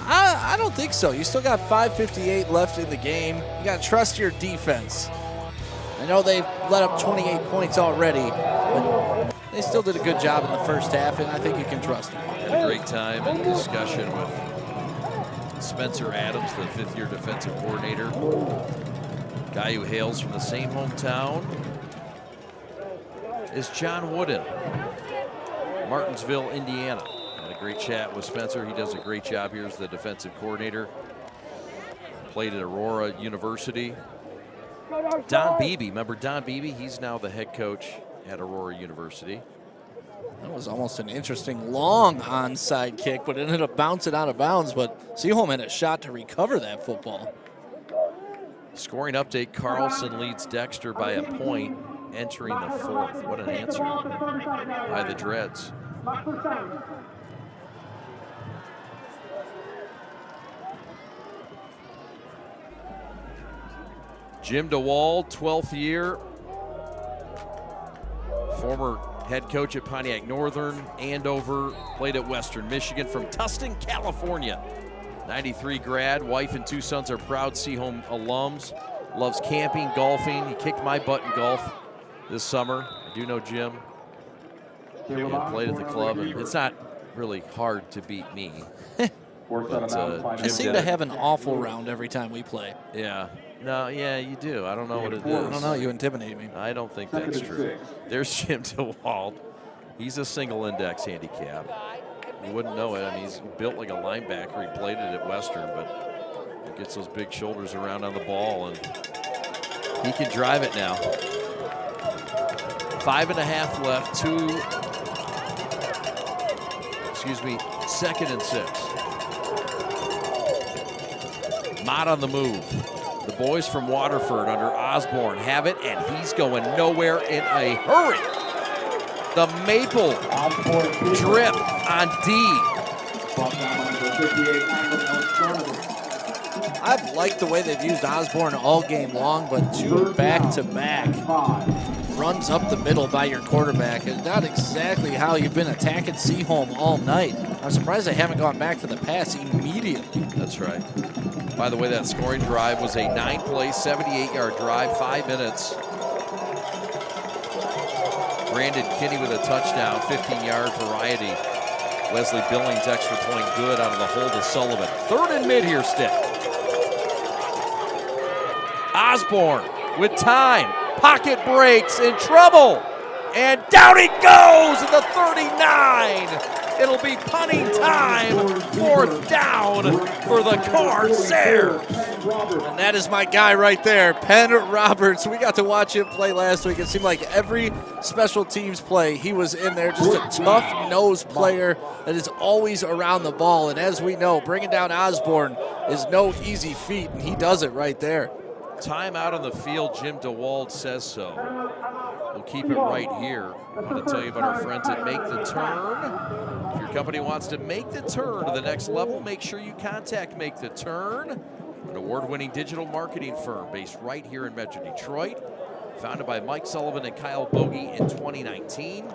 I don't think so. You still got 5:58 left in the game. You got to trust your defense. I know they've let up 28 points already, but they still did a good job in the first half, and I think you can trust them. Had a great time in discussion with Spencer Adams, the 5th-year defensive coordinator, guy who hails from the same hometown is John Wooden, Martinsville, Indiana. Had a great chat with Spencer. He does a great job here as the defensive coordinator. Played at Aurora University. Don Beebe, remember Don Beebe? He's now the head coach at Aurora University. That was almost an interesting long onside kick, but it ended up bouncing out of bounds. But Seaholm had a shot to recover that football. Scoring update, Carlson leads Dexter by a point entering the fourth. What an answer by the Dreads. Jim DeWald, 12th year. Former head coach at Pontiac Northern, Andover, played at Western Michigan, from Tustin, California. 93 grad, wife and 2 sons are proud Seaholm alums. Loves camping, golfing. He kicked my butt in golf this summer. I do know Jim. Yeah, played at the club, and it's not really hard to beat me. But, I seem to have an awful round every time we play. Yeah. No, yeah, you do. I don't know what it is. I don't know. You intimidate me. I don't think that's true. There's Jim DeWald. He's a single index handicap. You wouldn't know it. I mean, he's built like a linebacker. He played it at Western, but he gets those big shoulders around on the ball, and he can drive it now. 5.5 left. 2nd and 6. Mott on the move. The boys from Waterford under Osborne have it, and he's going nowhere in a hurry. The Maple drip on D. I've liked the way they've used Osborne all game long, but 2 back-to-back runs up the middle by your quarterback is not exactly how you've been attacking Seaholm all night. I'm surprised they haven't gone back to the pass immediately. That's right. By the way, that scoring drive was a 9-play, 78-yard drive, 5 minutes. Brandon Kinney with a touchdown, 15-yard variety. Wesley Billings extra point good out of the hole to Sullivan. 3rd and mid here, Stick. Osborne with time. Pocket breaks, in trouble. And down he goes at the 39. It'll be punting time. 4th down for the Corsairs. And that is my guy right there, Penn Roberts. We got to watch him play last week. It seemed like every special teams play, he was in there. Just a tough-nosed player that is always around the ball. And as we know, bringing down Osborne is no easy feat, and he does it right there. Time out on the field, Jim DeWald says so. We'll keep it right here. I want to tell you about our friends at Make the Turn. If your company wants to make the turn to the next level, make sure you contact Make the Turn, an award-winning digital marketing firm based right here in Metro Detroit. Founded by Mike Sullivan and Kyle Bogey in 2019.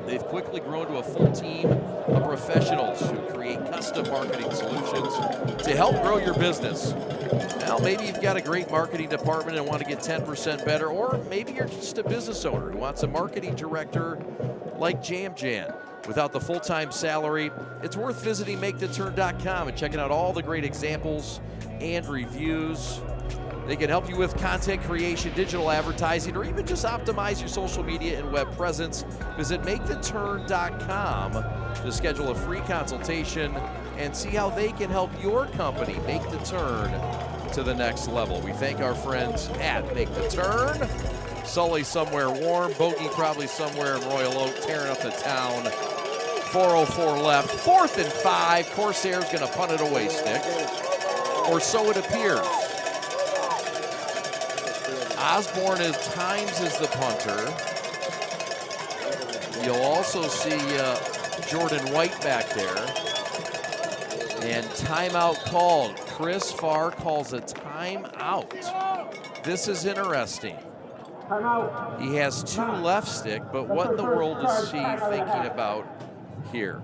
They've quickly grown to a full team of professionals who create custom marketing solutions to help grow your business. Now, maybe you've got a great marketing department and want to get 10% better, or maybe you're just a business owner who wants a marketing director like Jam Jan. Without the full-time salary, it's worth visiting MakeTheTurn.com and checking out all the great examples and reviews. They can help you with content creation, digital advertising, or even just optimize your social media and web presence. Visit MakeTheTurn.com to schedule a free consultation and see how they can help your company make the turn to the next level. We thank our friends at Make the Turn. Sully somewhere warm, Bogey probably somewhere in Royal Oak, tearing up the town. 4:04 left, 4th and 5. Corsairs gonna punt it away, Stick. Or so it appears. Osborne at times is the punter. You'll also see Jordan White back there. And timeout called. Chris Farr calls a timeout. This is interesting. He has 2 left, Stick, but what in the world is he thinking about here?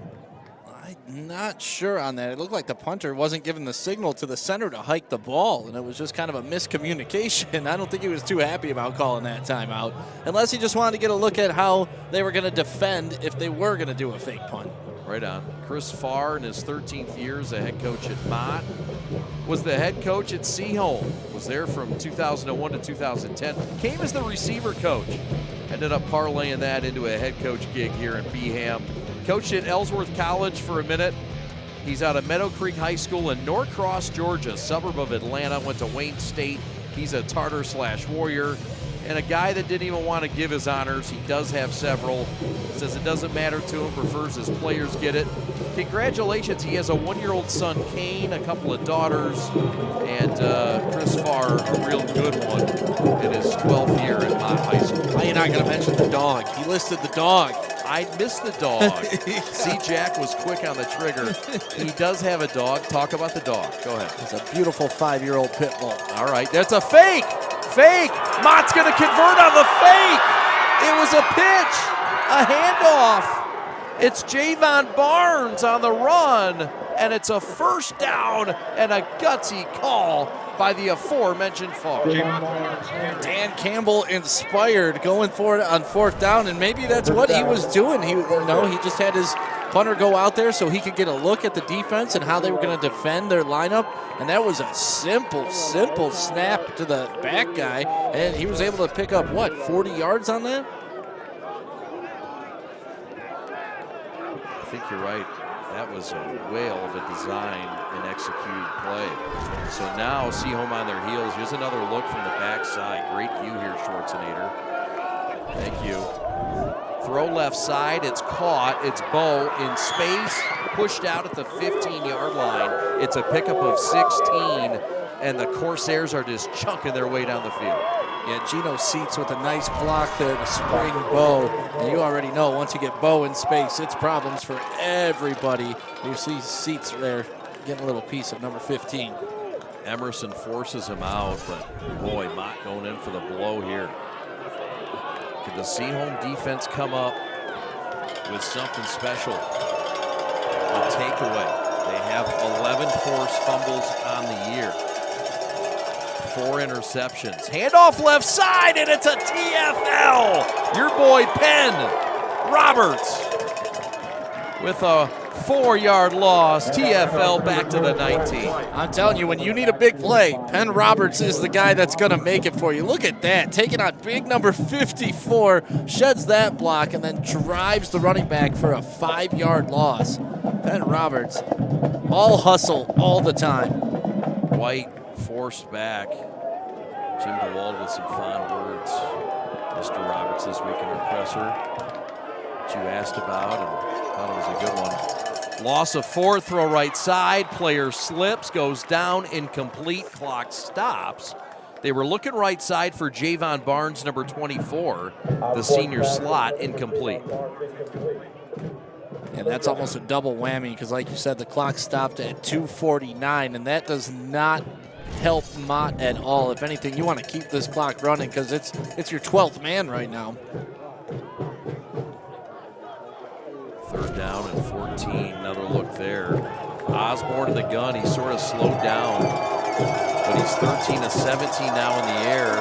I'm not sure on that. It looked like the punter wasn't giving the signal to the center to hike the ball, and it was just kind of a miscommunication. I don't think he was too happy about calling that timeout, unless he just wanted to get a look at how they were going to defend if they were going to do a fake punt. Right on. Chris Farr, in his 13th year as a head coach at Mott, was the head coach at Seaholm. Was there from 2001 to 2010. Came as the receiver coach. Ended up parlaying that into a head coach gig here in Birmingham. Coached at Ellsworth College for a minute. He's out of Meadow Creek High School in Norcross, Georgia, suburb of Atlanta. Went to Wayne State. He's a Tartar/Warrior. and a guy that didn't even want to give his honors. He does have several. Says it doesn't matter to him, prefers his players get it. Congratulations, he has a 1-year-old son, Kane, a couple of daughters, and Chris Farr, a real good one in his 12th year at Mott High School. Why are you not going to mention the dog? He listed the dog. I missed the dog. See, Jack was quick on the trigger. He does have a dog. Talk about the dog. Go ahead. It's a beautiful 5-year-old pit bull. All right, that's a fake. Fake. Mott's going to convert on the fake. It was a pitch, a handoff. It's Javon Barnes on the run, and it's a first down and a gutsy call by the aforementioned Farr. Dan Campbell inspired going for it on 4th down, and maybe that's what he was doing. He just had his punter go out there so he could get a look at the defense and how they were going to defend their lineup, and that was a simple snap to the back guy, and he was able to pick up, 40 yards on that? I think you're right. That was a whale of a design and executed play. So now Seaholm on their heels. Here's another look from the backside. Great view here, Schwarzenegger. Thank you. Throw left side. It's caught. It's Bo in space. Pushed out at the 15-yard line. It's a pickup of 16, and the Corsairs are just chunking their way down the field. Yeah, Gino Seats with a nice block there to spring Bo. And you already know once you get Bo in space, it's problems for everybody. You see Seats there getting a little piece of number 15. Emerson forces him out, but boy, Mott going in for the blow here. Could the Seaholm defense come up with something special? A takeaway. They have 11 forced fumbles on the year. 4 interceptions. Handoff left side, and it's a TFL. Your boy Penn Roberts with a 4-yard loss. TFL back to the 19. I'm telling you, when you need a big play, Penn Roberts is the guy that's going to make it for you. Look at that. Taking on big number 54, sheds that block, and then drives the running back for a 5-yard loss. Penn Roberts, all hustle all the time. White forced back. Jim DeWald with some fond words. Mr. Roberts this week in our presser, that you asked about, and thought it was a good one. Loss of 4, throw right side, player slips, goes down, incomplete, clock stops. They were looking right side for Javon Barnes, number 24, the senior slot, incomplete. And that's almost a double whammy because, like you said, the clock stopped at 2:49, and that does not help Mott at all. If anything, you want to keep this clock running because it's your 12th man right now. 3rd down and 14. Another look there. Osborne to the gun. He sort of slowed down, but he's 13 of 17 now in the air.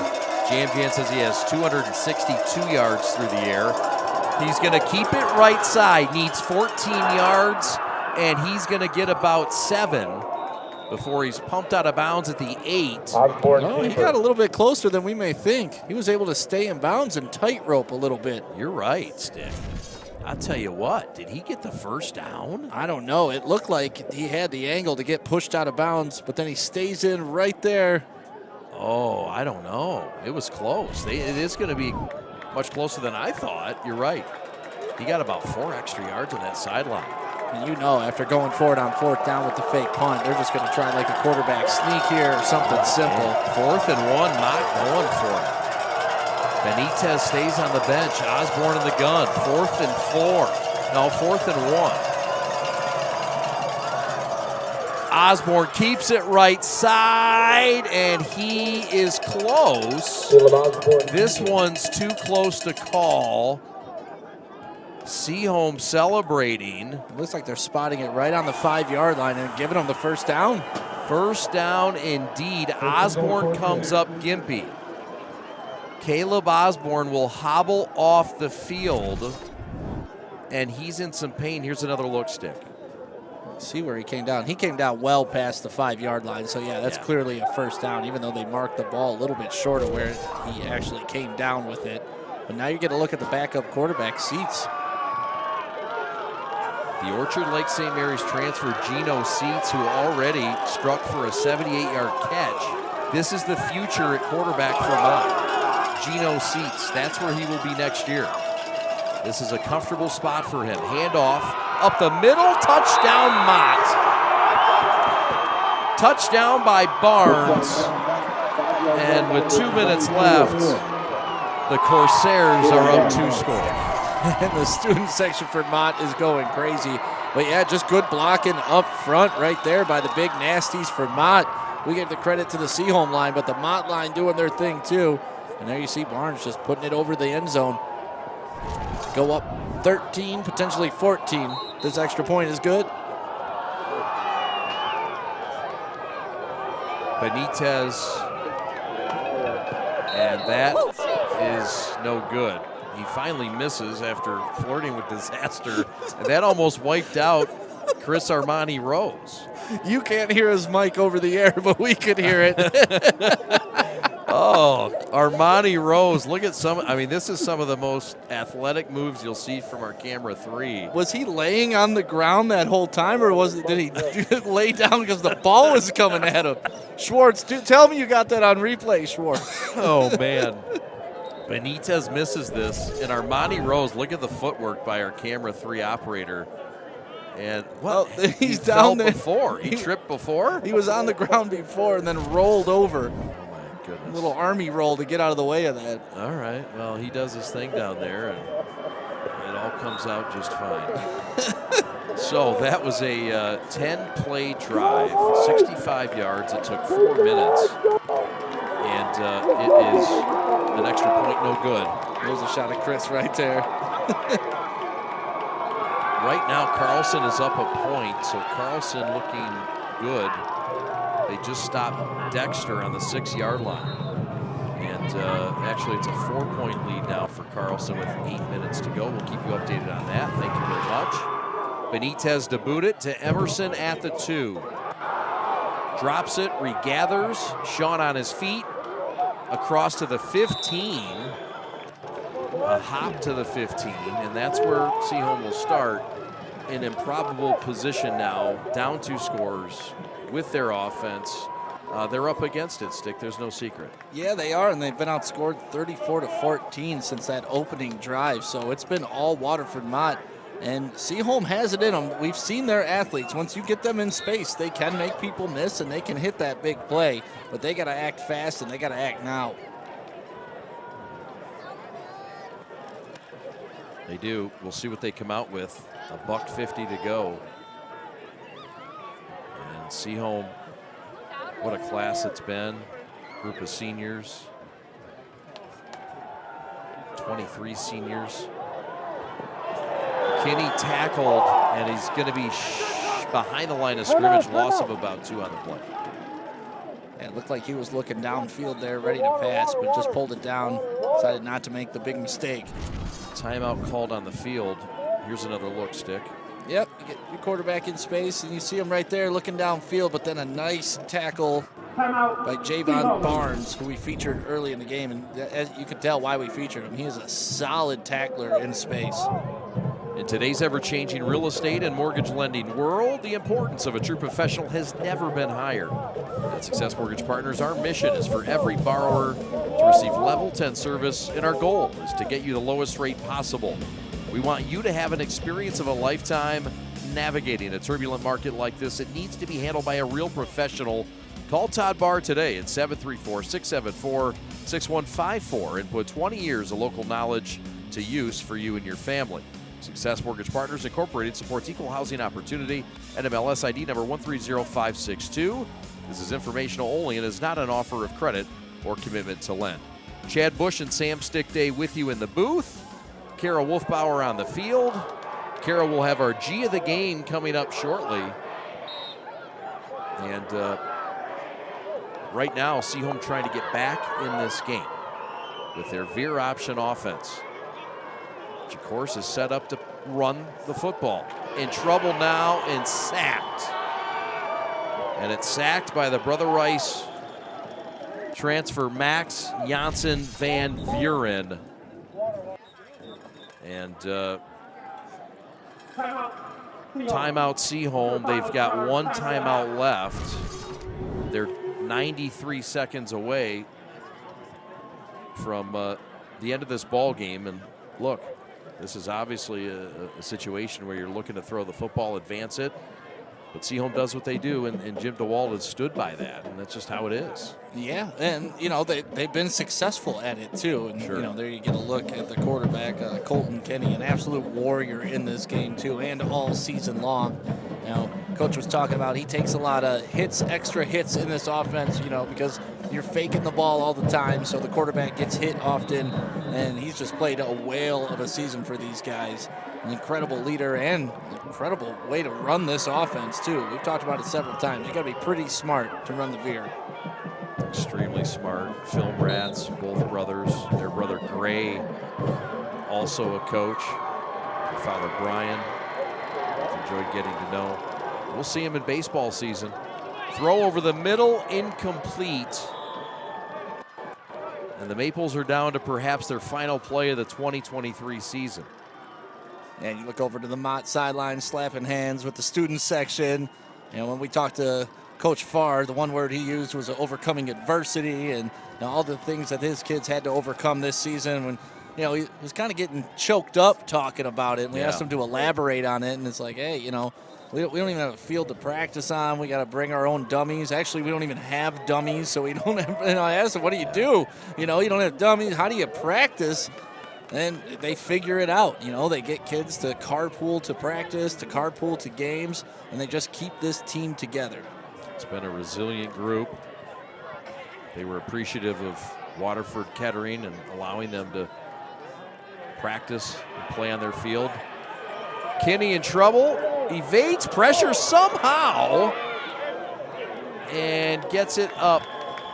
Jan says he has 262 yards through the air. He's going to keep it right side. Needs 14 yards, and he's going to get about 7 before he's pumped out of bounds at the 8. Well, he got a little bit closer than we may think. He was able to stay in bounds and tightrope a little bit. You're right, Stick. I'll tell you what, did he get the first down? I don't know. It looked like he had the angle to get pushed out of bounds, but then he stays in right there. Oh, I don't know. It was close. It is going to be much closer than I thought. You're right. He got about 4 extra yards on that sideline. And you know, after going for it on 4th down with the fake punt, they're just going to try like a quarterback sneak here or something simple. 4th and 1, not going for it. Benitez stays on the bench. Osborne in the gun. 4th and 4. No, 4th and 1. Osborne keeps it right side, and he is close. This one's too close to call. Seaholm celebrating. It looks like they're spotting it right on the 5-yard line and giving them the first down. First down indeed. Osborne comes up gimpy. Caleb Osborne will hobble off the field, and he's in some pain. Here's another look stick. See where he came down. He came down well past the 5-yard line, so yeah, that's clearly a first down, even though they marked the ball a little bit short of where he actually came down with it. But now you get a look at the backup quarterback Seats. The Orchard Lake St. Mary's transfer, Gino Seats, who already struck for a 78-yard catch. This is the future at quarterback for Mott. Geno seats. That's where he will be next year. This is a comfortable spot for him. Handoff up the middle, touchdown Mott. Touchdown by Barnes. And with 2 minutes left, the Corsairs are up 2 scores. And the student section for Mott is going crazy. But yeah, just good blocking up front right there by the big nasties for Mott. We give the credit to the Seaholm line, but the Mott line doing their thing too. And there you see Barnes just putting it over the end zone. To go up 13, potentially 14. This extra point is good. Benitez, and that is no good. He finally misses after flirting with disaster, and that almost wiped out Chris Armani Rose. You can't hear his mic over the air, but we could hear it. Oh, Armani Rose. Look at some. I mean, this is some of the most athletic moves you'll see from our camera 3. Was he laying on the ground that whole time, or did he lay down because the ball was coming at him? Schwartz, tell me you got that on replay, Schwartz. Oh, man. Benitez misses this, and Armani Rose, look at the footwork by our camera 3 operator. And he's he down fell there before. He tripped before? He was on the ground before and then rolled over. Oh, my goodness. A little army roll to get out of the way of that. All right. Well, he does his thing down there, and it all comes out just fine. So that was a 10-play drive, 65 yards. It took 4 minutes. And it is an extra point, no good. There's a shot of Chris right there. Right now, Carlson is up a point, so Carlson looking good. They just stopped Dexter on the 6-yard line. And actually, it's a 4-point lead now for Carlson with 8 minutes to go. We'll keep you updated on that. Thank you very much. Benitez to boot it to Emerson at the 2. Drops it, regathers. Sean on his feet. Across to the 15. A hop to the 15, and that's where Seaholm will start. An improbable position now, down 2 scores with their offense. They're up against it, Stick. There's no secret. Yeah, they are, and they've been outscored 34-14 since that opening drive. So it's been all Waterford Mott. And Seaholm has it in them. We've seen their athletes. Once you get them in space, they can make people miss, and they can hit that big play. But they got to act fast, and they got to act now. They do. We'll see what they come out with. $1:50 to go. And Seaholm, what a class it's been. Group of seniors. 23 seniors. Kinney tackled, and he's going to be behind the line of scrimmage, loss of about 2 on the play. Yeah, it looked like he was looking downfield there, ready to pass, but just pulled it down, decided not to make the big mistake. Timeout called on the field. Here's another look, Stick. Yep, you get your quarterback in space, and you see him right there looking downfield, but then a nice tackle by Javon Barnes, who we featured early in the game, and as you could tell why we featured him. He is a solid tackler in space. In today's ever-changing real estate and mortgage lending world, the importance of a true professional has never been higher. At Success Mortgage Partners, our mission is for every borrower to receive level 10 service, and our goal is to get you the lowest rate possible. We want you to have an experience of a lifetime navigating a turbulent market like this. It needs to be handled by a real professional. Call Todd Barr today at 734-674-6154 and put 20 years of local knowledge to use for you and your family. Success Mortgage Partners Incorporated supports equal housing opportunity at MLS ID number 130562. This is informational only and is not an offer of credit or commitment to lend. Chad Bush and Sam Stick Day with you in the booth. Kara Wolfbauer on the field. Kara will have our G of the game coming up shortly. And right now, Seaholm trying to get back in this game with their veer option offense. Which, of course, is set up to run the football. In trouble now and sacked. And it's sacked by the Brother Rice transfer Max Janssen van Vuren. And timeout Seaholm. They've got 1 timeout left. They're 93 seconds away from the end of this ball game. And look, this is obviously a situation where you're looking to throw the football, advance it. But Seaholm does what they do, and Jim DeWald has stood by that, and that's just how it is. Yeah, and, they've been successful at it, too. And, Sure. there you get a look at the quarterback, Colton Kenny, an absolute warrior in this game, too, and all season long. Coach was talking about he takes a lot of hits, extra hits in this offense, because you're faking the ball all the time, so the quarterback gets hit often, and he's just played a whale of a season for these guys. An incredible leader and incredible way to run this offense, too. We've talked about it several times. You got to be pretty smart to run the veer. Extremely smart. Film rats, both brothers. Their brother Gray, also a coach. Their father Brian. I've enjoyed getting to know. We'll see him in baseball season. Throw over the middle, incomplete. And the Maples are down to perhaps their final play of the 2023 season. And you look over to the Mott sideline, slapping hands with the student section. When we talked to Coach Farr, the one word he used was overcoming adversity and all the things that his kids had to overcome this season. When he was kind of getting choked up talking about it. And we asked him to elaborate on it, and it's like, hey, we don't even have a field to practice on. We got to bring our own dummies. Actually, we don't even have dummies, so we don't have. I asked him, what do you do? You don't have dummies. How do you practice? And they figure it out. They get kids to carpool to practice, to carpool to games, and they just keep this team together. It's been a resilient group. They were appreciative of Waterford Kettering and allowing them to practice and play on their field. Kinney in trouble, evades pressure somehow, and gets it up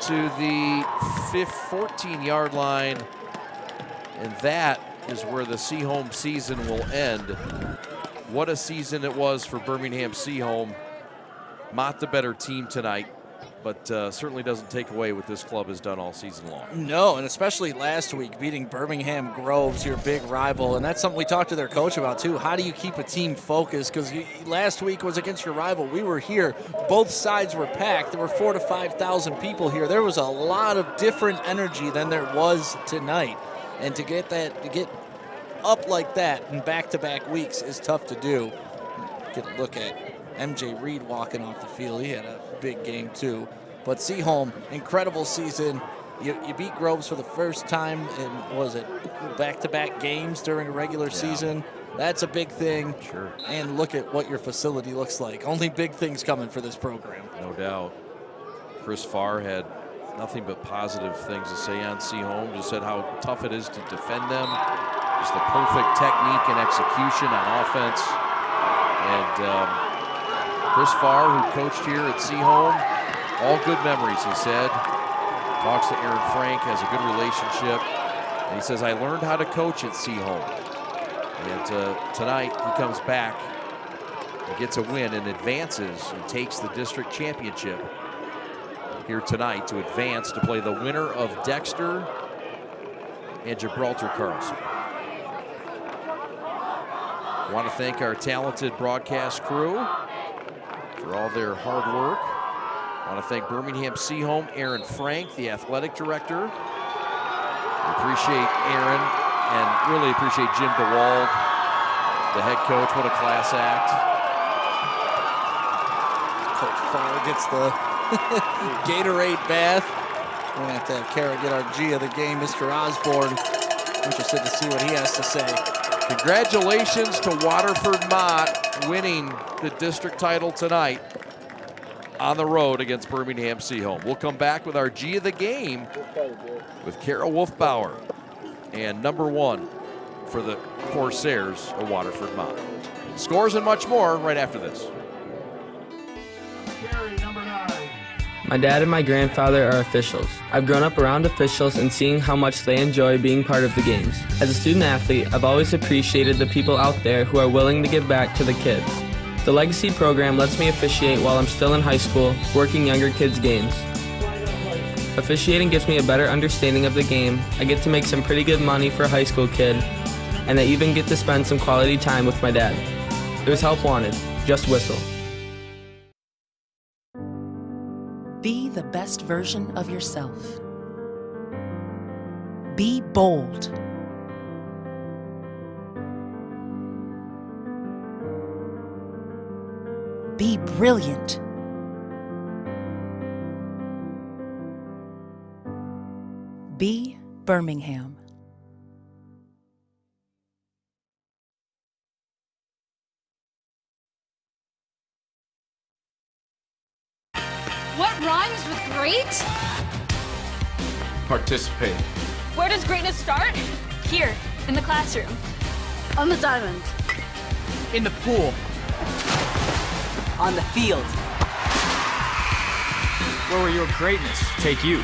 to the 14-yard line. And that is where the Seaholm season will end. What a season it was for Birmingham Seaholm. Mott the better team tonight, but certainly doesn't take away what this club has done all season long. No, and especially last week, beating Birmingham Groves, your big rival. And that's something we talked to their coach about, too. How do you keep a team focused? Because last week was against your rival. We were here. Both sides were packed. There were 4,000 to 5,000 people here. There was a lot of different energy than there was tonight. And to get up like that in back-to-back weeks is tough to do. Get a look at MJ Reed walking off the field. He had a big game, too. But Seaholm, incredible season. You beat Groves for the first time in, back-to-back games during a regular season. That's a big thing. Sure. And look at what your facility looks like. Only big things coming for this program. No doubt. Chris Farr had nothing but positive things to say on Seaholm. Just said how tough it is to defend them. Just the perfect technique and execution on offense. And Chris Farr, who coached here at Seaholm, all good memories, he said. Talks to Aaron Frank, has a good relationship. And he says, I learned how to coach at Seaholm. And tonight he comes back and gets a win and advances and takes the district championship here tonight to advance to play the winner of Dexter and Gibraltar Carlson. I want to thank our talented broadcast crew for all their hard work. I want to thank Birmingham Seaholm, Aaron Frank, the athletic director. We appreciate Aaron and really appreciate Jim DeWald, the head coach. What a class act. Coach Farr gets the Gatorade bath. We're going to have Kara get our G of the game, Mr. Osborne. Interested to see what he has to say. Congratulations to Waterford Mott winning the district title tonight on the road against Birmingham Seaholm. We'll come back with our G of the game with Kara Wolfbauer and number one for the Corsairs of Waterford Mott. Scores and much more right after this. My dad and my grandfather are officials. I've grown up around officials and seeing how much they enjoy being part of the games. As a student athlete, I've always appreciated the people out there who are willing to give back to the kids. The Legacy program lets me officiate while I'm still in high school, working younger kids' games. Officiating gives me a better understanding of the game. I get to make some pretty good money for a high school kid, and I even get to spend some quality time with my dad. There's help wanted. Just whistle. Be the best version of yourself. Be bold. Be brilliant. Be Birmingham. What rhymes with great? Participate. Where does greatness start? Here, in the classroom. On the diamond. In the pool. On the field. Where will your greatness take you?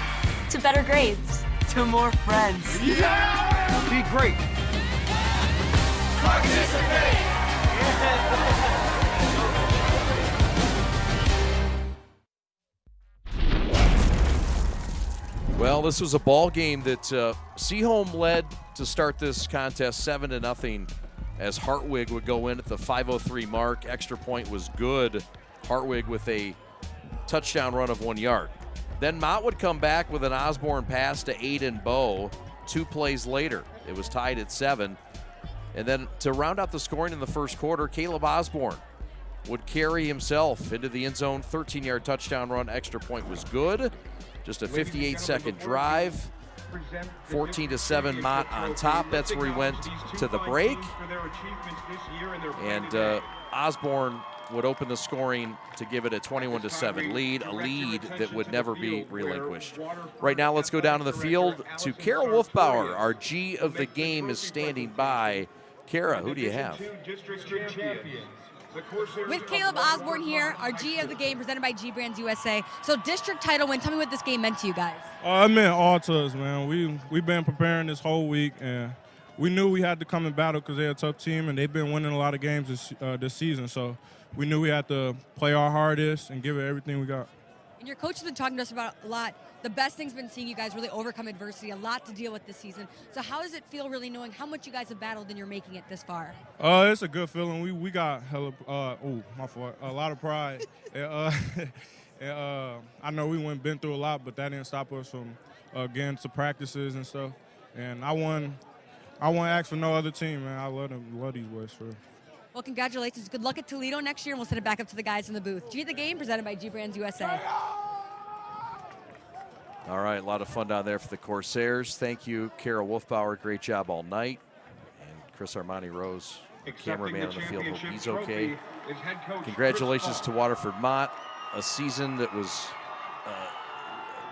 To better grades. To more friends. Yeah! Be great. Participate. Well, this was a ball game that Seaholm led to start this contest 7-0 as Hartwig would go in at the 5:03 mark. Extra point was good. Hartwig with a touchdown run of 1 yard. Then Mott would come back with an Osborne pass to Aiden Bowe 2 plays later. It was tied at 7. And then to round out the scoring in the first quarter, Caleb Osborne would carry himself into the end zone. 13-yard touchdown run. Extra point was good. Just a 58-second drive. 14-7 Mott on top. That's where he went to the break. And Osborne would open the scoring to give it a 21-7 lead, a lead that would never be relinquished. Right now, let's go down to the field to Kara Wolfbauer. Our G of the game is standing by. Kara, who do you have? With Caleb Osborne here, our G of the game presented by G Brands USA. So district title win. Tell me what this game meant to you guys. It meant all to us, man. We've been preparing this whole week, and we knew we had to come and battle because they're a tough team, and they've been winning a lot of games this season. So we knew we had to play our hardest and give it everything we got. And your coach has been talking to us about a lot. The best thing's been seeing you guys really overcome adversity, a lot to deal with this season. So how does it feel really knowing how much you guys have battled and you're making it this far? It's a good feeling. We got hella, my fault, a lot of pride. I know we been through a lot, but that didn't stop us from getting to practices and stuff. And I won't ask for no other team, man. I love these boys for real. Well, congratulations. Good luck at Toledo next year, and we'll send it back up to the guys in the booth. G of the game presented by G Brands USA. All right, a lot of fun down there for the Corsairs. Thank you, Kara Wolfbauer. Great job all night. And Chris Armani Rose, cameraman on the field, hope he's okay. Congratulations to Waterford Mott, a season that was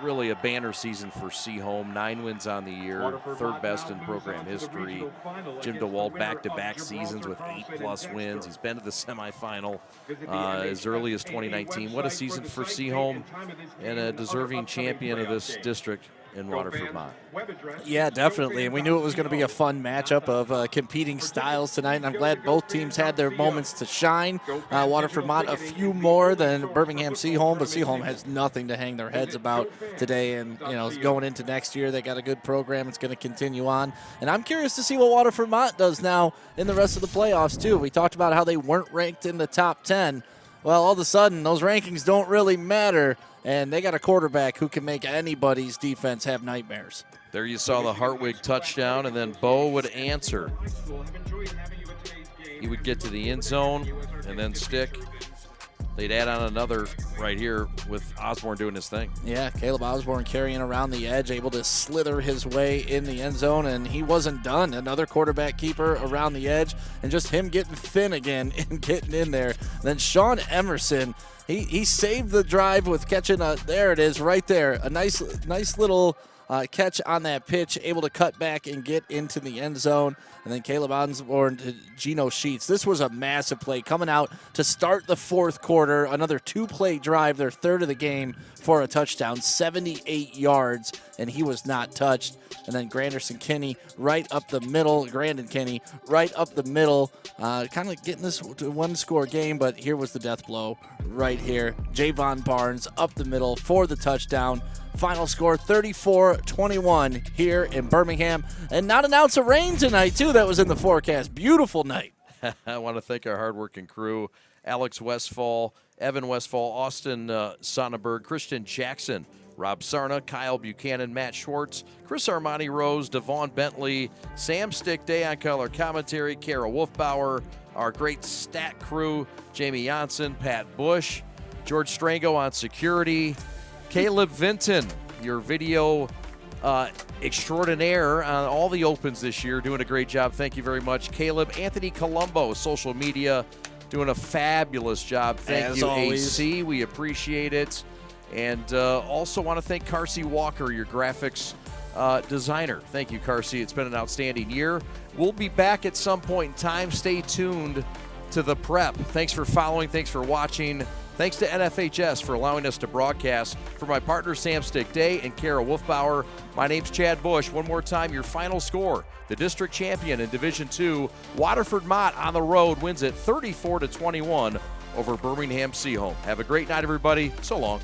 really a banner season for Seaholm. 9 wins on the year, third best in program history. Jim DeWalt back-to-back seasons with 8+ wins. He's been to the semifinal as early as 2019. What a season for Seaholm, and a deserving champion of this district in Waterford Mott. Yeah, definitely. And we knew it was going to be a fun matchup of competing styles tonight, and I'm glad both teams had their moments to shine. Waterford Mott a few more than Birmingham Seaholm, but Seaholm has nothing to hang their heads about today. And, you know, going into next year, they got a good program. It's going to continue on. And I'm curious to see what Waterford Mott does now in the rest of the playoffs, too. We talked about how they weren't ranked in the top 10. Well, all of a sudden, those rankings don't really matter. And they got a quarterback who can make anybody's defense have nightmares. There you saw the Hartwig touchdown, and then Bowe would answer. He would get to the end zone and then stick. They'd add on another right here with Osborne doing his thing. Yeah, Caleb Osborne carrying around the edge, able to slither his way in the end zone, and he wasn't done. Another quarterback keeper around the edge, and just him getting thin again and getting in there. Then Sean Emerson, he saved the drive with catching there it is right there, a nice little catch on that pitch, able to cut back and get into the end zone. And then Caleb Osborne to Geno Sheets. This was a massive play coming out to start the fourth quarter. Another 2-play drive, their third of the game for a touchdown, 78 yards, and he was not touched. And then Grandon Kinney right up the middle, kind of getting this to one-score game, but here was the death blow right here. Javon Barnes up the middle for the touchdown. Final score 34-21 here in Birmingham. And not an ounce of rain tonight, too. That was in the forecast. Beautiful night. I want to thank our hardworking crew, Alex Westfall, Evan Westfall, Austin Sonnenberg, Christian Jackson, Rob Sarna, Kyle Buchanan, Matt Schwartz, Chris Armani Rose, Devon Bentley, Sam Stick Day on color commentary, Kara Wolfbauer, our great stat crew, Jamie Janssen, Pat Bush, George Strango on security, Caleb Vinton, your video extraordinaire on all the opens this year, doing a great job. Thank you very much. Caleb, Anthony Colombo, social media, doing a fabulous job. Thank As you, always. AC. We appreciate it. And also want to thank Carsey Walker, your graphics designer. Thank you, Carsey. It's been an outstanding year. We'll be back at some point in time. Stay tuned to the prep. Thanks for following. Thanks for watching. Thanks to NFHS for allowing us to broadcast. For my partner, Sam Stick Day and Kara Wolfbauer, my name's Chad Bush. One more time, your final score. The district champion in Division II, Waterford Mott on the road, wins it 34-21 over Birmingham Seaholm. Have a great night, everybody. So long.